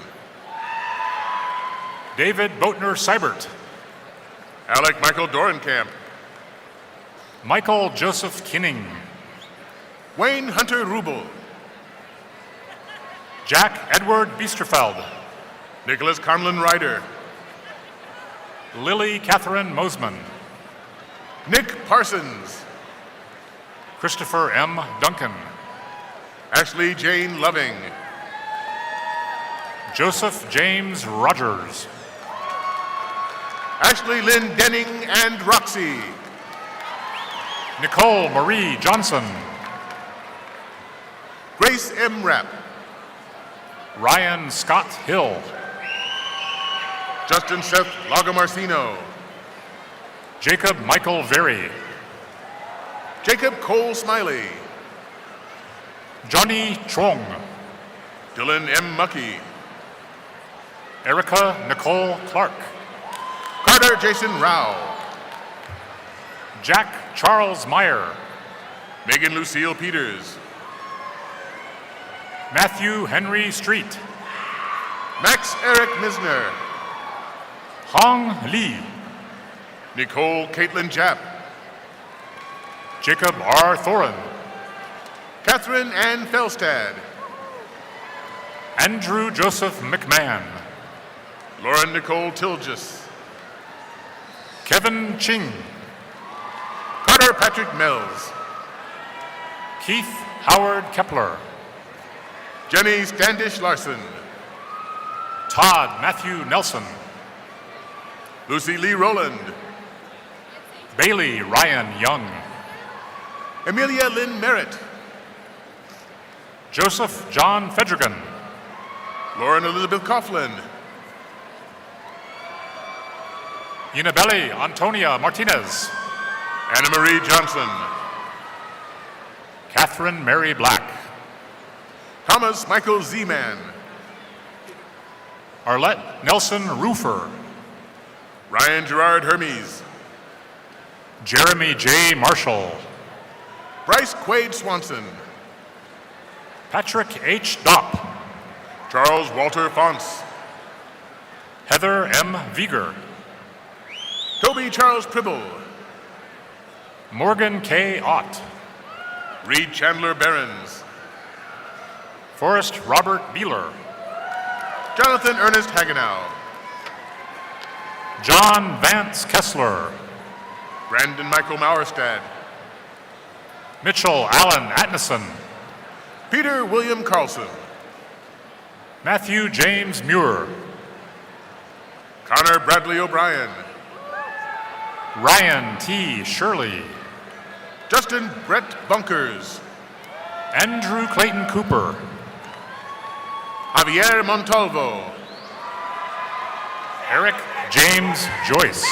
David Boatner Seibert. Alec Michael Dorenkamp. Michael Joseph Kinning. Wayne Hunter Rubel. Jack Edward Biesterfeld. Nicholas Carmlin Ryder. Lily Catherine Mosman. Nick Parsons. Christopher M. Duncan. Ashley Jane Loving. Joseph James Rogers. Ashley Lynn Denning and Roxy. Nicole Marie Johnson. Grace M. Rapp. Ryan Scott Hill. Justin Seth Lagomarcino. Jacob Michael Very. Jacob Cole Smiley. Johnny Trong. Dylan M. Muckey. Erica Nicole Clark. Carter Jason Rao. Jack Charles Meyer. Megan Lucille Peters. Matthew Henry Street. Max Eric Misner. Hong Lee. Nicole Caitlin Japp. Jacob R. Thorin. Catherine Ann Felstad. Andrew Joseph McMahon. Lauren Nicole Tilgis. Kevin Ching. Carter Patrick Mills. Keith Howard Kepler. Jenny Standish Larson. Todd Matthew Nelson. Lucy Lee Rowland. Bailey Ryan Young. Amelia Lynn Merritt. Joseph John Fedrigan. Lauren Elizabeth Coughlin. Unibelli Antonia Martinez. Anna Marie Johnson. Catherine Mary Black. Thomas Michael Zeman. Arlette Nelson Roofer. Ryan Gerard Hermes. Jeremy J. Marshall. Bryce Quaid Swanson. Patrick H. Dopp. Charles Walter Fonce. Heather M. Vieger. Toby Charles Pribble. Morgan K. Ott. Reed Chandler Behrens. Forrest Robert Beeler. Jonathan Ernest Hagenow. John Vance Kessler. Brandon Michael Mauerstad. Mitchell Allen Atneson. Peter William Carlson. Matthew James Muir. Connor Bradley O'Brien. Ryan T. Shirley. Justin Brett Bunkers. Andrew Clayton Cooper. Javier Montalvo. Eric James Joyce.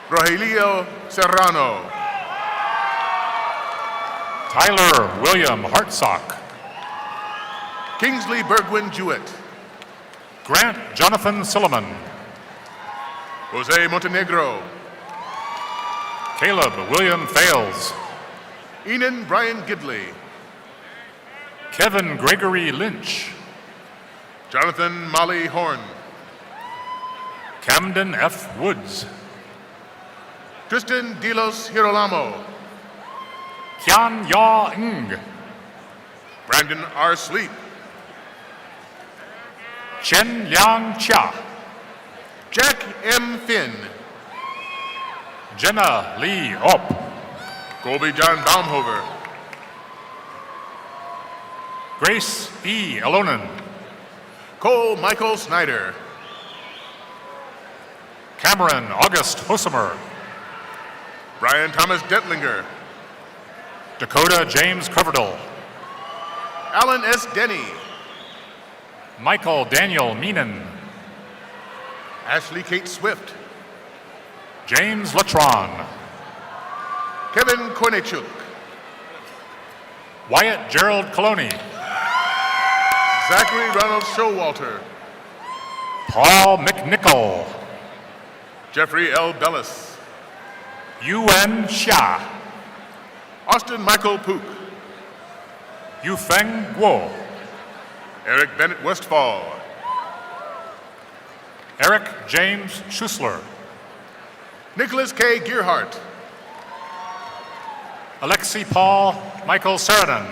Rogelio Serrano. Tyler William Hartsock. Kingsley Bergwin Jewett. Grant Jonathan Silliman. Jose Montenegro. Caleb William Fales. Enan Brian Gidley. Kevin Gregory Lynch. Jonathan Molly Horn. Camden F. Woods. Tristan Delos Hirolamo. Kian Ya Ng. Brandon R. Sleep. Chen Liang Chia. Jack M. Finn. Jenna Lee Opp. Colby John Baumhover. Grace E. Elonen. Cole Michael Snyder. Cameron August Hosemer. Brian Thomas Dentlinger. Dakota James Coverdell. Alan S. Denny. Michael Daniel Meenan. Ashley Kate Swift. James Latron. Kevin Kornechuk. Wyatt Gerald Coloni. Zachary Ronald Showalter. Paul McNichol. Jeffrey L. Bellis. Yuan Xia. Austin Michael Pook. Yufeng Guo. Eric Bennett Westfall. Eric James Schussler. Nicholas K. Gearhart. Alexi Paul Michael Sheridan.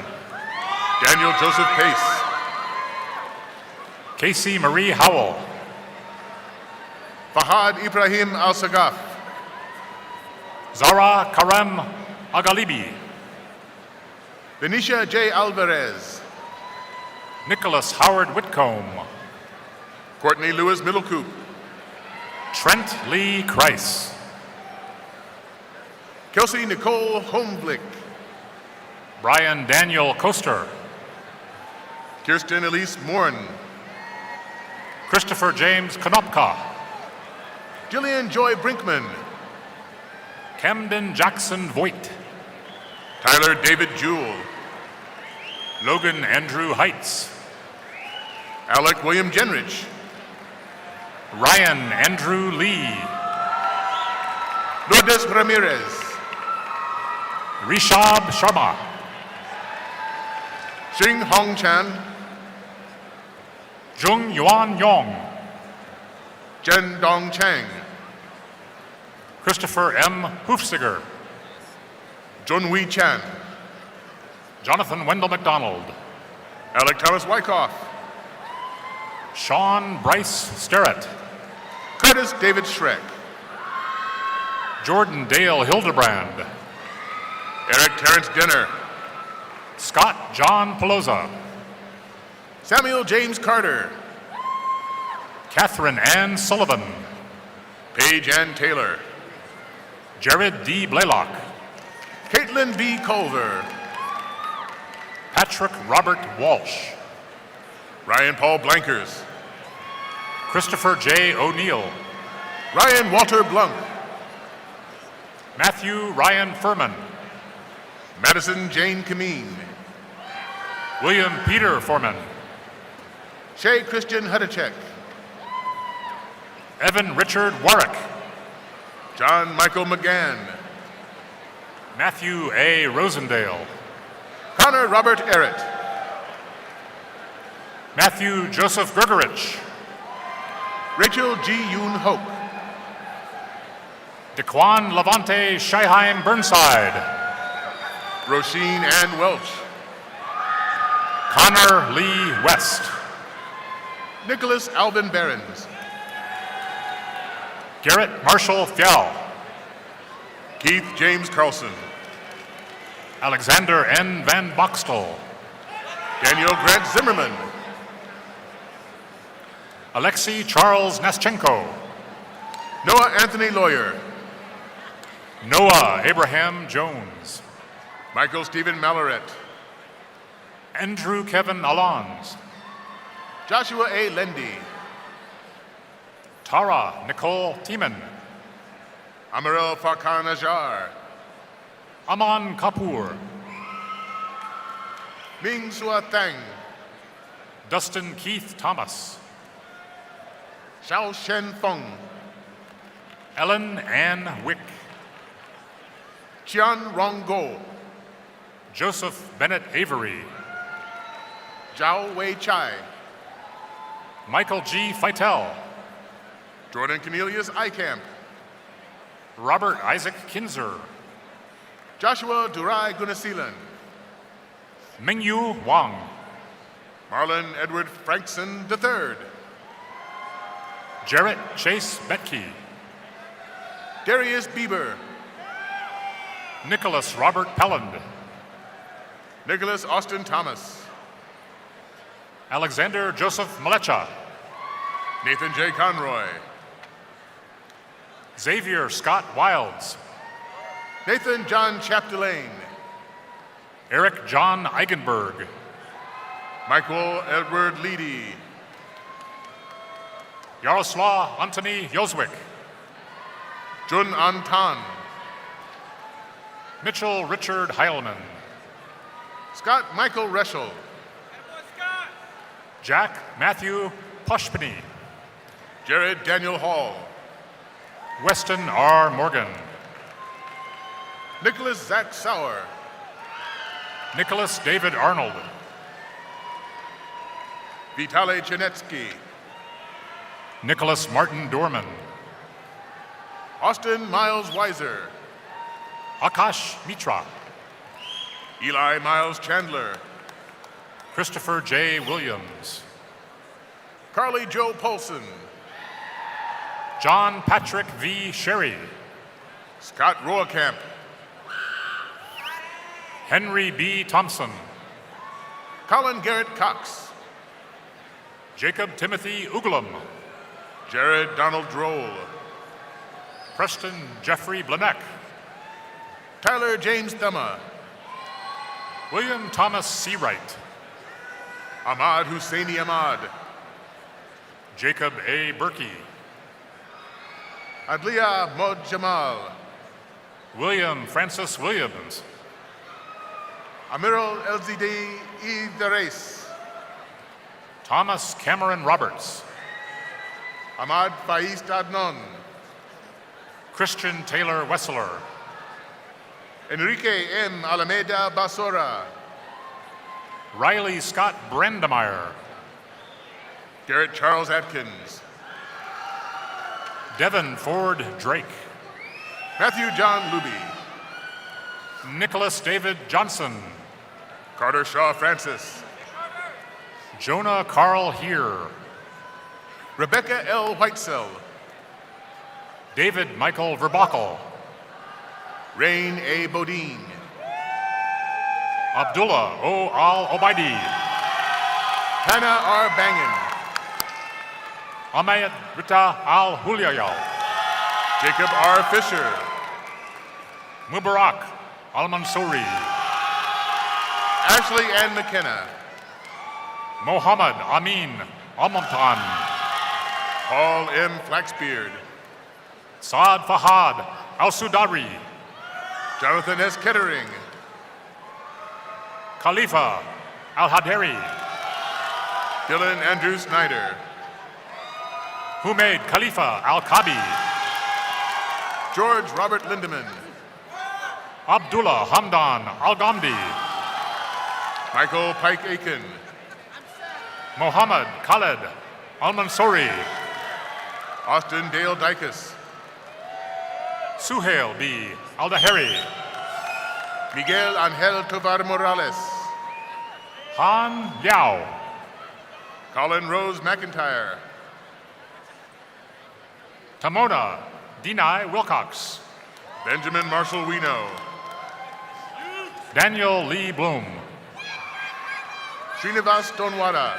Daniel Joseph Pace. Casey Marie Howell. Fahad Ibrahim Al-Sagaf. Zara Karem Agalibi. Benicia J. Alvarez. Nicholas Howard Whitcomb. Courtney Lewis Middlecoop. Trent Lee Kreis. Kelsey Nicole Holmblick. Brian Daniel Koster. Kirsten Elise Morn. Christopher James Konopka. Jillian Joy Brinkman. Camden Jackson Voigt. Tyler David Jewell. Logan Andrew Heitz. Alec William Genrich. Ryan Andrew Lee. Lourdes Ramirez. Rishab Sharma. Xing Hong Chan. Jung Yuan Yong. Jen Dong Chang. Christopher M. Hoofsiger. Jun Wee Chan. Jonathan Wendell McDonald. Alec Thomas Wyckoff. Sean Bryce Sterrett. Curtis David Schreck. Jordan Dale Hildebrand. Eric Terrence Denner. Scott John Pelosa. Samuel James Carter. Catherine Ann Sullivan. Paige Ann Taylor. Jared D. Blaylock. Caitlin B. Culver. Patrick Robert Walsh. Ryan Paul Blankers. Christopher J. O'Neill. Ryan Walter Blunk. Matthew Ryan Furman. Madison Jane Kameen. William Peter Foreman. Shay Christian Hudacek. Evan Richard Warwick. John Michael McGann. Matthew A. Rosendale. Connor Robert Errett. Matthew Joseph Gregorich. Rachel G. Yoon Hoke. Dequan Levante Scheheim Burnside. Roisin Ann Welch. Connor Lee West. Nicholas Alvin Behrens. Garrett Marshall Fjell. Keith James Carlson. Alexander N. Van Boxtel. Daniel Grant Zimmerman. Alexei Charles Naschenko. Noah Anthony Lawyer. Noah Abraham Jones. Michael Stephen Mallaret. Andrew Kevin Alons. Joshua A. Lendy. Tara Nicole Tiemann. Amarel Farkan Ajar. Aman Kapoor. Ming Sua Thang. Dustin Keith Thomas. Xiao Shen Feng. Ellen Ann Wick. Qian Ronggo. Joseph Bennett Avery. Zhao Wei Chai. Michael G. Feitel. Jordan Cornelius Eikamp. Robert Isaac Kinzer. Joshua Durai Gunasilan. Mingyu Wang. Marlon Edward Frankson III. Jarrett Chase Betke. Darius Bieber. Nicholas Robert Pelland. Nicholas Austin Thomas. Alexander Joseph Malecha. Nathan J. Conroy. Xavier Scott Wilds. Nathan John Chapdelaine. Eric John Eigenberg. Michael Edward Leedy. Yaroslav Antony Yozwick. Jun Antan. Mitchell Richard Heilman. Scott Michael Reschel. Jack Matthew Poshpany. Jared Daniel Hall. Weston R. Morgan. Nicholas Zach Sauer. Nicholas David Arnold. Vitaly Chenetsky. Nicholas Martin Dorman. Austin Miles Weiser. Akash Mitra. Eli Miles Chandler. Christopher J. Williams. Carly Joe Polson. John Patrick V. Sherry. Scott Roakamp. Henry B. Thompson. Colin Garrett Cox. Jacob Timothy Uglum. Jared Donald Droll. Preston Jeffrey Blanek. Tyler James Thumma. William Thomas Seawright. Ahmad Husseini Ahmad. Jacob A. Berkey. Adlia Mod Jamal. William Francis Williams. Amiral Elzidi Idris. Thomas Cameron Roberts. Ahmad Faiz Adnan. Christian Taylor Wessler. Enrique M. Alameda Basora. Riley Scott Brandemeyer. Garrett Charles Atkins. Devin Ford Drake. Matthew John Luby. Nicholas David Johnson. Carter Shaw Francis. Jonah Carl Heer. Rebecca L. Whitesell. David Michael Verbakel. Rain A. Bodine. Abdullah O. Al-Obaidi. Hannah R. Bangan. Amayat Rita Al-Hulyayal. Jacob R. Fisher. Mubarak Al-Mansouri. Ashley Ann McKenna. Mohammed Amin Almontan. Paul M. Flaxbeard. Saad Fahad Al-Sudari. Jonathan S. Kettering. Khalifa Al-Haderi. Dylan Andrew Snyder. Humaid Khalifa Al-Kabi. George Robert Lindeman. Abdullah Hamdan Al-Ghamdi. Michael Pike Aiken. Mohammed Khaled Al-Mansouri. Austin Dale Dykus. Suhail B. Al-Daheri. Miguel Angel Tovar Morales. Han Liao. Colin Rose McIntyre. Tamona Denai Wilcox. Benjamin Marshall Wino. Daniel Lee Bloom. Srinivas Donwada.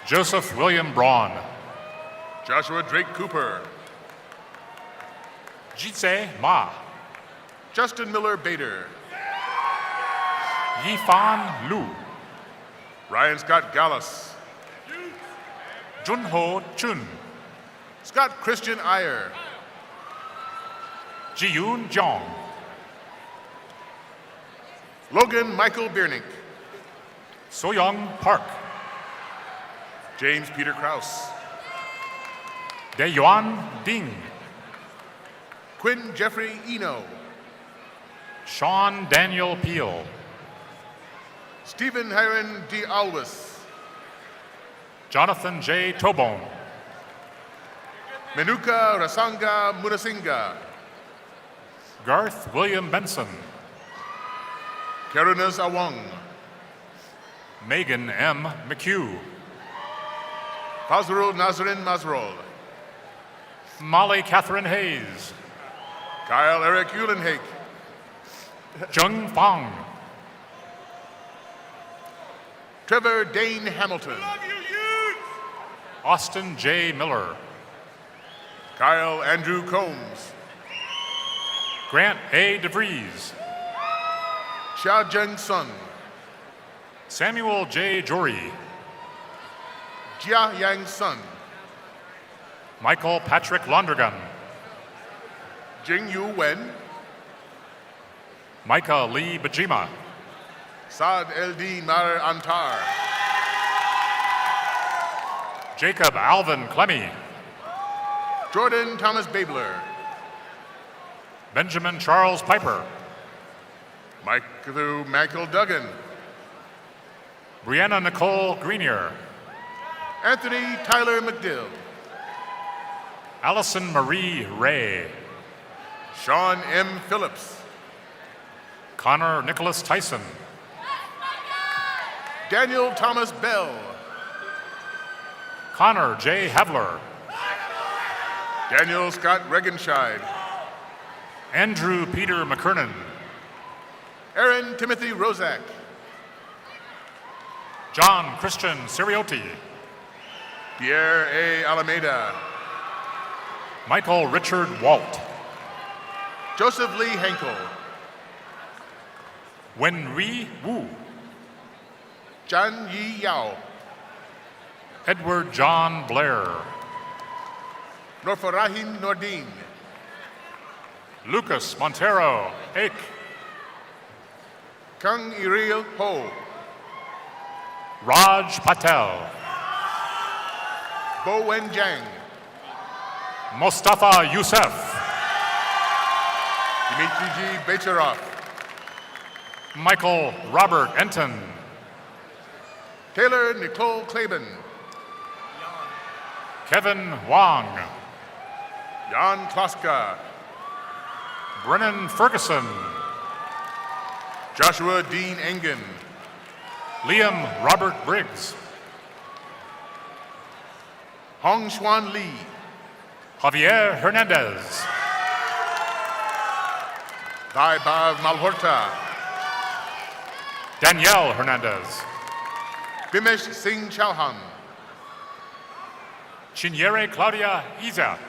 Joseph William Braun. Joshua Drake Cooper. Jitse Ma. Justin Miller Bader. Yifan Lu. Ryan Scott Gallus. Junho Chun. Scott Christian Iyer. Jiyun Jong. Logan Michael Biernick. Soyoung Park. James Peter Kraus. Deyuan Ding. Quinn Jeffrey Eno. Sean Daniel Peel. Stephen Hiron D. Alwis. Jonathan J. Tobone. Menuka Rasanga Munasinga. Garth William Benson. Karunas Awang. Megan M. McHugh. Fazrul Nazrin Mazrol. Molly Catherine Hayes. Kyle Eric Eulenhake. Jung Fang. Trevor Dane Hamilton. Austin J. Miller. Kyle Andrew Combs. Grant A. DeVries. Xia Zheng Sun. Samuel J. Jory. Jia Yang Sun. Michael Patrick Londergan. Jing Yu Wen. Micah Lee Bajima. Saad Eldin Mar Antar. Jacob Alvin Clemmy. Jordan Thomas Babler. Benjamin Charles Piper. Michael Duggan. Brianna Nicole Greenier. Anthony Tyler McDill. Allison Marie Ray. Sean M. Phillips. Connor Nicholas Tyson. Daniel Thomas Bell. Connor J. Havler. Daniel Scott Regenscheid. Andrew Peter McKernan. Aaron Timothy Rozak. John Christian Siriotti. Pierre A. Alameda. Michael Richard Walt. Joseph Lee Henkel. Wenhui Wu. Zhan Yi Yao. Edward John Blair. Norfarahim Nordin. Lucas Montero Ake. Kung Iril Ho. Raj Patel. Bo Wen Jang. Mustafa Youssef. Dmitry G. Becharov. Michael Robert Enton. Taylor Nicole Claben. Kevin Wong. Jan Kloska. Brennan Ferguson. Joshua Dean Engen. Liam Robert Briggs. Hong Xuan Lee. Javier Hernandez. Vaibhav Malhotra. Danielle Hernandez. Bimesh Singh Chauhan. Chinyere Claudia Iza.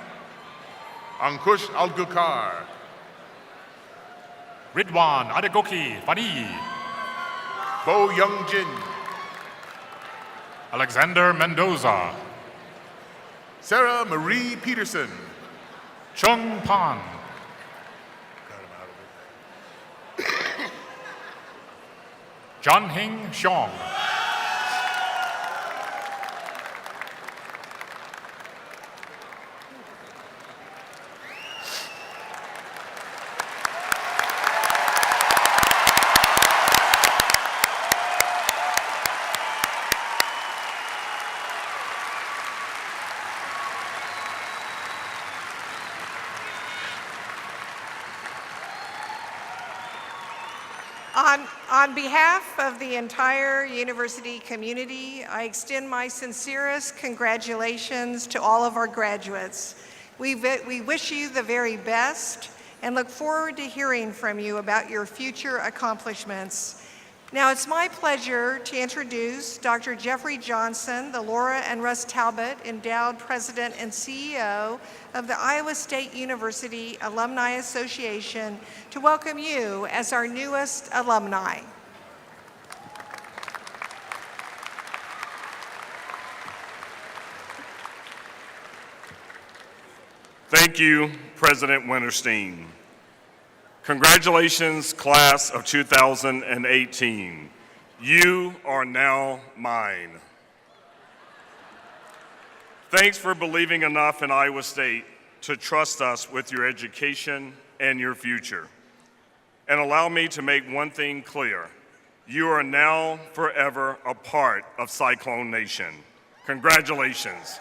Ankush Algukar. Ridwan Adegoki Fani. Bo Young Jin. Alexander Mendoza. Sarah Marie Peterson. Chung Pan. John Hing Xiong. On behalf of the entire university community, I extend my sincerest congratulations to all of our graduates. We wish you the very best and look forward to hearing from you about your future accomplishments. Now it's my pleasure to introduce Dr. Jeffrey Johnson, the Laura and Russ Talbot Endowed President and CEO of the Iowa State University Alumni Association, to welcome you as our newest alumni. Thank you, President Winterstein. Congratulations, class of 2018. You are now mine. Thanks for believing enough in Iowa State to trust us with your education and your future. And allow me to make one thing clear. You are now forever a part of Cyclone Nation. Congratulations.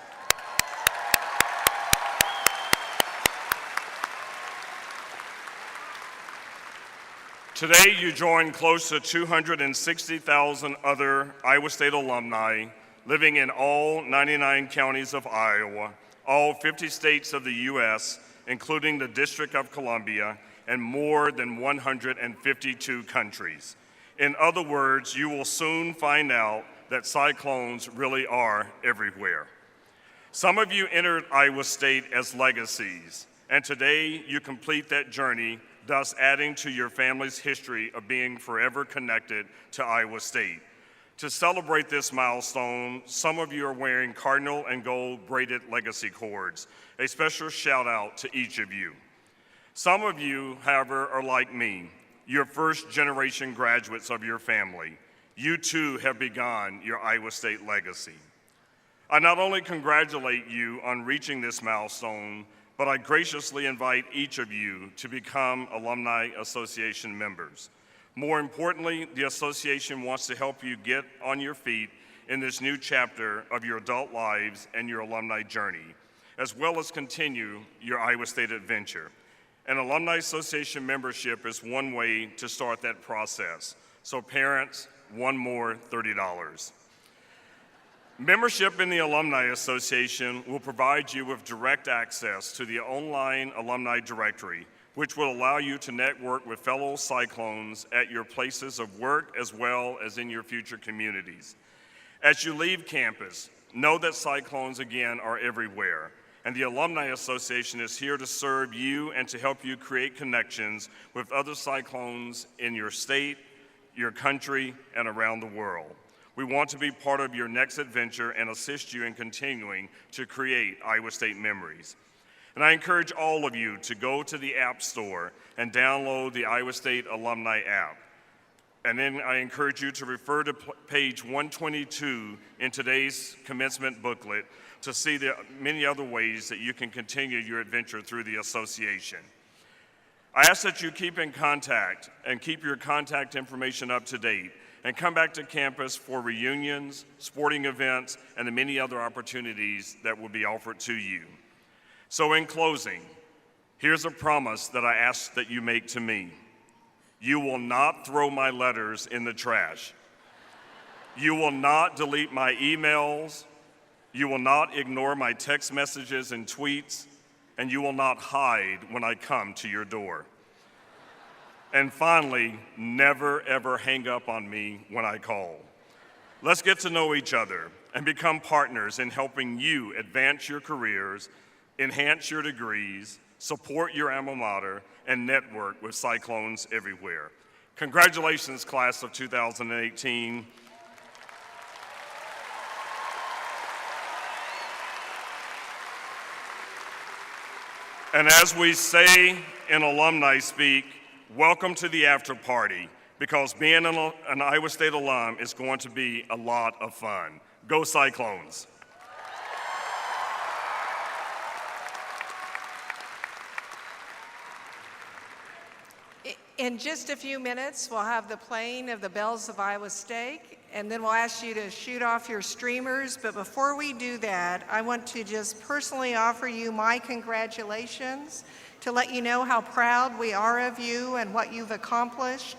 Today, you join close to 260,000 other Iowa State alumni living in all 99 counties of Iowa, all 50 states of the U.S., including the District of Columbia, and more than 152 countries. In other words, you will soon find out that cyclones really are everywhere. Some of you entered Iowa State as legacies, and today you complete that journey, thus adding to your family's history of being forever connected to Iowa State. To celebrate this milestone, some of you are wearing cardinal and gold braided legacy cords. A special shout out to each of you. Some of you, however, are like me. You're first generation graduates of your family. You too have begun your Iowa State legacy. I not only congratulate you on reaching this milestone, but I graciously invite each of you to become Alumni Association members. More importantly, the association wants to help you get on your feet in this new chapter of your adult lives and your alumni journey, as well as continue your Iowa State adventure. An Alumni Association membership is one way to start that process. So parents, one more $30. Membership in the Alumni Association will provide you with direct access to the online alumni directory, which will allow you to network with fellow Cyclones at your places of work as well as in your future communities. As you leave campus, know that Cyclones again are everywhere, and the Alumni Association is here to serve you and to help you create connections with other Cyclones in your state, your country, and around the world. We want to be part of your next adventure and assist you in continuing to create Iowa State memories. And I encourage all of you to go to the App Store and download the Iowa State Alumni app. And then I encourage you to refer to page 122 in today's commencement booklet to see the many other ways that you can continue your adventure through the association. I ask that you keep in contact and keep your contact information up to date and come back to campus for reunions, sporting events, and the many other opportunities that will be offered to you. So in closing, here's a promise that I ask that you make to me. You will not throw my letters in the trash. You will not delete my emails. You will not ignore my text messages and tweets, and you will not hide when I come to your door. And finally, never ever hang up on me when I call. Let's get to know each other and become partners in helping you advance your careers, enhance your degrees, support your alma mater, and network with Cyclones everywhere. Congratulations, class of 2018. And as we say in alumni speak, welcome to the after party, because being an Iowa State alum is going to be a lot of fun. Go Cyclones. In just a few minutes, we'll have the playing of the Bells of Iowa State, and then we'll ask you to shoot off your streamers. But before we do that, I want to just personally offer you my congratulations to let you know how proud we are of you and what you've accomplished,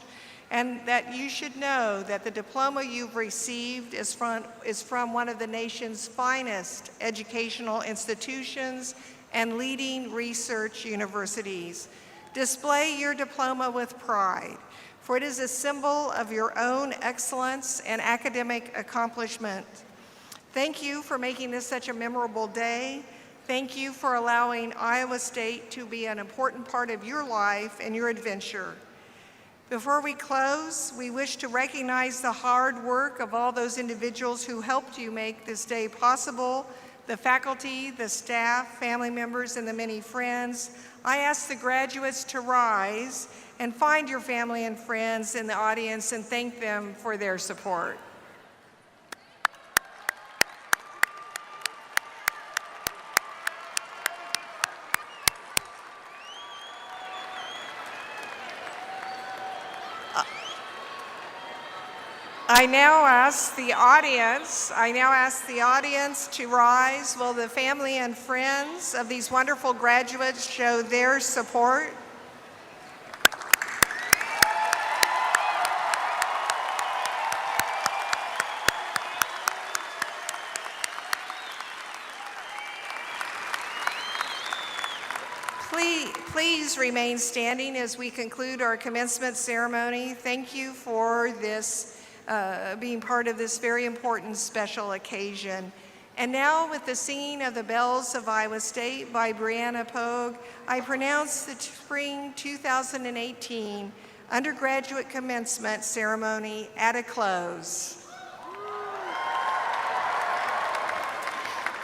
and that you should know that the diploma you've received is from one of the nation's finest educational institutions and leading research universities. Display your diploma with pride, for it is a symbol of your own excellence and academic accomplishment. Thank you for making this such a memorable day. Thank you for allowing Iowa State to be an important part of your life and your adventure. Before we close, we wish to recognize the hard work of all those individuals who helped you make this day possible, the faculty, the staff, family members, and the many friends. I ask the graduates to rise and find your family and friends in the audience and thank them for their support. I now ask the audience to rise. Will the family and friends of these wonderful graduates show their support? Please remain standing as we conclude our commencement ceremony. Thank you for this being part of this very important special occasion. And now, with the singing of the Bells of Iowa State by Brianna Pogue, I pronounce the Spring 2018 Undergraduate Commencement Ceremony at a close.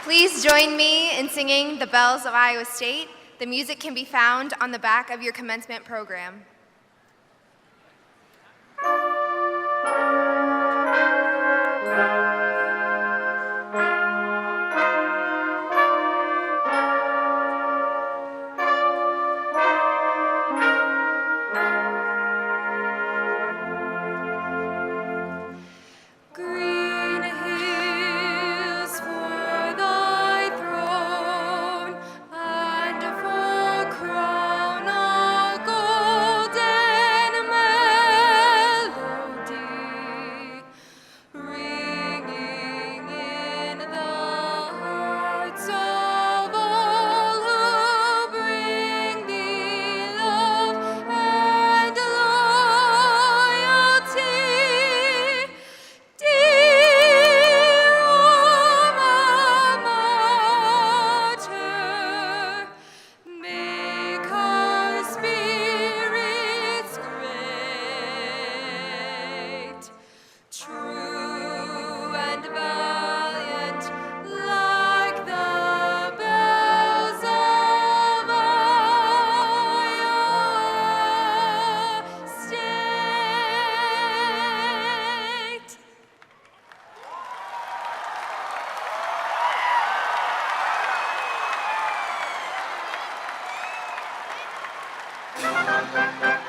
Please join me in singing the Bells of Iowa State. The music can be found on the back of your commencement program. Gold Thank you.